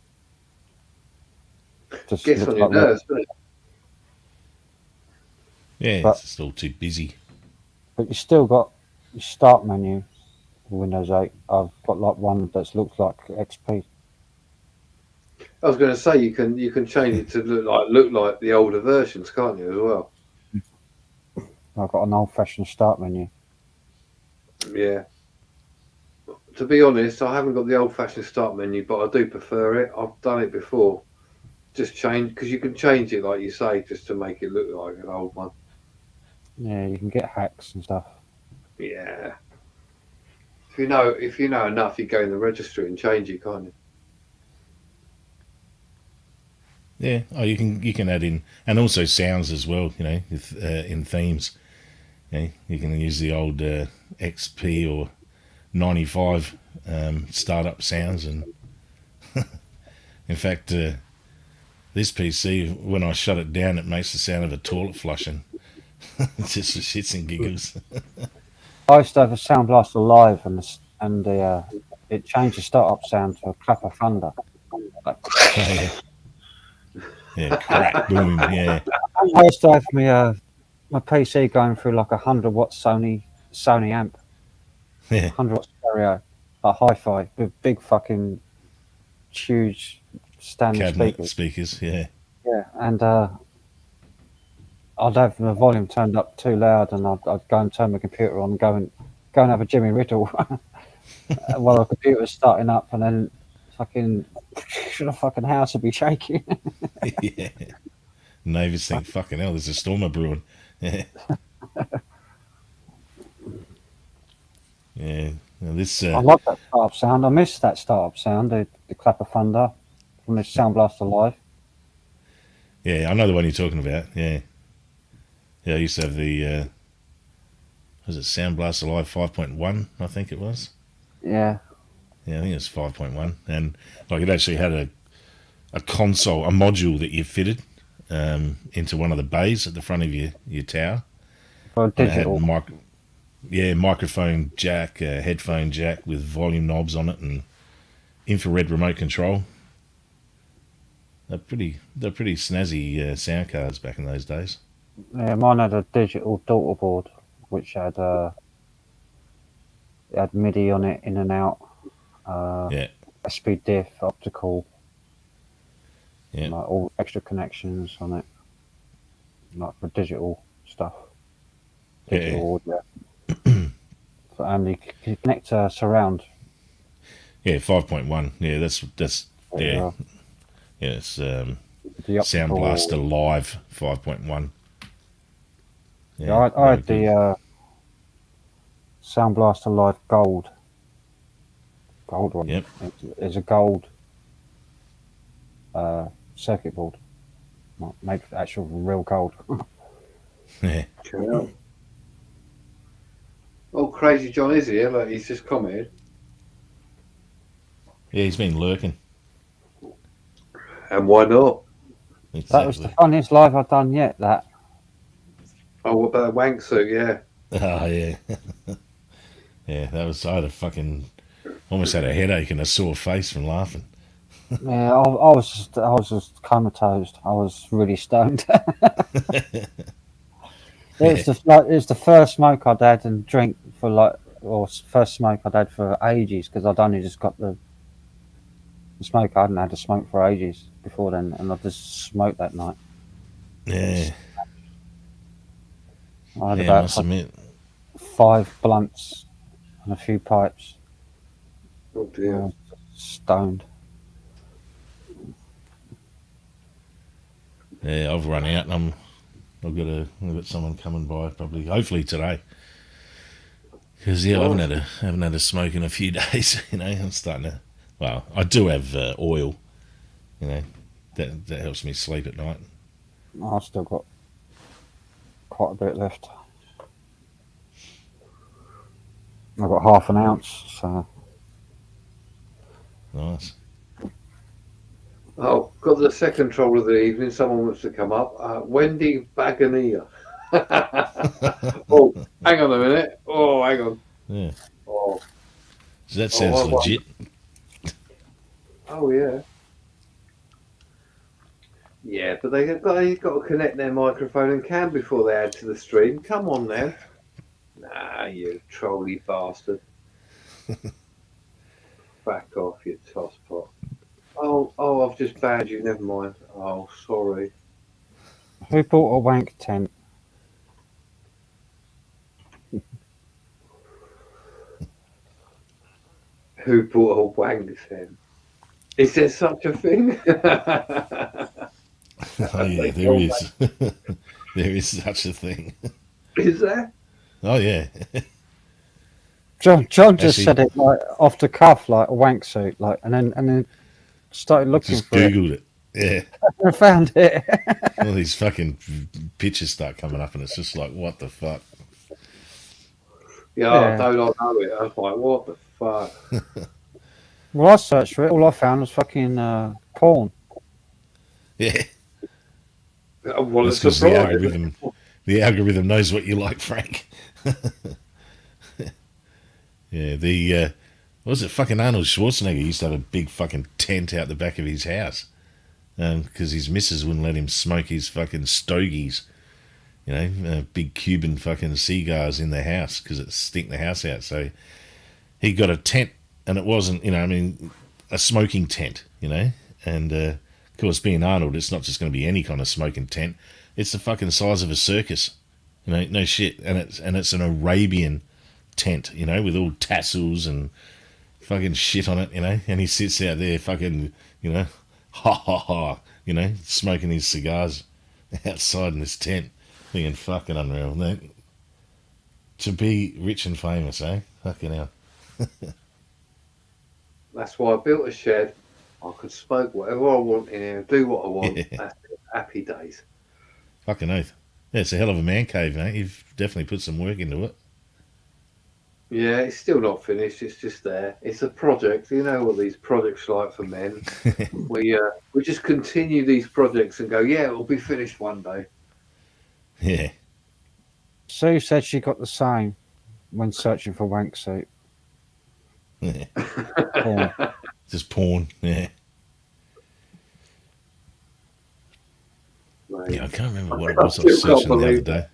just Gets looks on your like nerves, doesn't it? Yeah, But- it's just all too busy. but you still got your start menu for Windows 8. I've got like one that looks like XP. I was going to say you can change it to look like the older versions, can't you? As well. I've got an old-fashioned start menu. Yeah. To be honest, I haven't got the old-fashioned start menu, but I do prefer it. I've done it before. Just change because you can change it, like you say, just to make it look like an old one. Yeah, you can get hacks and stuff. Yeah. If you know enough, you go in the registry and change it, can't you? Yeah, oh, you can add in, and also sounds as well. You know, in themes. You can use the old XP or 95 startup sounds, and in fact, this PC, when I shut it down, it makes the sound of a toilet flushing. It's just for shits and giggles. I used to have a Sound Blaster Live, and it changed the startup sound to a clap of thunder. Like, Yeah, crack, boom, yeah. I used to have my PC going through like 100-watt Sony amp, Yeah, 100-watt stereo, like hi-fi with big fucking huge standing cabinet speakers. speakers, yeah. Yeah, and I'd have the volume turned up too loud, and I'd go and turn my computer on, and go and have a Jimmy Riddle while the computer's starting up, and then fucking the fucking house would be shaking. Yeah. Neighbours think, fucking hell, there's a storm brewing. Yeah. Yeah. Now this, I love that startup sound. I miss that startup sound, the clap of thunder from this Sound Blaster Live. yeah, I know the one you're talking about. Yeah. Yeah, I used to have the, was it Sound Blaster Live 5.1, I think it was? Yeah. Yeah, I think it was 5.1. And like it actually had a console, a module that you fitted into one of the bays at the front of your tower. For And it had digital. microphone jack, headphone jack with volume knobs on it, and infrared remote control. They're pretty snazzy sound cards back in those days. Yeah, mine had a digital daughter board, which had it had MIDI on it, in and out, Yeah, SP diff, optical, yeah, like all extra connections on it, like for digital stuff, digital audio. And you can connect to surround. yeah. 5.1. Yeah, that's yeah. uh, Yeah, it's the Sound optical. Blaster Live 5.1. Yeah, I had the Sound Blaster Live Gold one. Yep. It's a gold circuit board, made of actual real gold. Yeah. Oh, Crazy John is here. Like he's just commented. Yeah, he's been lurking. And why not? That was the funniest live I've done yet. That Oh, what about the wank suit? Yeah. Oh, yeah. Yeah, that was, I had almost had a headache and a sore face from laughing. yeah, I was just comatose. I was really stoned. It was the first smoke I'd had and drink for first smoke I'd had for ages because I'd only just got the smoke. I hadn't had a smoke for ages before then, and I just smoked that night. Yeah. I had I about must admit. 5 blunts and a few pipes. Oh dear. Stoned. Yeah, I've run out, and I've got someone coming by probably, hopefully today. Because I haven't had a smoke in a few days. I'm starting to. Well, I do have oil. That helps me sleep at night. I've still got quite a bit left. I've got half an ounce, so. Nice. Oh, got the second troll of the evening. Someone wants to come up. Wendy Bagania. Oh, hang on a minute. Oh, hang on. Yeah. Oh, So that sounds legit. Oh yeah. Yeah, but they've got to connect their microphone and cam before they add to the stream. Come on now. Nah, you trolly bastard. Back off, you tosspot. Oh, I've just banned you. Never mind. Oh, sorry. Who bought a wank tent? Who bought a wank tent? Is there such a thing? Oh yeah, there is. There is such a thing. Is there? Oh yeah. John just Actually, said it like off the cuff, like a wank suit, like, and then started looking just for googled it. Yeah. I found it. All these fucking pictures start coming up, and it's just like, what the fuck? Yeah, don't I know it? I was like, what the fuck? Well, I searched for it. All I found was fucking porn. Yeah. Well, That's it's because surprising. the algorithm knows what you like, Frank. Yeah, what was it? Fucking Arnold Schwarzenegger used to have a big fucking tent out the back of his house because his missus wouldn't let him smoke his fucking stogies. Big Cuban fucking cigars in the house because it stink the house out. So he got a tent, and it wasn't, a smoking tent, and of course, being Arnold, it's not just going to be any kind of smoking tent. It's the fucking size of a circus, no shit, and it's an Arabian tent, with all tassels and fucking shit on it, and he sits out there fucking, ha ha ha, smoking his cigars outside in this tent, thinking fucking unreal. To be rich and famous, eh? Fucking hell. That's why I built a shed. I could smoke whatever I want in here, do what I want. Yeah. That's it. Happy days. Fucking oath. Yeah, it's a hell of a man cave, mate. You've definitely put some work into it. Yeah, it's still not finished. It's just there. It's a project. You know what these projects are like for men. we just continue these projects and go, yeah, it'll be finished one day. Yeah. Sue said she got the same when searching for wank suit. Yeah. Porn. Just porn, yeah. Mate. Yeah, I can't remember what it was I was searching the other day.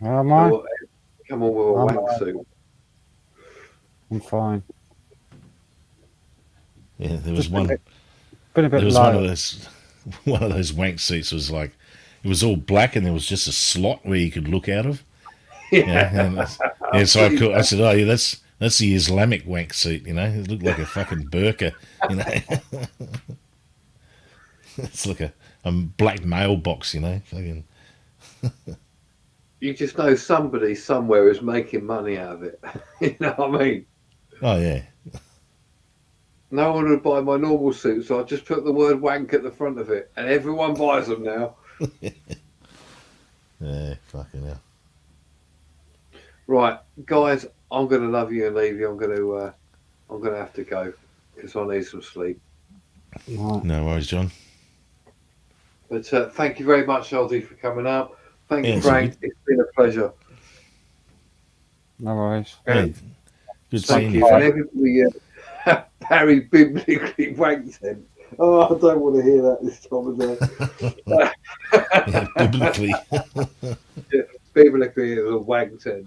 Am I? Come on with a wank suit. I'm fine. Yeah, there was one. Been a bit There was low. one of those wank seats was like, it was all black and there was just a slot where you could look out of. Yeah. So I said, oh yeah, that's the Islamic wank seat, It looked like a fucking burqa, It's like a black mailbox, Fucking. You just know somebody somewhere is making money out of it. You know what I mean? Oh yeah. No one would buy my normal suit, so I just put the word wank at the front of it, and everyone buys them now. Yeah, fucking hell. Right, guys, I'm going to love you and leave you. I'm going to have to go because I need some sleep. Right. No worries, John. But thank you very much, Aldi, for coming up. Thank you, Yeah, Frank. It's been a pleasure. No worries. Hey, good seeing Thank you, you. And Frank. everybody, Harry biblically wanked him. Oh, I don't want to hear that this time of day. Yeah, biblically. Biblically, it was a wag tent.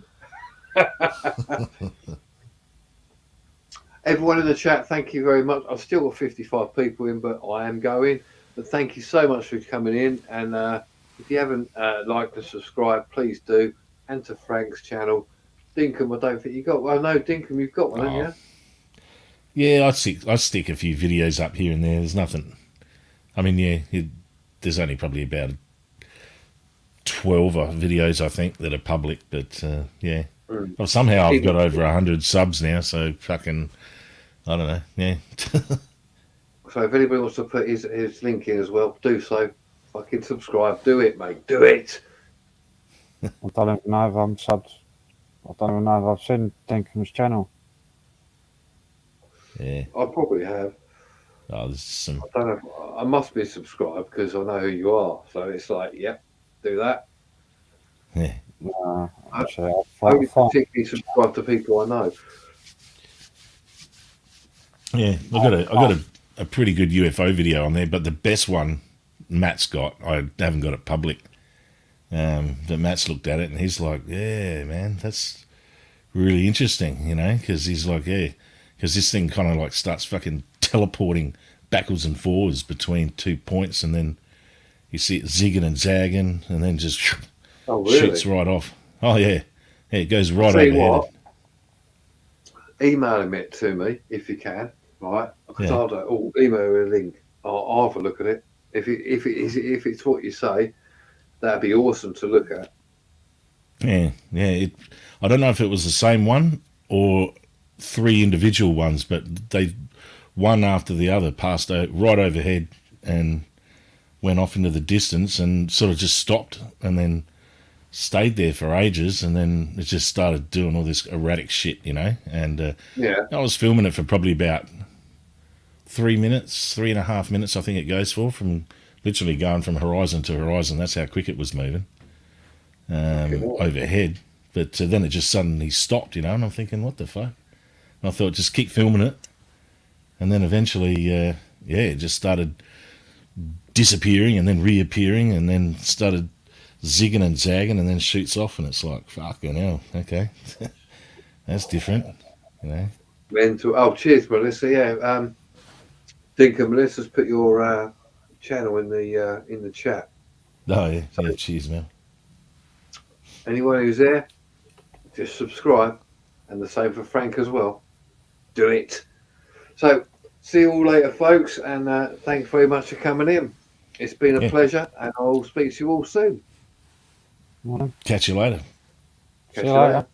Everyone in the chat, thank you very much. I've still got 55 people in, but I am going. But thank you so much for coming in. And if you haven't liked and subscribed, please do. And to Frank's channel. Dinkum, I don't think you got one. No, Dinkum, you've got one, haven't you? Yeah, I stick a few videos up here and there. There's nothing. I mean, yeah, there's only probably about 12 videos, I think, that are public. But yeah, well, somehow I've got over 100 subs now. So fucking, I don't know. Yeah. So if anybody wants to put his link in as well, do so. Fucking subscribe. Do it, mate. Do it. I don't even know if I'm subbed. I don't even know if I've seen Dinkum's channel. Yeah. I probably have. Oh, there's some. I don't know. I must be subscribed because I know who you are. So it's like, yep, do that. Yeah. Actually, I only particularly subscribe to people I know. Yeah, I got a pretty good UFO video on there, but the best one Matt's got, I haven't got it public. But Matt's looked at it and he's like, yeah, man, that's really interesting, you know, because he's like, yeah, because this thing kind of like starts fucking teleporting backwards and forwards between 2 points, and then you see it zigging and zagging, and then just shoots right off. Oh yeah, yeah, it goes right overhead. Email it to me if you can, right? Because Yeah. I'll email a link. I'll have a look at it. If it's what you say, that'd be awesome to look at. Yeah, yeah. I don't know if it was the same one or 3 individual ones, but they one after the other passed right overhead and went off into the distance and sort of just stopped and then stayed there for ages, and then it just started doing all this erratic shit, you know. And I was filming it for probably about 3 minutes, 3.5 minutes, I think it goes for, from literally going from horizon to horizon. That's how quick it was moving overhead. But then it just suddenly stopped, you know, and I'm thinking, what the fuck? And I thought, just keep filming it. And then eventually, it just started disappearing and then reappearing and then started zigging and zagging and then shoots off, and it's like, fucking hell, okay. That's different, you know. Mental. Oh, cheers, Melissa. Yeah, Dinkum, Melissa's put your channel in the chat. Oh, yeah, so, yeah, cheers, man. Anyone who's there, just subscribe, and the same for Frank as well. Do it. So, see you all later, folks, and thanks very much for coming in. It's been a pleasure, and I'll speak to you all soon. Catch you later. Catch you later.